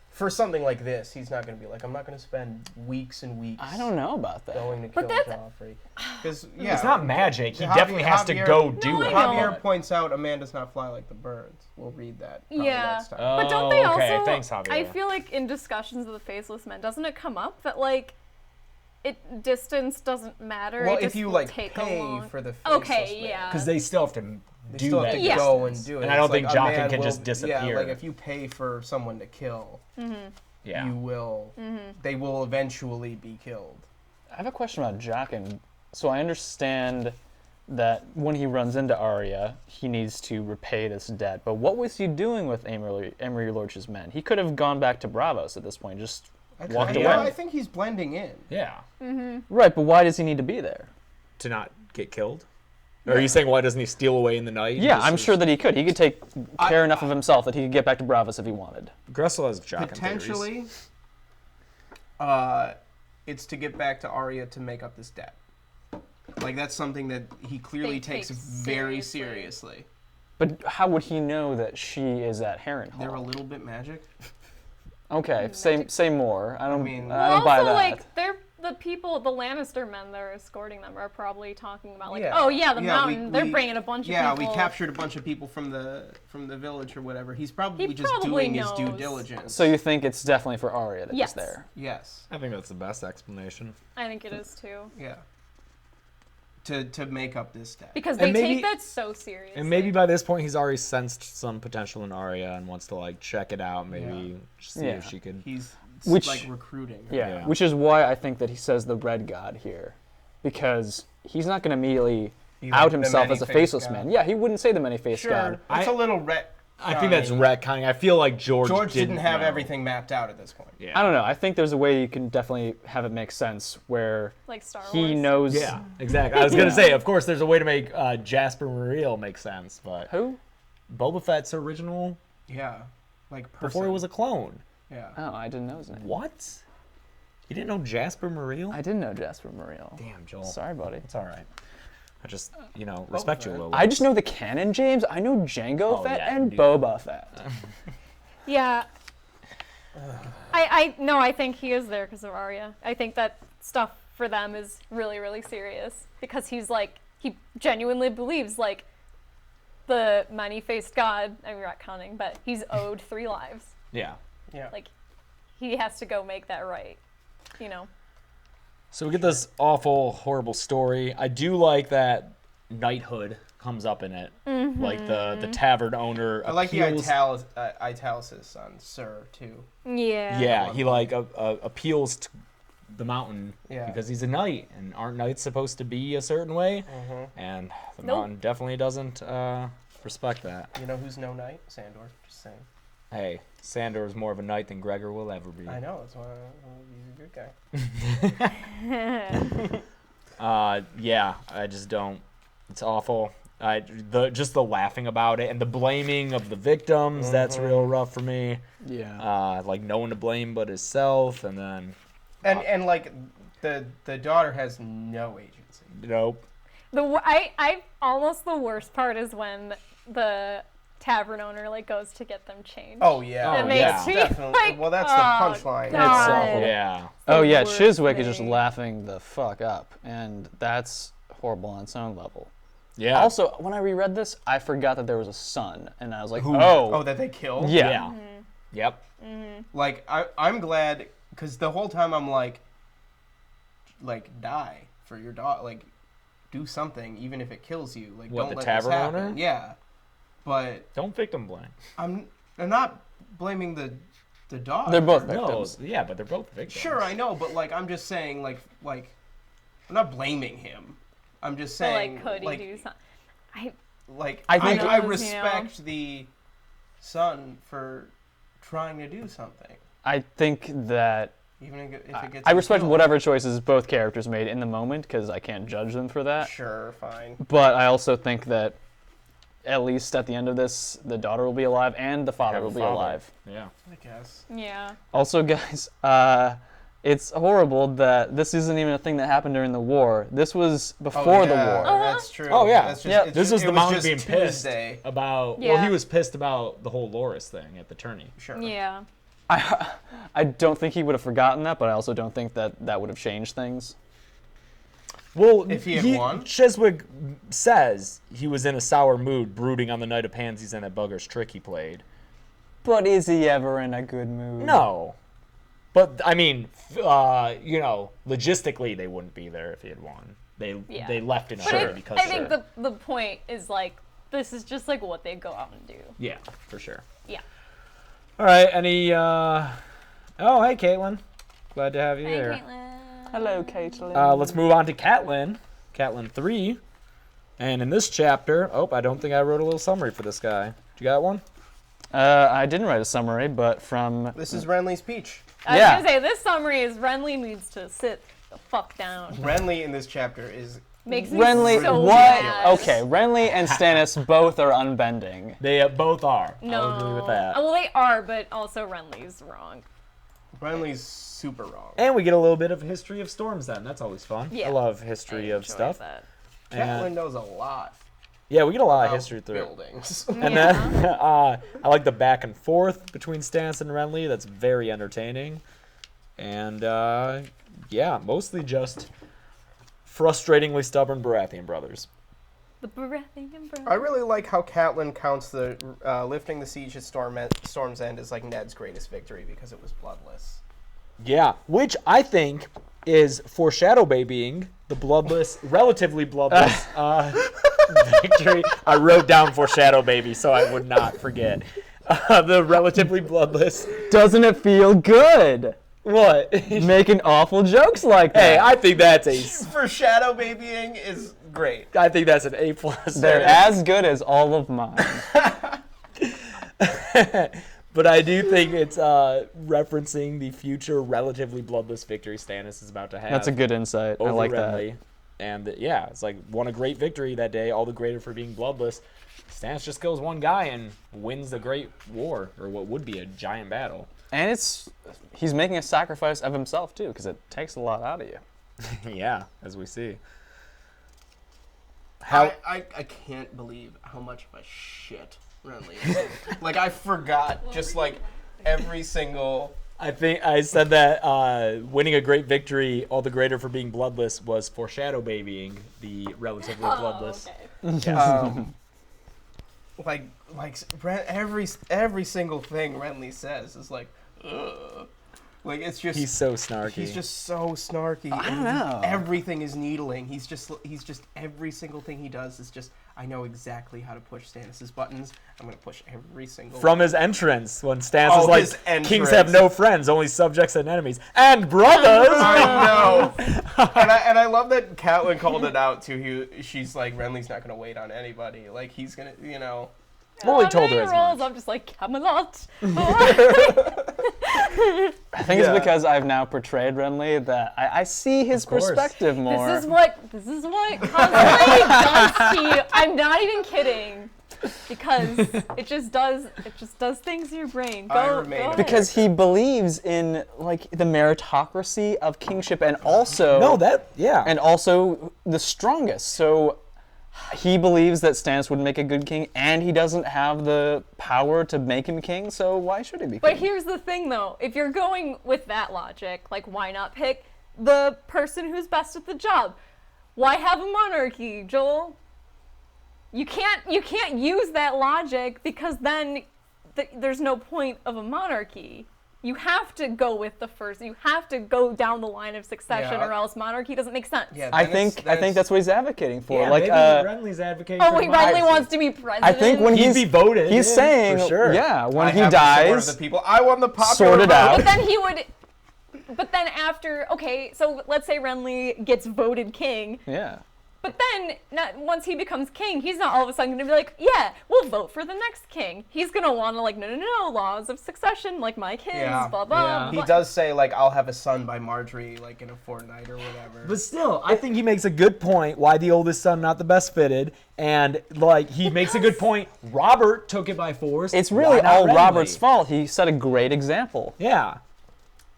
for something like this, he's not going to be like, I'm not going to spend weeks and weeks I don't know about that. going to But kill that's- Joffrey. Because, yeah. It's not magic. He Javier- definitely has to Javier- go do No, it. I know. Javier points out a man does not fly like the birds. We'll read that. probably Yeah. next time. But don't they also... okay. Thanks, Javier. I feel like in discussions of the faceless men, doesn't it come up that, like, distance doesn't matter? Well, it if just you will like take pay a long... for the faceless Okay, man. yeah. Because they still have to They do still that. have to Yeah. go and distance. do it. And I don't It's think like a Jaqen man can will- just disappear. Yeah, like if you pay for someone to kill, Yeah. you will. They will eventually be killed. I have a question about Jaqen. So I understand that when he runs into Arya, he needs to repay this debt. But what was he doing with Emery Lorch's men? He could have gone back to Bravos at this point, just walked away. I think he's blending in. Yeah. right. But why does he need to be there? To not get killed. Or are you saying why doesn't he steal away in the night? Yeah, I'm sure that he could. He could take care enough of himself that he could get back to Bravos if he wanted. Gressel has Jaqen Potentially, it's to get back to Arya to make up this debt. Like that's something that he clearly They takes take very seriously. seriously. But how would he know that she is at Harrenhal? They're a little bit magic. Okay, say more. I don't mean- I don't buy also, that. like, they're the people, the Lannister men that are escorting them are probably talking about, like, Yeah. oh yeah, the Yeah, mountain. They're bringing a bunch of Yeah, people. we captured a bunch of people from the village or whatever. He's probably He just probably doing his due knows. diligence. So you think it's definitely for Arya that Yes. he's there? Yes. I think that's the best explanation. I think it is too. Yeah. To make up this debt. Because they And maybe- take that so seriously. And maybe by this point he's already sensed some potential in Arya and wants to like check it out, maybe see Yeah. if she could. He's Which- like recruiting. Yeah. Yeah. Which is why I think that he says the Red God here, because he's not going to immediately Be like out the himself as a many-faced faceless god. man. Yeah, he wouldn't say the many-faced Sure. God. It's a little ret. I think that's retconning. I feel like George Didn't have know. everything mapped out at this point. Yeah. I don't know. I think there's a way you can definitely have it make sense where like Star Wars. he knows. Yeah, exactly. I was gonna say, of course, there's a way to make Jasper Muriel make sense, but Who? Boba Fett's original Yeah. Like person. before it was a clone. Yeah. Oh, I didn't know his name. What? You didn't know Jasper Muriel? I didn't know Jasper Muriel. Damn, Joel. Sorry, buddy. It's all right. I just, respect you a Fett. little. I just know the canon, James. I know Jango Fett yeah, and dude. Boba Fett. Yeah. I think he is there because of Arya. I think that stuff for them is really, really serious because he genuinely believes like the many-faced god. I'm retconning, but he's owed 3 lives. Yeah. Yeah. Like he has to go make that right. You know. So we get this awful, horrible story. I do like that knighthood comes up in it. Like the tavern owner I like the appeals. italics on Sir too. Yeah. Yeah, he like appeals to the mountain Yeah. because he's a knight, and aren't knights supposed to be a certain way? And the mountain definitely doesn't respect that. You know who's no knight? Sandor. Just saying. Hey, Sandor is more of a knight than Gregor will ever be. I know. That's why he's a good guy. Yeah, I just don't. It's awful. Just the laughing about it and the blaming of the victims. That's real rough for me. Yeah. Like no one to blame but himself, and then And like the daughter has no agency. nope. I almost the worst part is when the tavern owner like goes to get them changed. Oh yeah. It makes me Definitely. like, Well, that's oh, the punchline. God. It's awful. Yeah. Oh yeah, worst Chiswick is just thing. laughing the fuck up, and that's horrible on its own level. Yeah. Also, when I reread this, I forgot that there was a son, and I was like, Oh, that they killed? yeah. Yeah. Yep. Like I'm glad because the whole time I'm like die for your daughter, like do something even if it kills you. Like What, don't the let tavern this happen. owner? Yeah, but Don't victim blame. I'm not blaming the daughter. They're both No. victims. Yeah, but they're both victims. Sure, I know, but like I'm just saying like I'm not blaming him. I'm just So, saying like, could he do something? I think- I you know? respect the son for trying to do something, I think that even if it gets. I him respect killed. whatever choices both characters made in the moment because I can't judge them for that. Sure, fine. But I also think that at least at the end of this, the daughter will be alive and the father Have a will be father. alive. Yeah. I guess. Yeah. Also, guys, it's horrible that this isn't even a thing that happened during the war. This was before the war. That's true. Oh, yeah. That's just, Yep. it's This just- was it the mountain just being pissed Tuesday. about. Yeah. Well, he was pissed about the whole Loris thing at the tourney. Sure. Yeah. I don't think he would have forgotten that, but I also don't think that that would have changed things. Well, If he had won? Chiswick says he was in a sour mood, brooding on the night of pansies and that bugger's trick he played. But is he ever in a good mood? No. But, I mean, logistically, they wouldn't be there if he had won. They left in a But hurry because I think the point is like this is just like what they go out and do. Yeah, for sure. Yeah. All right, any... Oh, hey, Caitlin. Glad to have you here. Caitlin. Hello, Catelyn. Let's move on to Catelyn. Catelyn 3. And in this chapter... Oh, I don't think I wrote a little summary for this guy. You got one? I didn't write a summary, but from... This is Renly's speech. I was Yeah. gonna say this summary is Renly needs to sit the fuck down. Renly in this chapter is Makes me Renly, so what? mad. Okay, Renly and Stannis both are unbending. They both are. No. I'll agree with that. Well, they are, but also Renly's wrong. Renly's super wrong. And we get a little bit of history of Storm's End. That's always fun. Yeah. I love history I of enjoy stuff. that. And- Catelyn knows a lot yeah, we get a lot of about history through it. buildings. And then I like the back and forth between Stannis and Renly. That's very entertaining. And yeah, mostly just frustratingly stubborn Baratheon brothers. The Baratheon I really like how Catelyn counts the lifting the siege at Storm's End as like Ned's greatest victory because it was bloodless. Yeah, which I think is foreshadow babying the bloodless, relatively bloodless victory. I wrote down foreshadow baby so I would not forget. The relatively bloodless. Doesn't it feel good? What? Making awful jokes like that. Hey, I think that's Foreshadow babying is great. I think that's an A+. They're as good as all of mine. But I do think it's referencing the future relatively bloodless victory Stannis is about to have. That's a good insight. I over like Renly. that. And yeah, it's like won a great victory that day, all the greater for being bloodless. Stannis just kills one guy and wins the great war, or what would be a giant battle. And he's making a sacrifice of himself too, because it takes a lot out of you. Yeah, as we see. I can't believe how much of a shit Renly is. Like, I forgot just like every single... I think I said that winning a great victory, all the greater for being bloodless, was foreshadow babying the relatively bloodless. Okay. Like every single thing Renly says is like, ugh. Like it's just He's so snarky. He's just so snarky. I don't know. Everything is needling. He's just every single thing he does is just. I know exactly how to push Stannis' buttons. I'm gonna push every single. From his entrance, when Stannis is his like, entrance. "Kings have no friends, only subjects and enemies, and brothers." I know, and I love that Catelyn called it out too. She's like, Renly's not gonna wait on anybody. Like he's gonna, you know. Well, he told her as rolls, much. I'm just like, Camelot. I think it's because I've now portrayed Renly that I see his course. perspective more. This is what constantly does to you. I'm not even kidding. Because it just does things in your brain. Go ahead. Because he believes in like the meritocracy of kingship and also and also the strongest. So he believes that Stannis would make a good king, and he doesn't have the power to make him king, so why should he be king? But here's the thing, though. If you're going with that logic, like, why not pick the person who's best at the job? Why have a monarchy, Joel? You can't use that logic because then there's no point of a monarchy. You have to go with the first. You have to go down the line of succession, or else monarchy doesn't make sense. Yeah, I think that's what he's advocating for. Yeah, like maybe Renly's advocating for wait, democracy. Renly wants to be president. I think when he'd be voted, he's in, saying, for sure. when I he have the support of dies, the people. I won the popular sorted vote. out. But then he would. But then after, okay, so let's say Renly gets voted king. Yeah. But then, once he becomes king, he's not all of a sudden going to be like, yeah, we'll vote for the next king. He's going to want to, like, no, laws of succession, like my kids, blah, blah, He blah. does say, like, I'll have a son by Marjorie, like, in a fortnight or whatever. But still, I think he makes a good point why the oldest son not the best fitted, and like he makes a good point. Robert took it by force. It's really Why not all Renly? Robert's fault. He set a great example. Yeah.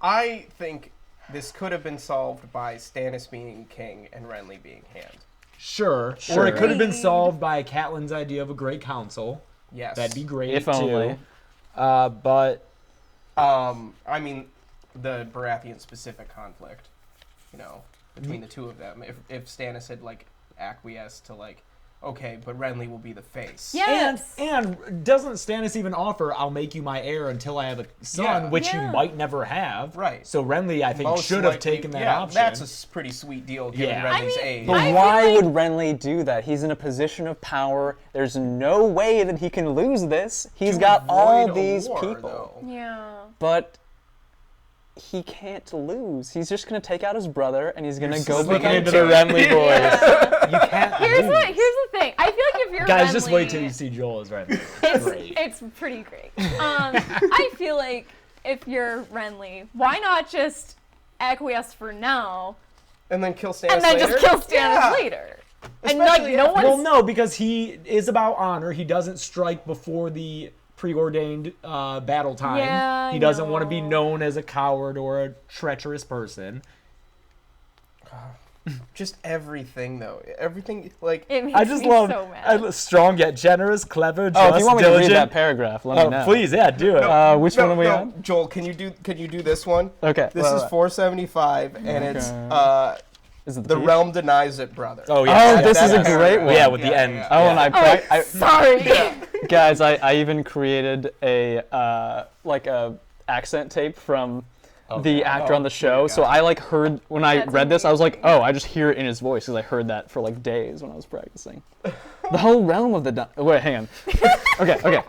I think this could have been solved by Stannis being king and Renly being hand. Sure. Or it could have been solved by Catelyn's idea of a great council. Yes. That'd be great If too. only. But I mean, the Baratheon specific conflict, you know, between the two of them. If Stannis had, like, acquiesced to, like, okay, but Renly will be the face. Yes. And doesn't Stannis even offer, I'll make you my heir until I have a son, which you might never have. Right. So Renly, I think, Most should have likely- taken that option. That's a pretty sweet deal given Yeah. Renly's I mean, age. But I why feel like- would Renly do that? He's in a position of power. There's no way that he can lose this. He's got all avoid a these war, people. though. Yeah. But he can't lose. He's just going to take out his brother, and he's going to go Slipping begin into to the Renly boys. You can't Here's lose. the thing. I feel like if you're Guys, Renly, just wait till you see Joel as Renly. it's pretty great. I feel like if you're Renly, why not just acquiesce for now And then kill Stannis and then later? just kill Stannis Yeah. later? And like Especially no after- Well, one's no, because he is about honor. He doesn't strike before the preordained battle time. Yeah, I he doesn't want to be know. known as a coward or a treacherous person. Just everything, though. Everything, like... it makes I just me love so mad. strong yet generous, clever, just, Oh, if you want me to diligent. read that paragraph, let me know. Please, yeah, do it. Which one are we on? Joel, can you do this one? Okay. This is 475, and it's Is it the piece? realm denies it, brother. Oh, yeah. Oh, this is a That's- great one. Yeah, with the end. Oh, and I Sorry. guys, I even created a like a accent tape from the actor on the show. So I like heard when I That's read this, I was like, oh, I just hear it in his voice because I heard that for like days when I was practicing. The whole realm of the wait, hang on. Okay.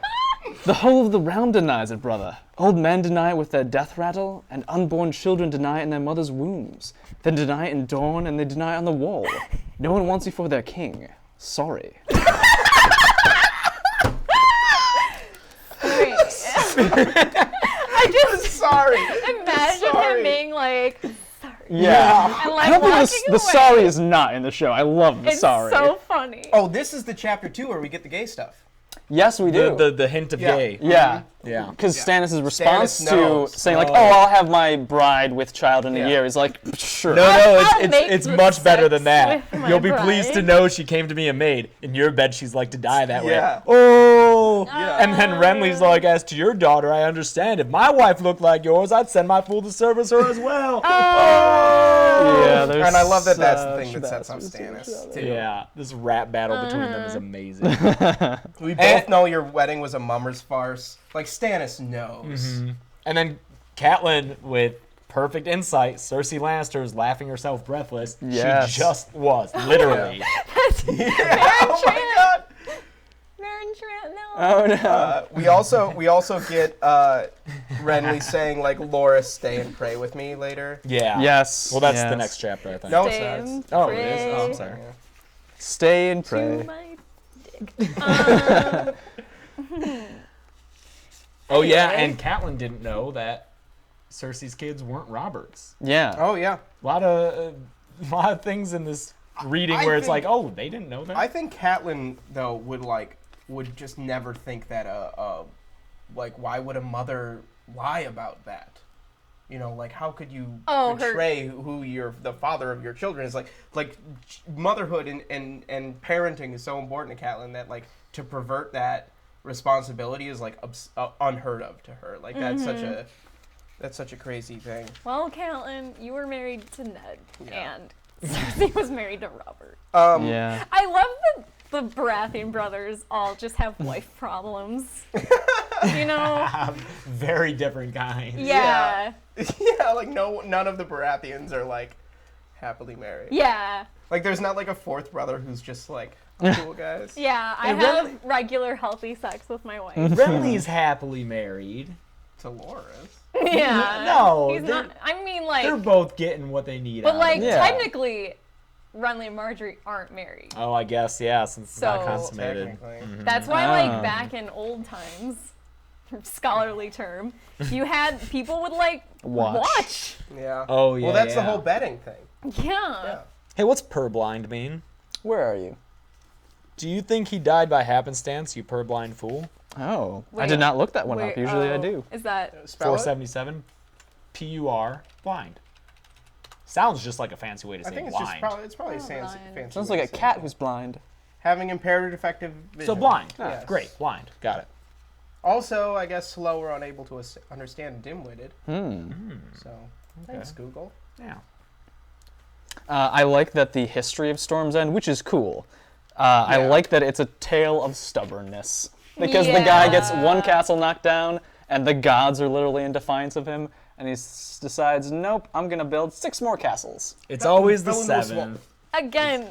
The whole of the realm denies it, brother. Old men deny it with their death rattle, and unborn children deny it in their mother's wombs. Then deny it in dawn, and they deny it on the wall. No one wants you for their king. Sorry. Wait. I just Sorry. imagine Sorry. him being like, sorry. Yeah. And I like don't walking think away. the sorry is not in the show. I love the It's sorry. so funny. Oh, this is the chapter 2 where we get the gay stuff. Yes, we do. The hint of Yeah. gay. yeah. Yeah. Because Stannis' response Stannis to knows. saying like, "Oh, I'll have my bride with child in a Yeah. year," is like, "Sure." No, I'll it's make it's the much better sex than that. with my You'll be pleased to bride. know she came to me a maid. In your bed, she's like to die that Yeah. way. Oh. Yeah. And then Renly's like, as to your daughter, I understand. If my wife looked like yours, I'd send my fool to service her as well. Yeah, there's And I love that that's the such thing that sets off bastards in the Stannis, show. too. Yeah, this rap battle between them is amazing. We both know your wedding was a mummer's farce. Like, Stannis knows. And then Catelyn with Perfect insight. Cersei Lannister is laughing herself breathless. Yes. She just was, literally. Oh my god! Baron Trant, no. Oh no. We also get Renly saying like, Loras, stay and pray with me later. Yeah. Yes. Well, that's yes. the next chapter, I think. No, it's Stay not. and Oh, it is? Oh, I'm pray sorry. Yeah. Stay and to pray. my dick. Oh, yeah, Anyway. and Catelyn didn't know that Cersei's kids weren't Roberts. Yeah. Oh yeah. A lot of things in this reading I where it's think- like, oh, they didn't know that. I think Catelyn though would just never think that like why would a mother lie about that? You know, like how could you betray who the father of your children is? Like motherhood and parenting is so important to Catelyn that like to pervert that responsibility is like unheard of to her. Like that's such a crazy thing. Well, Catelyn, you were married to Ned, Yeah. and Cersei was married to Robert. Yeah. I love that the Baratheon brothers all just have wife problems. You know? Very different kinds. Yeah. Yeah, like none of the Baratheons are like happily married. Yeah. Like there's not like a fourth brother who's just like cool guys. Yeah. I And have Renly- regular healthy sex with my wife. Renly's happily married. To Loras. Yeah. No, He's they're- not. I mean, like. They're both getting what they need But out like of it. Yeah. technically, Renly and Marjorie aren't married. Oh, I guess, yeah, since it's not So- consummated. Technically. That's why, Ah. like back in old times, scholarly term, you had people would like Watch. Yeah. Oh, yeah, Well, that's the yeah. whole betting thing. Yeah. Yeah. Hey, what's purblind mean? Where are you? Do you think he died by happenstance, you purblind fool? Oh. I Wait, did not look that one Wait, up. Usually I oh, do. Is that? Spell it? 477, P-U-R, blind. Sounds just like a fancy way to I say think it's blind. it's probably a fancy. blind. fancy Sounds way like a to say cat it. who's blind. Having impaired or defective vision. So blind. Yes. Great, blind. Got it. Also, I guess slow or unable to understand dim-witted. Hmm. So thanks, Google. Yeah. I like that the history of Storm's End, which is cool. I Yeah. like that it's a tale of stubbornness. Because the guy gets one castle knocked down, and the gods are literally in defiance of him, and he decides, nope, I'm going to build 6 more castles. It's always the fell into a seven. Again,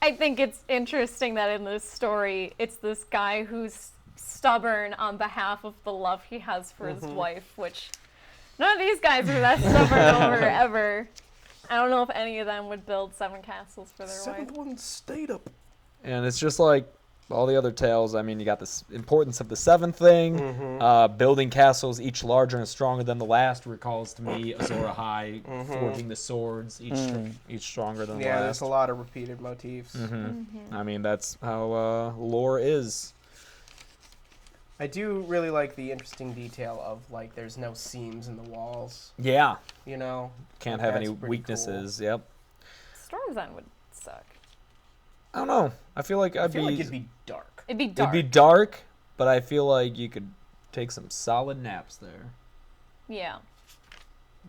I think it's interesting that in this story, it's this guy who's stubborn on behalf of the love he has for his wife, which none of these guys are that stubborn over ever. I don't know if any of them would build 7 castles for their wife. one stayed up. And it's just like all the other tales. I mean, you got this importance of the seventh thing. Building castles, each larger and stronger than the last, recalls to me Azor Ahai forging the swords, each stronger than the Yeah, last. there's a lot of repeated motifs. I mean, that's how lore is. I do really like the interesting detail of like there's no seams in the walls. Yeah. You know, Can't Like, have that's any pretty weaknesses. Yep. Storm's End would suck. I don't know. I feel like I feel like it'd be dark. It'd be dark. It'd be dark, but I feel like you could take some solid naps there. Yeah.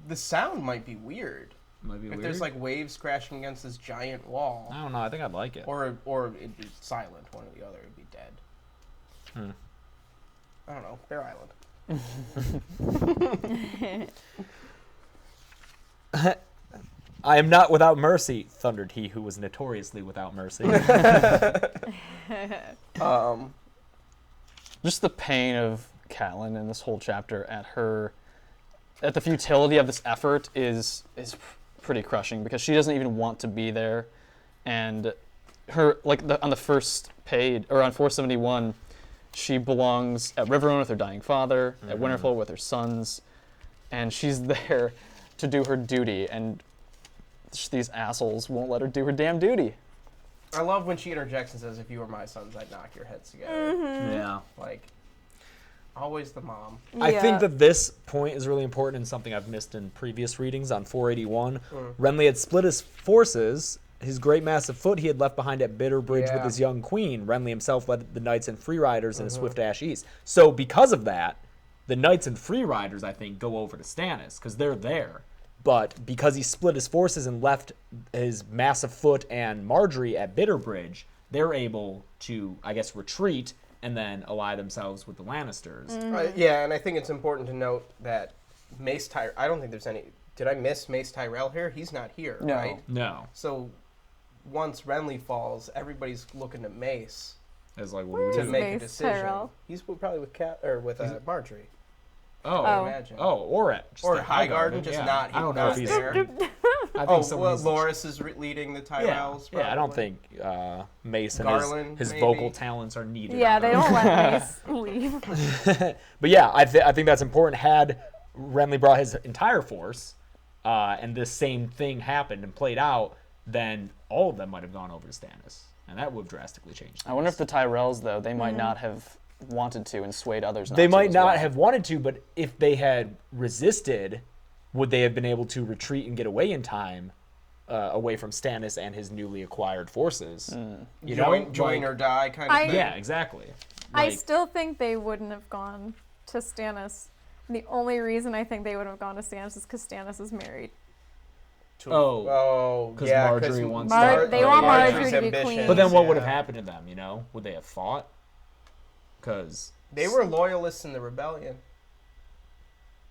The sound might be weird. Might be If weird. there's like waves crashing against this giant wall, I don't know. I think I'd like it. or it'd be silent, one or the other, it'd be dead. I don't know. Bear Island. I am not without mercy, thundered he who was notoriously without mercy. Just the pain of Catelyn in this whole chapter at the futility of this effort is pretty crushing, because she doesn't even want to be there, and her on the first page, or on 471, she belongs at Riverlands with her dying father, at Winterfell with her sons, and she's there to do her duty, and these assholes won't let her do her damn duty. I love when she interjects and says, "If you were my sons, I'd knock your heads together." Yeah. Like, always the mom. I Yeah. think that this point is really important and something I've missed in previous readings on 481. Renly had split his forces. His great massive foot he had left behind at Bitterbridge with Yeah. his young queen. Renly himself led the knights and free riders in a swift dash east. So because of that, the knights and free riders, I think, go over to Stannis because they're there. But because he split his forces and left his massive foot and Marjorie at Bitterbridge, they're able to, I guess, retreat and then ally themselves with the Lannisters. Yeah, and I think it's important to note that I don't think there's any did I miss Mace Tyrell here? He's not here, No. right? No. So once Renly falls, everybody's looking to Mace As like, what Where do to we do? make a Mace decision. Tyrell? He's probably with Marjorie. Oh, I imagine. or at just Or at Highgarden, just yeah. not. I don't know if he's there. I think Oh, someone well, needs- Loras is leading the Yeah, Tyrells. yeah. I don't probably. think Mace and Garland, his maybe. vocal talents are needed. Yeah, on they those. don't let Mace leave. But yeah, I think that's important. Had Renly brought his entire force, and this same thing happened and played out, then all of them might have gone over to Stannis, and that would have drastically changed. I wonder if the things. Tyrells, though, they might not have wanted to and swayed others not They to might as not well. have wanted to, but if they had resisted, would they have been able to retreat and get away in time, away from Stannis and his newly acquired forces? You know, Join like- or die kind of I- thing. Yeah, exactly. I Like, still think they wouldn't have gone to Stannis. And the only reason I think they would have gone to Stannis is because Stannis is married. Oh, 'cause yeah, Marjorie wants they want Marjorie's Marjorie to be ambitions, queen. but then what would yeah. have happened to them? You know, would they have fought? Because They were loyalists in the rebellion.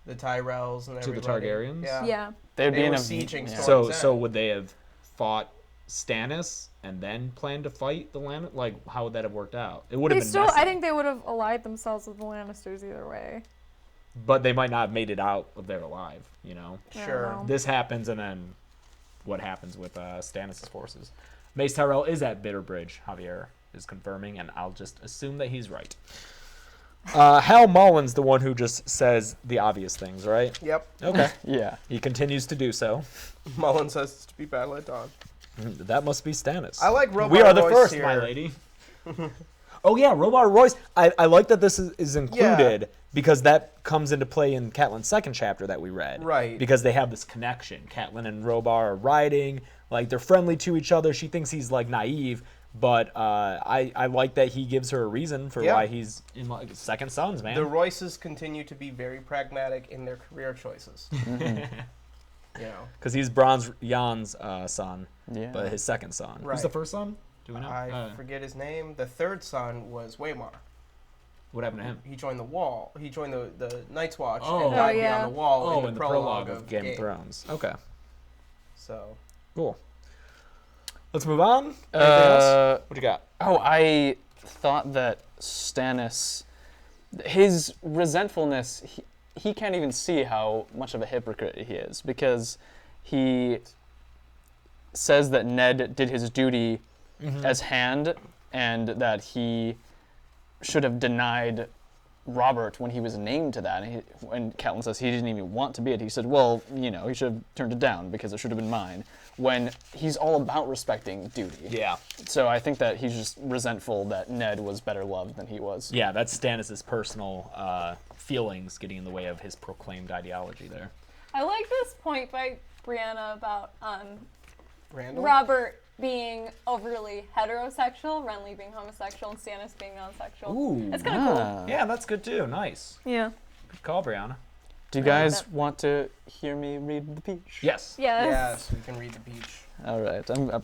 The Tyrells and To the everybody. Targaryens? Yeah. Yeah. They'd They be in were a sieging yeah. Storm's so End. would they have fought Stannis and then planned to fight the Lan? Like, how would that have worked out? It would have They been still, messy, I think they would have allied themselves with the Lannisters either way. but they might not have made it out if they're alive. You know, I don't Sure. know. this happens, and then what happens with Stannis' forces? Mace Tyrell is at Bitterbridge. Javier is confirming, and I'll just assume that he's right. Hal Mullen's the one who just says the obvious things, right? Yep. Okay. Yeah. He continues to do so. Mullen says it's to be battle at dawn. That must be Stannis. I like Robar We are the Royce first, here. my lady. Oh yeah, Robar Royce. I like that this is included because that comes into play in Catelyn's second chapter that we read. Right. Because they have this connection. Catelyn and Robar are riding, like they're friendly to each other. She thinks he's like naive, but I like that he gives her a reason for Yeah. why he's in like second sons, man. The Royces continue to be very pragmatic in their career choices. You know, Because he's Bronze Jan's son, Yeah. but his second son. Who's Right. the first son? Do we know? I forget his name. The third son was Waymar. What happened to him? He joined the Wall. He joined the Night's Watch Oh. and died Oh, yeah. beyond the wall Oh, in the prologue of Game of Thrones. Okay, So cool. Let's move on. Anything else? What you got? Oh, I thought that Stannis, his resentfulness, he can't even see how much of a hypocrite he is because he says that Ned did his duty as Hand and that he should have denied Robert when he was named to that. And Catelyn says he didn't even want to be it. He said, well, you know, he should have turned it down because it should have been mine. When he's all about respecting duty. Yeah. So I think that he's just resentful that Ned was better loved than he was. Yeah, that's Stannis' personal feelings getting in the way of his proclaimed ideology there. I like this point by Brianna about Randall. Robert being overly heterosexual, Renly being homosexual, and Stannis being non-sexual. Ooh. It's kind of cool. Yeah, that's good too. Nice. Yeah. Good call, Brianna. Do you guys want to hear me read the Peach? Yes. Yes. Yes, we can read the beach. All right. I'm going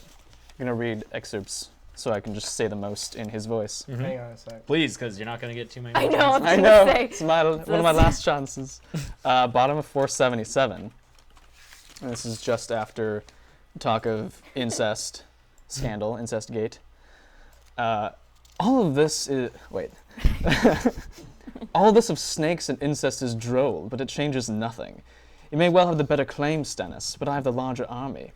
to read excerpts so I can just say the most in his voice. Hang on a sec. Please, because you're not going to get too many. I more know. chances. I was know. gonna say, It's one of my last chances. Bottom of 477. And this is just after talk of incest scandal, incest gate. All of this is... Wait. All this of snakes and incest is droll, but it changes nothing. You may well have the better claim, Stannis, but I have the larger army.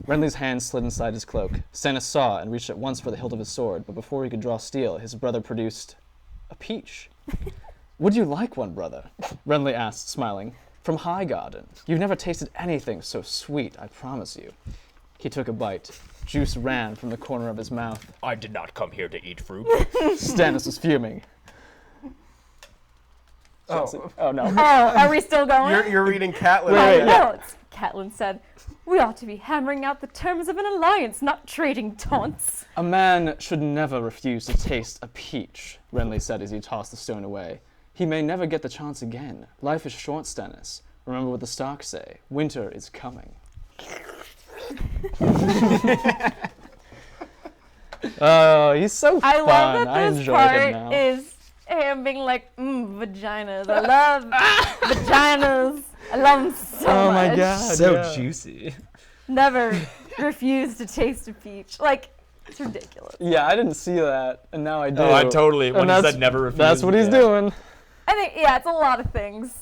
Renly's hand slid inside his cloak. Stannis saw and reached at once for the hilt of his sword, but before he could draw steel, his brother produced a peach. Would you like one, brother? Renly asked, smiling. From Highgarden. You've never tasted anything so sweet, I promise you. He took a bite. Juice ran from the corner of his mouth. I did not come here to eat fruit. Stannis was fuming. Oh no. Oh, are we still going? You're reading Catelyn. Wait, No, Catelyn said, we ought to be hammering out the terms of an alliance, not trading taunts. A man should never refuse to taste a peach, Renly said as he tossed the stone away. He may never get the chance again. Life is short, Stannis. Remember what the Starks say. Winter is coming. Oh, he's so I fun. love that I this enjoyed part him now. is him being like, vaginas. I love vaginas. I love them so Oh my much. God. So yeah. juicy. Never refuse to taste a peach. Like, it's ridiculous. Yeah, I didn't see that, and now I do. Oh, I totally. When And he that's- said never refuse. That's what he's yeah. doing. I think, yeah, it's a lot of things.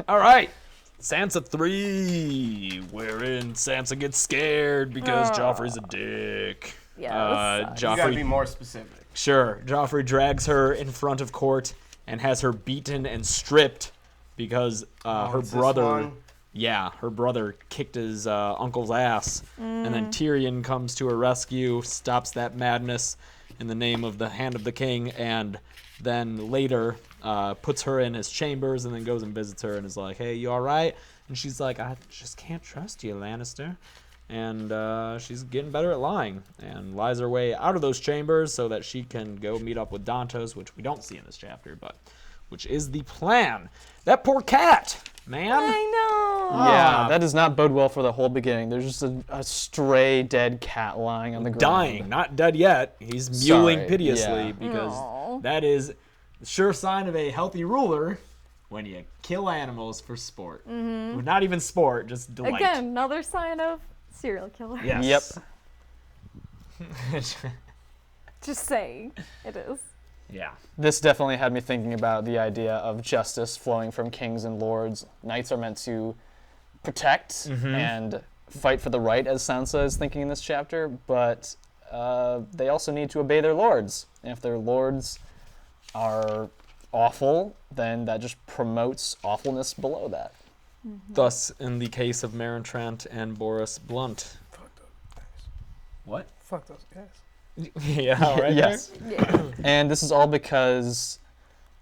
All right. Sansa 3, wherein Sansa gets scared because Joffrey's a dick. Yeah, this sucks. You gotta be Joffrey, more specific. sure. Joffrey drags her in front of court and has her beaten and stripped because her It's this brother, one. her brother kicked his uncle's ass, and then Tyrion comes to her rescue, stops that madness in the name of the Hand of the King, and then later puts her in his chambers and then goes and visits her and is like, hey, you all right? And she's like, I just can't trust you, Lannister. And she's getting better at lying and lies her way out of those chambers so that she can go meet up with Dantos, which we don't see in this chapter, but which is the plan. That poor cat, man. I know. Yeah, that does not bode well for the whole beginning. There's just a stray dead cat lying on the ground. Dying, not dead yet. He's mewing Sorry, piteously yeah. because Aw. that is the sure sign of a healthy ruler when you kill animals for sport. Well, not even sport, just delight. Again, another sign of serial killer. Yes. Just saying, it is. Yeah. This definitely had me thinking about the idea of justice flowing from kings and lords. Knights are meant to protect and fight for the right, as Sansa is thinking in this chapter, but they also need to obey their lords. And if their lords are awful, then that just promotes awfulness below that. Thus, in the case of Meryn Trant and Boris Blunt. Fuck those guys. What? Fuck those guys. Yeah, right. Yes. Yeah. And this is all because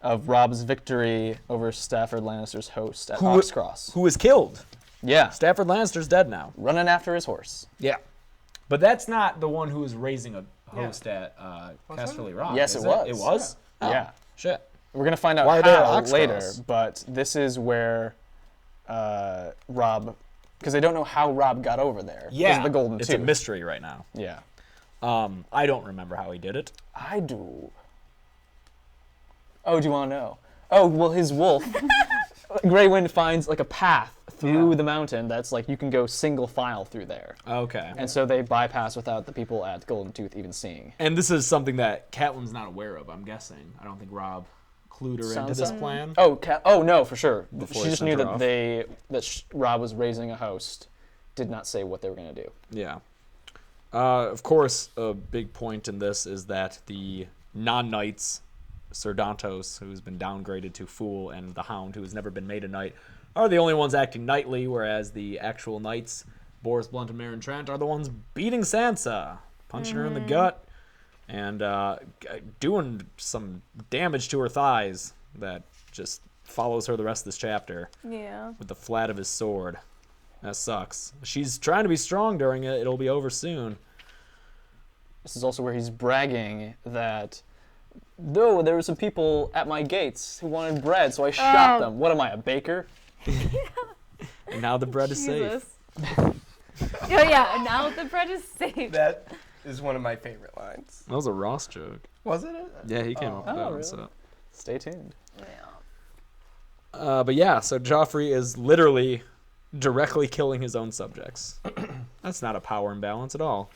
of Robb's victory over Stafford Lannister's host at Who- Oxcross. Who was killed? Yeah, Stafford Lannister's dead now. running after his horse. Yeah. But that's not the one who was raising a host at Casterly Rock. Yes, is it was. It was? Oh, Yeah. Shit. We're going to find out Why are they at how Oxcross? later, but this is where Robb, because they don't know how Robb got over there. Yeah. Because of the Golden It's Tooth. a mystery right now. Yeah. I don't remember how he did it. I do. Oh, do you want to know? Oh, well, his wolf, Grey Wind finds like a path through the mountain that's like you can go single file through there. Okay. And so they bypass without the people at Golden Tooth even seeing. And this is something that Catelyn's not aware of, I'm guessing. I don't think Robb clued her into this Sansa? plan. Oh, no, for sure. Before She he just sent knew her that off. Robb was raising a host. Did not say what they were going to do. Yeah. Of course, a big point in this is that the non-knights, Ser Dantos, who's been downgraded to fool, and the Hound, who has never been made a knight, are the only ones acting knightly, whereas the actual knights, Boris Blunt and Meryn Trant, are the ones beating Sansa, punching her in the gut, and doing some damage to her thighs that just follows her the rest of this chapter Yeah. with the flat of his sword. That sucks. She's trying to be strong during it. It'll be over soon. This is also where he's bragging that, though there were some people at my gates who wanted bread, so I shot them. What am I, a baker? And now the bread is safe. Jesus. Oh yeah, now the bread is safe. That is one of my favorite lines. That was a Ross joke. Was it? Yeah, he came up with that one. really? So. Stay tuned. Yeah. But yeah, so Joffrey is literally directly killing his own subjects. That's not a power imbalance at all.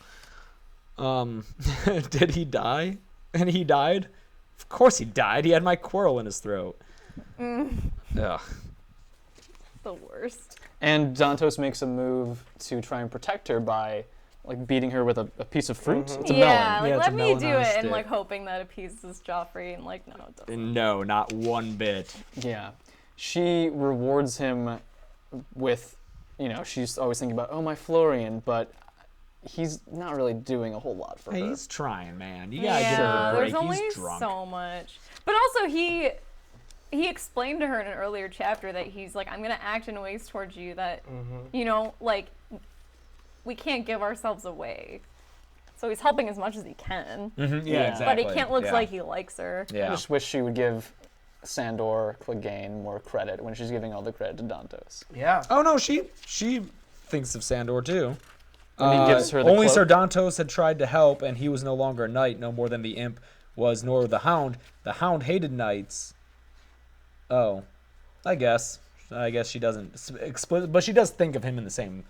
Did he die? And he died? Of course he died. He had my quarrel in his throat. Ugh. The worst. And Dantos makes a move to try and protect her by like beating her with a piece of fruit. It's a Yeah, melon. like Yeah, it's let a me melon do on a it, and stick. like hoping that appeases Joffrey, and like no, it doesn't. No, not one bit. Yeah. She rewards him with, she's always thinking about, oh, my Florian, but he's not really doing a whole lot for Hey, her. he's trying, man. You gotta give him Yeah, a break. there's only He's drunk. so much. But also he explained to her in an earlier chapter that he's like, I'm gonna act in ways towards you that like we can't give ourselves away. So he's helping as much as he can. Yeah, Yeah. exactly. But he can't look yeah. like he likes her. I Yeah. just wish she would give Sandor Clegane more credit when she's giving all the credit to Dantos. Yeah. Oh no, she thinks of Sandor too. When he gives her the only cloak. Ser Dantos had tried to help, and he was no longer a knight, no more than the imp was, nor the Hound. The Hound hated knights. Oh, I guess I guess she doesn't explicit, but she does think of him in the same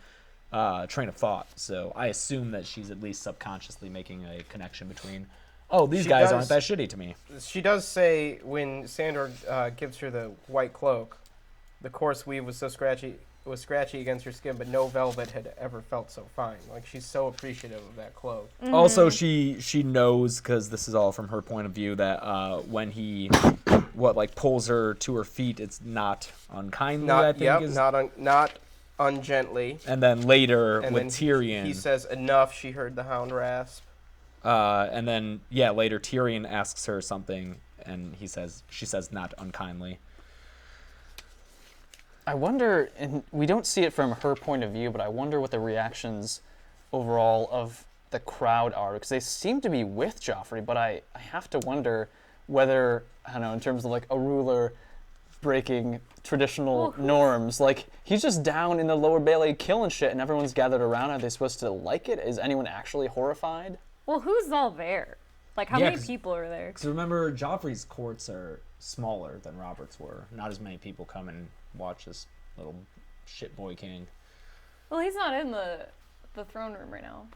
train of thought. So I assume that she's at least subconsciously making a connection between, oh, these guys aren't that shitty to me. She does say when Sandor gives her the white cloak, the coarse weave was scratchy against her skin, but no velvet had ever felt so fine. Like, she's so appreciative of that cloak. Also, she knows, because this is all from her point of view, that when he pulls her to her feet, it's not unkindly. I think not ungently. And then later And with then Tyrion, he says, "Enough." She heard the hound rasp. and then later Tyrion asks her something, and she says not unkindly. I wonder, and we don't see it from her point of view, but I wonder what the reactions overall of the crowd are, because they seem to be with Joffrey, but I have to wonder whether, I don't know, in terms of like a ruler breaking traditional norms, like he's just down in the lower bailey killing shit and everyone's gathered around. Are they supposed to like it? Is anyone actually horrified? Well, who's all there? Like, how many people are there? Because remember, Joffrey's courts are smaller than Robert's were. Not as many people come and watch this little shit boy king. Well, he's not in the throne room right now.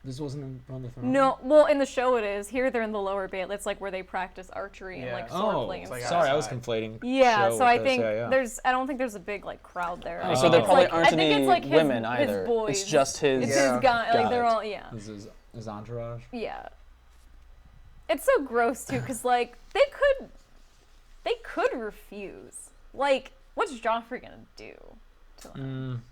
This wasn't on the throne. No, well, in the show it is. Here they're in the lower bailey. It's like where they practice archery and like sword playing and like stuff. Sorry, I was conflating. Yeah, show so I with think this. I don't think there's a big like crowd there. Oh. So there It's probably like- aren't I think any it's like his, women his either. boys. It's just his. It's Yeah. his guy. Got Like they're it. all This is his entourage. yeah. It's so gross too, because like they could refuse. Like, what's Joffrey gonna do to them?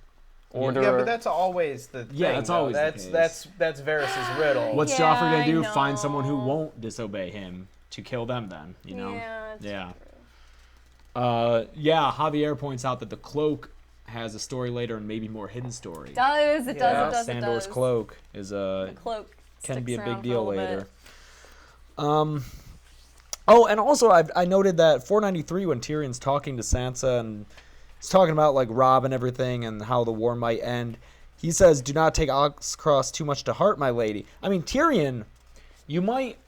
Order. Yeah, but that's always the thing. That's always the that's case. that's Varys' riddle. What's Yeah, Joffrey gonna I do? Find someone who know. won't disobey him to kill them. Then you know. Yeah. It's Yeah. true. Javier points out that the cloak has a story later and maybe more hidden story. It does. It Yeah. does. Sandor's cloak is The cloak can sticks be a around big for deal little later. bit. Oh, and also I noted that 493 when Tyrion's talking to Sansa and he's talking about like Robb and everything and how the war might end, he says, "Do not take Oxcross too much to heart, my lady." I mean, Tyrion, you might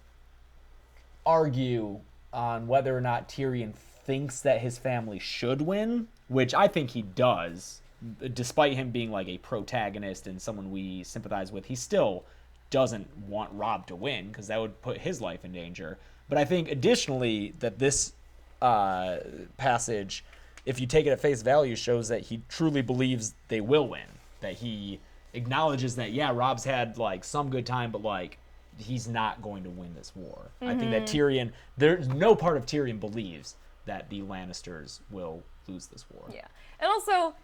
argue on whether or not Tyrion thinks that his family should win, which I think he does. Despite him being like a protagonist and someone we sympathize with, he still doesn't want Robb to win because that would put his life in danger. But I think additionally that this passage, if you take it at face value, shows that he truly believes they will win. That he acknowledges that, yeah, Robb's had like some good time, but like he's not going to win this war. I think that Tyrion, there's no part of Tyrion believes that the Lannisters will lose this war. Yeah, and also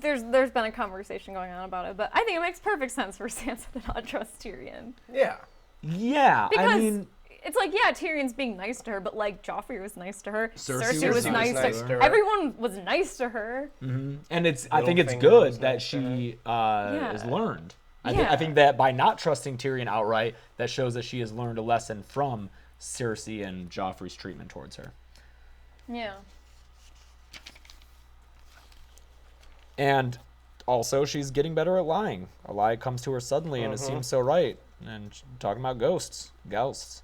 there's been a conversation going on about it, but I think it makes perfect sense for Sansa to not trust Tyrion. Yeah. Yeah, Because I mean, it's like, yeah, Tyrion's being nice to her, but like Joffrey was nice to her. Cersei was nice nice to to her. her. Everyone was nice to her. and I think it's Littlefinger good was that nice to her. she has learned. I Yeah. think that by not trusting Tyrion outright, that shows that she has learned a lesson from Cersei and Joffrey's treatment towards her. Yeah. And also, she's getting better at lying. A lie comes to her suddenly, and it seems so right. And she's talking about ghosts. Ghosts.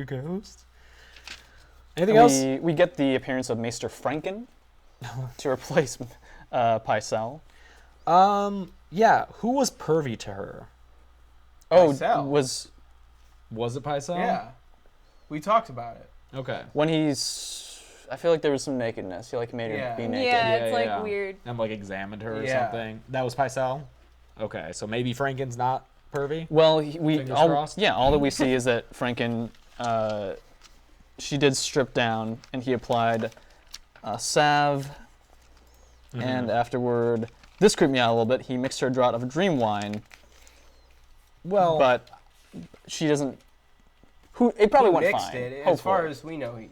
Ghosts. Anything else? We get the appearance of Maester Franken to replace Pycelle. Yeah. Who was pervy to her? Oh, Pycelle. was Was it Pycelle? Yeah. We talked about it. Okay. when I feel like there was some nakedness. He like made her Yeah. be naked. Yeah, it's like weird. And like examined her or Yeah. something. That was Pycelle? Okay, so maybe Franken's not pervy? Well, Fingers crossed. all that we see is that Franken, she did strip down, and he applied salve, and afterward, this creeped me out a little bit. He mixed her a draught of dream wine, Well, but she doesn't. It probably He went mixed fine. it. As hopefully. far as we know, he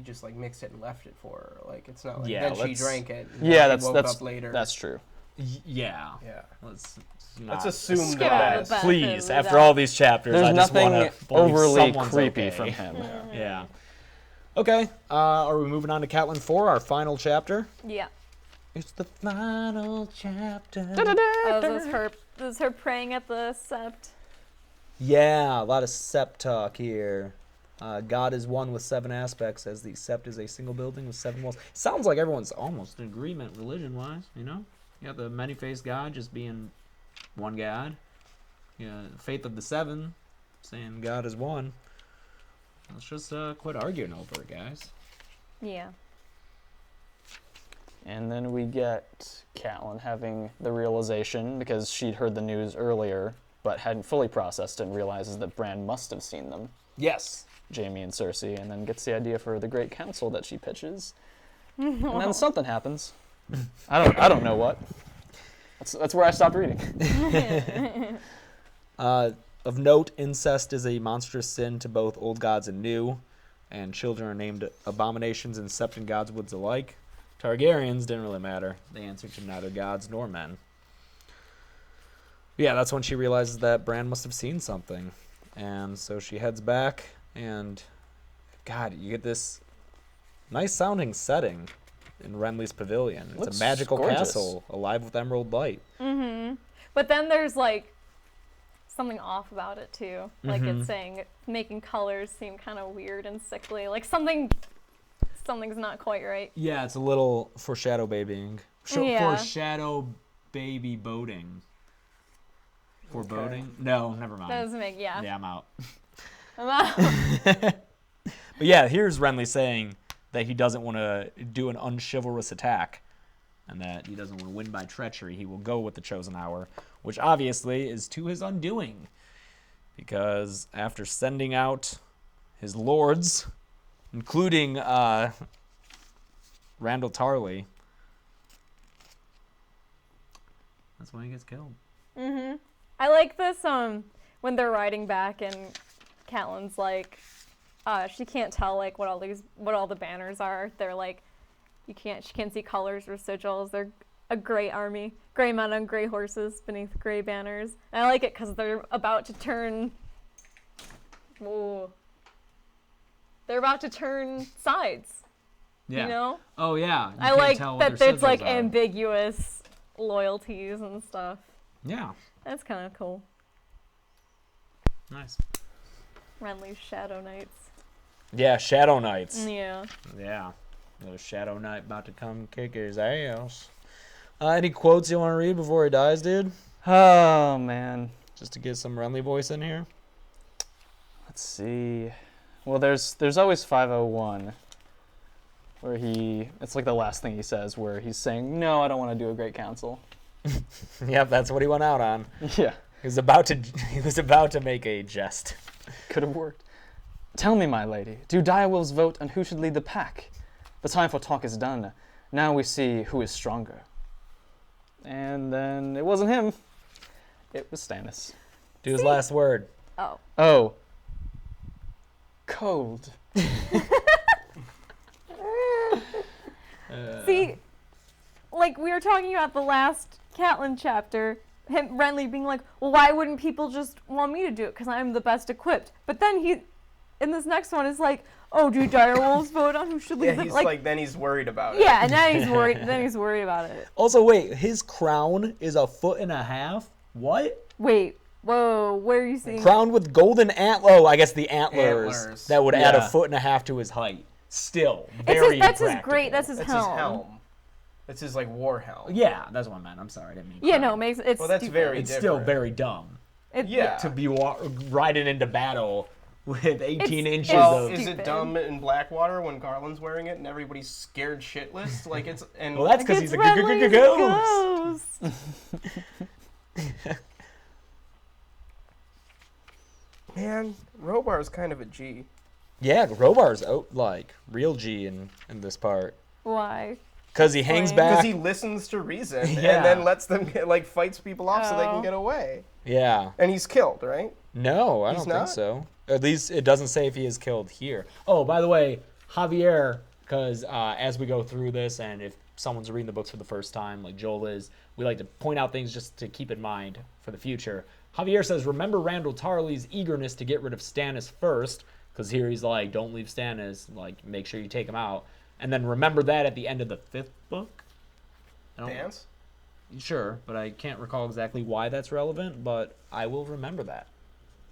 just like mixed it and left it for her. Like, it's not like Yeah, then she let's- drank it. And Yeah, then she woke that's up later. that's true. yeah. let's Let's not assume ascribe- that. benefit Please, of the after doubt. all these chapters, There's I just nothing want to believe overly someone's creepy okay. from him. Yeah. Okay, are we moving on to Catelyn 4, our final chapter? Yeah. It's the final chapter. Oh, this is her praying at the sept. Yeah, a lot of sept talk here. God is one with 7 aspects, as the sept is a single building with 7 walls. Sounds like everyone's almost in agreement religion-wise, you know? You got the many-faced God just being one God. Yeah, faith of the 7, saying God is one. Let's just quit arguing over it, guys. Yeah. And then we get Catelyn having the realization, because she'd heard the news earlier, but hadn't fully processed it, and realizes that Bran must have seen them, Yes. Jaime and Cersei, and then gets the idea for the Great Council that she pitches. And then something happens. I don't know what. That's where I stopped reading. Of note, incest is a monstrous sin to both old gods and new, and children are named abominations in sept and gods woods alike. Targaryens didn't really matter. They answered to neither gods nor men. Yeah, that's when she realizes that Bran must have seen something. And so she heads back, and God, you get this nice sounding setting in Renly's pavilion. It's Looks a magical gorgeous. castle alive with emerald light. Mm-hmm. But then there's like something off about it too. Like it's saying, making colors seem kind of weird and sickly. Like something's not quite right. Yeah, it's a little foreshadow babying. Yeah. Foreshadow baby boating. Foreboding? Okay. No, never mind. That doesn't make, yeah. Yeah, I'm out. I'm out. But yeah, here's Renly saying that he doesn't want to do an unchivalrous attack and that he doesn't want to win by treachery. He will go with the chosen hour, which obviously is to his undoing, because after sending out his lords, including Randall Tarley, that's when he gets killed. Mm-hmm. I like this when they're riding back and Catelyn's like, she can't tell like what all the banners are. They're like, she can't see colors or sigils. They're a gray army, gray men on gray horses beneath gray banners. And I like it because they're about to turn. Ooh. They're about to turn sides. Yeah. You know? Oh yeah. You I can't like tell what that their there's like sigils are. ambiguous loyalties and stuff. Yeah. That's kind of cool. Nice. Renly's Shadow Knights. Yeah, Shadow Knights. Yeah. Yeah. Another Shadow Knight about to come kick his ass. Any quotes you want to read before he dies, dude? Oh, man. Just to get some Renly voice in here. Let's see. Well, there's always 501, where it's like the last thing he says, where he's saying, no, I don't want to do a great council. Yep, that's what he went out on. Yeah. He was about to make a jest. Could have worked. Tell me, my lady, do direwolves vote on who should lead the pack? The time for talk is done. Now we see who is stronger. And then it wasn't him. It was Stannis. Do his last word. Oh. Oh. Cold. See, like we were talking about the last Catelyn chapter, Renly being like, well, why wouldn't people just want me to do it? Because I'm the best equipped. But then in this next one, is like, oh, do direwolves vote on who should lead Yeah, the... he's then he's worried about it. Yeah, and now he's worried. Then he's worried about it. Also, wait, his crown is 1.5 feet? What? Wait, whoa, where are you seeing? Crowned with golden Oh, I guess the antlers. That would add Yeah. 1.5 feet to his height. Still, very That's his impractical. that's his That's helm. his helm. That's his war helm. Yeah, that's what I meant. I'm sorry, I didn't mean. Yeah, crown. no, it's Well, that's stupid. very It's different. still very dumb Yeah. to be riding into battle with 18 It's- inches Well, of. is it Stupid. dumb in Blackwater when Garland's wearing it and everybody's scared shitless? Like it's and Well, that's because It's he's a Renly's ghost. ghost. man, Robar's kind of a G. Yeah, Robar's like real G in this part Why? because he hangs Explain. back. Because he listens to reason Yeah. and then lets them fights people off so they can Oh. get away. Yeah. And he's killed, right? No, I He's don't think not? so. At least it doesn't say if he is killed here. Oh, by the way, Javier, because as we go through this, and if someone's reading the books for the first time, like Joel is, we like to point out things just to keep in mind for the future. Javier says, remember Randall Tarley's eagerness to get rid of Stannis first, because here he's like, don't leave Stannis, like, make sure you take him out. And then remember that at the end of the 5th book? I don't- Dance? Sure, but I can't recall exactly why that's relevant, but I will remember that.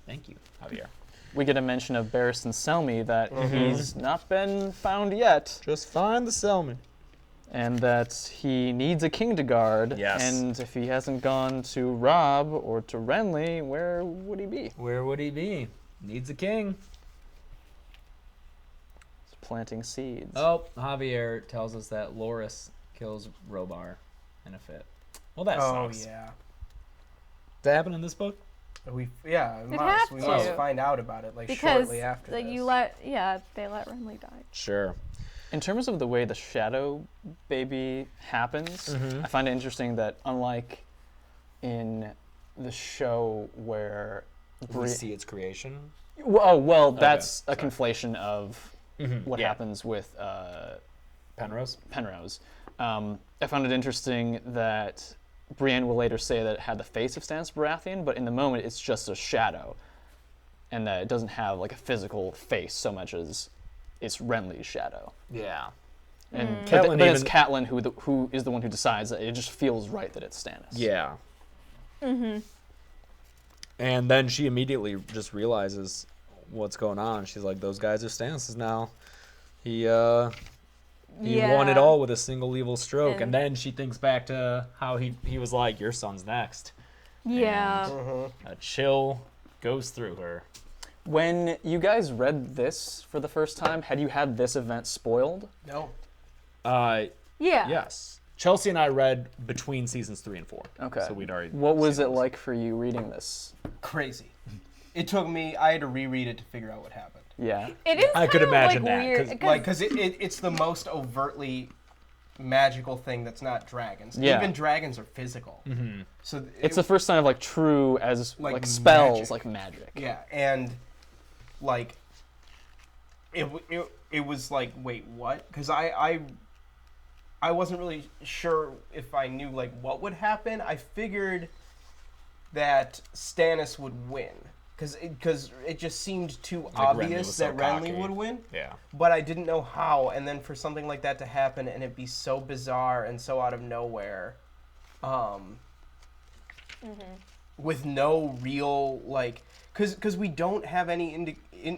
Thank you, Javier. we get a mention of Barristan Selmy that he's not been found yet. Just find the Selmy. And that he needs a king to guard. Yes. And if he hasn't gone to Robb or to Renly, where would he be? Where would he be? Needs a king. He's planting seeds. Oh, Javier tells us that Loras kills Robar in a fit. Well, that sucks. yeah. Did that happen in this book? We It have we must to. find out about it because shortly after like, this. they let Renly die. Sure. In terms of the way the shadow baby happens, I find it interesting that unlike in the show where We see its creation. that's a conflation of what happens with Penrose. Penrose. I found it interesting that Brienne will later say that it had the face of Stannis Baratheon, but in the moment it's just a shadow, and that it doesn't have like a physical face so much as it's Renly's shadow. Yeah. And Catelyn but it's even- Catelyn who is the one who decides that it just feels right that it's Stannis. Yeah. And then she immediately just realizes what's going on. She's like, "Those guys are Stannis's now." He won it all with a single evil stroke, and then she thinks back to how he was like, "Your son's next." Yeah. A chill goes through her. When you guys read this for the first time, had you had this event spoiled? No. Yeah. Yes. Chelsea and I read between seasons 3 and 4. Okay. So we'd already. What was seen it those. like for you reading this? Crazy. It took me. I had to reread it to figure out what happened. Yeah. It is. I could kind of, imagine like, that, weird, 'cause- Because it's the most overtly magical thing that's not dragons. Yeah. Even dragons are physical. So It's the first sign of like true as Like like spells, magic. like magic. Yeah, and like it was like, wait, what? Because I wasn't really sure if I knew like what would happen. I figured that Stannis would win because it just seemed too Renly obvious was so that Renly cocky. would win. Yeah. But I didn't know how, and then for something like that to happen and it be so bizarre and so out of nowhere, with no real like, because we don't have any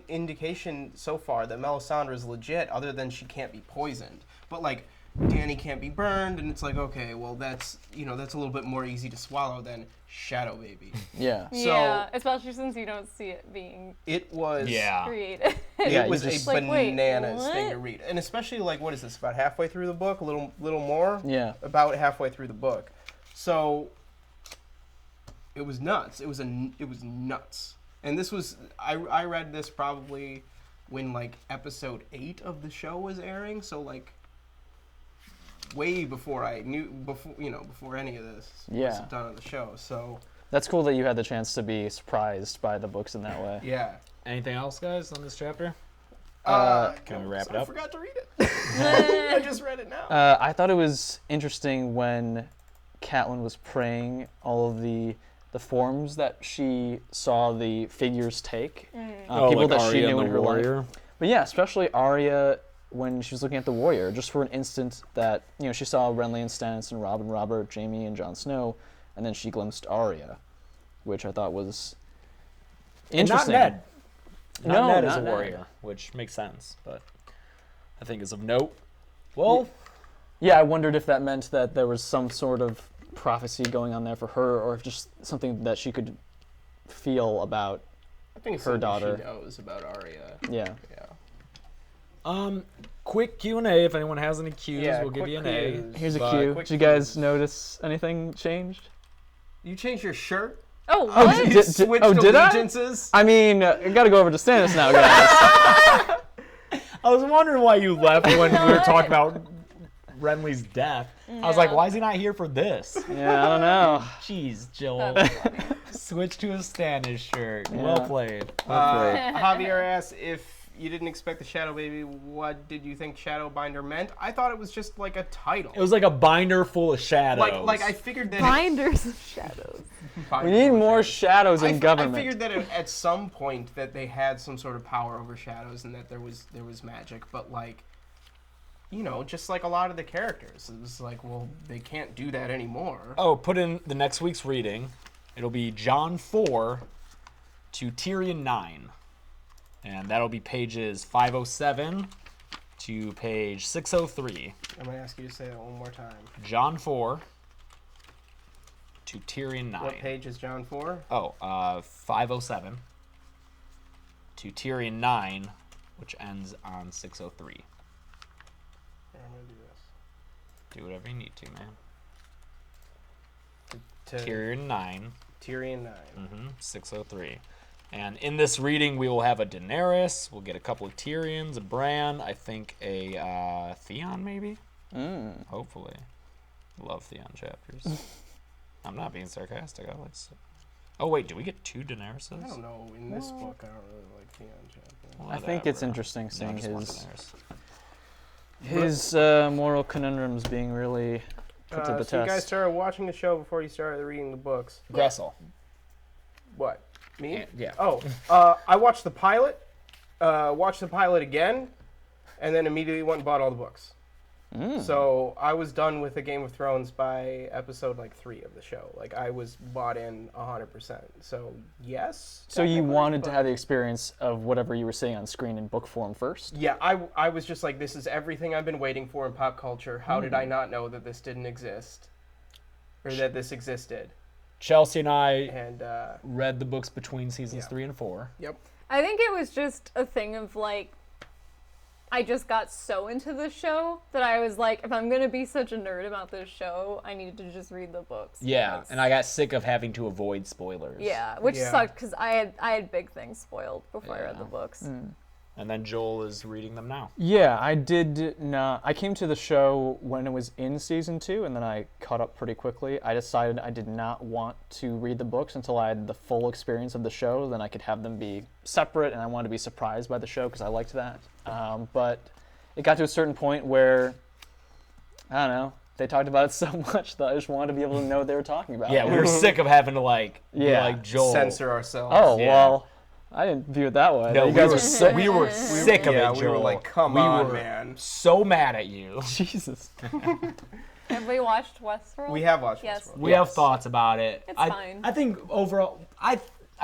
indication so far that Melisandre is legit, other than she can't be poisoned. But like, Dany can't be burned, and it's like, okay, well that's a little bit more easy to swallow than Shadow Baby. Yeah. Yeah, especially since you don't see it being It was created. Yeah, It was you a just- Like, wait, bananas what? thing to read, and especially like, what is this? About halfway through the book, a little more. Yeah. About halfway through the book, so it was nuts. It was nuts, and this was I read this probably when like episode 8 of the show was airing, so like way before I knew before any of this was Yeah. done on the show. So That's cool that you had the chance to be surprised by the books in that way. yeah. Anything else, guys, on this chapter? Can we wrap it I up? forgot to read it. I just read it now. I thought it was interesting when Catelyn was praying all of the forms that she saw the figures take. People that she knew in her life. But yeah, especially Arya when she was looking at the warrior, just for an instant that, she saw Renly and Stannis and Robb and Robert, Jaime and Jon Snow, and then she glimpsed Arya, which I thought was interesting. And not Ned. No, Ned is a not Ned. warrior, which makes sense, but I think is of note. Well, Yeah, I wondered if that meant that there was some sort of prophecy going on there for her, or if just something that she could feel about. I think it's her something daughter. she knows about Arya. Yeah. Yeah. quick Q&A. If anyone has any Qs, Yeah, we'll give quick you an A. Qs. Here's a But- cue. quick Did you guys quiz. notice anything changed? You changed your shirt? Oh, what? You switched did I? allegiances? I mean, I gotta go over to Stannis now, guys. I was wondering why you left when we were talking about Renly's death. I was like, Yeah. why is he not here for this? Yeah, I don't know. Jeez, Joel. That's funny. Switch to a Stannis shirt. Yeah. Well played. Well played. Javier asks if you didn't expect the Shadow Baby, what did you think Shadowbinder meant? I thought it was just like a title. It was like a binder full of shadows. like I figured that Binders of shadows. We need more shadows in I government. figured that at some point that they had some sort of power over shadows and that there was magic, but like, just like a lot of the characters, it was like, well, they can't do that anymore. Oh, put in the next week's reading. It'll be John 4 to Tyrion 9. And that'll be pages 507 to page 603. I'm going to ask you to say that one more time. Jon 4 to Tyrion 9. What page is Jon 4? 507 to Tyrion 9, which ends on 603. Here, I'm going to do this. Do whatever you need to, man. To Tyrion 9. Tyrion 9. 603. And in this reading, we will have a Daenerys. We'll get a couple of Tyrions, a Bran, I think a Theon, maybe? Hopefully. Love Theon chapters. I'm not being sarcastic. I like so. Oh, wait, do we get 2 Daeneryses? I don't know. In this book, I don't really like Theon chapter. I think it's Whatever. interesting seeing just want his moral conundrums being really put to the So you guys test. started watching the show before you started reading the books. Gressel. What? Me? Yeah. Oh, I watched the pilot, watched the pilot again, and then immediately went and bought all the books. So I was done with the Game of Thrones by episode 3 of the show. Like I was bought in 100%. So yes. So you technically, wanted to but- have the experience of whatever you were seeing on screen in book form first? Yeah, I was just like, this is everything I've been waiting for in pop culture. How did I not know that this didn't exist, or that this existed? Chelsea and I And read the books between seasons Yeah. 3 and 4. yep. I think it was just a thing of like, I just got so into the show that I was like, if I'm gonna be such a nerd about this show, I need to just read the books. Yeah, because- and I got sick of having to avoid spoilers. Yeah, which Yeah. sucked because I had big things spoiled before I read the Yeah. books. And then Joel is reading them now. Yeah, I did not. I came to the show when it was in season 2, and then I caught up pretty quickly. I decided I did not want to read the books until I had the full experience of the show. Then I could have them be separate, and I wanted to be surprised by the show because I liked that. But it got to a certain point where, I don't know, they talked about it so much that I just wanted to be able to know what they were talking about. Yeah, we were sick of having to be Yeah. like Joel. Censor ourselves. Oh, Yeah. well, I didn't view it that way. No, You we guys were are we were sick of Yeah, it, we Joel. were like, come We on, were man. so mad at you. Jesus. Have we watched Westeros? We have watched Yes. Westworld. We have thoughts about it. It's I, fine. I think overall, I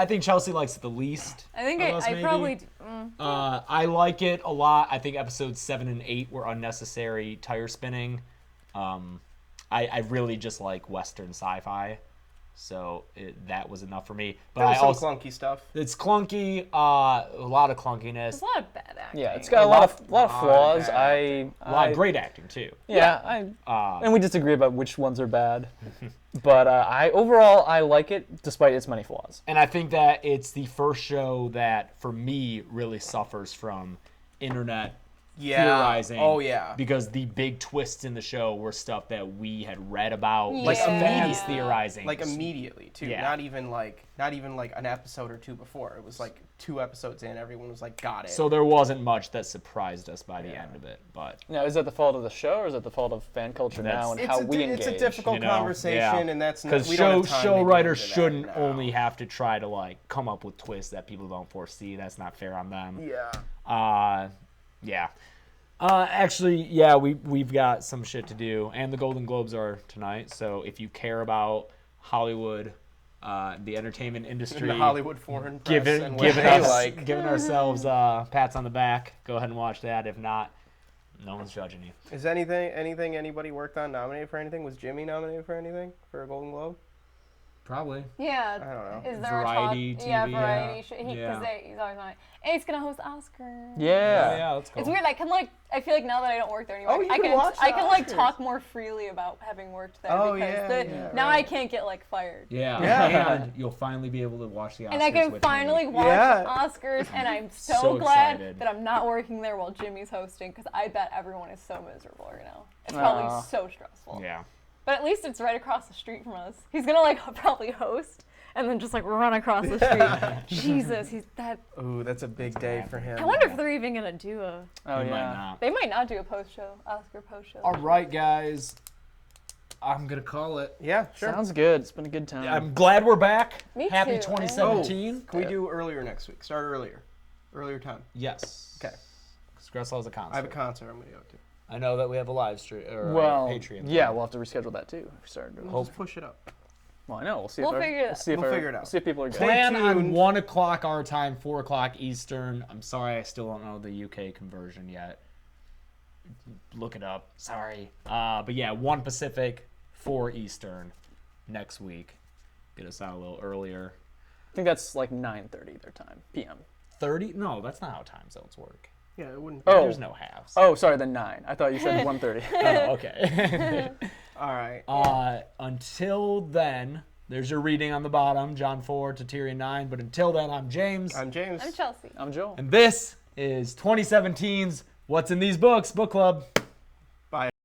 think Chelsea likes it the least. I think of us, I maybe. probably. I like it a lot. I think episodes 7 and 8 were unnecessary tire spinning. I really just like Western sci-fi, so that was enough for me. But There was I some also clunky stuff. it's clunky, a lot of clunkiness, There's a lot of bad acting. Yeah, it's got a lot of flaws. bad I a lot of great acting too. and we disagree about which ones are bad. But overall I like it despite its many flaws. And I think that it's the first show that, for me, really suffers from internet theorizing. Oh yeah. Because the big twists in the show were stuff that we had read about. Like just immediate- fans theorizing. Like immediately too. Yeah. Not even like an episode or two before. It was like 2 episodes in. Everyone was like, got it. So there wasn't much that surprised us by the end of it. But Now, is that the fault of the show, or is it the fault of fan culture now and how we engage? It's a difficult you know, conversation, and that's because we don't have time to show get writers into that shouldn't now. only have to try to come up with twists that people don't foresee. That's not fair on them. Yeah. Yeah. Actually, yeah, we've got some shit to do, and the Golden Globes are tonight. So if you care about Hollywood, the entertainment industry, The Hollywood foreign press and what giving they us like. giving ourselves pats on the back, go ahead and watch that. If not, no one's judging you. Is anything anybody worked on nominated for anything? Was Jimmy nominated for anything for a Golden Globe? Probably. Yeah. I don't know. Is there Variety a talk? TV, Yeah, variety. yeah. Because he's always on it. And he's gonna host the Oscars. Yeah. That's cool. It's weird. I feel like now that I don't work there anymore, Oh, you I can watch the I can Oscars. talk more freely about having worked there Oh, because yeah, now right. I can't get fired. Yeah. Yeah. And you'll finally be able to watch the Oscars And I can with finally me. watch Yeah. the Oscars, and I'm so, So glad excited. that I'm not working there while Jimmy's hosting, because I bet everyone is so miserable right now. It's probably Aw. so stressful. Yeah. But at least it's right across the street from us. He's gonna probably host, and then just run across the street. Jesus, he's that. Ooh, that's a big day for him. I wonder if they're even gonna do a. Oh We might yeah. not. They might not do a post show, Oscar post show. All right, guys. I'm gonna call it. Yeah, sure. Sounds good. It's been a good time. I'm glad we're back. Me Happy too. 2017. Can we do earlier next week? Start earlier. Earlier time. Yes. Okay. Gressel has a concert. I have a concert I'm going to go to. I know that we have a live stream or well, a Patreon. yeah, we'll have to reschedule that too if we start doing We'll just push it up. Well, I know. We'll see. We'll if figure it out. We'll figure it out. See if people are good. Plan on tuned. 1 o'clock our time, 4 o'clock Eastern. I'm sorry, I still don't know the UK conversion yet. Look it up. Sorry. But yeah, 1 Pacific, 4 Eastern next week. Get us out a little earlier. I think that's like 9:30 their time, p.m. 30? No, that's not how time zones work. Yeah, it wouldn't. Oh. There's no halves. Oh, sorry, then 9. I thought you said 1:30. Oh, okay. All right. Until then, there's your reading on the bottom, John 4 to Tyrion 9. But until then, I'm James. I'm James. I'm Chelsea. I'm Joel. And this is 2017's What's in These Books book club.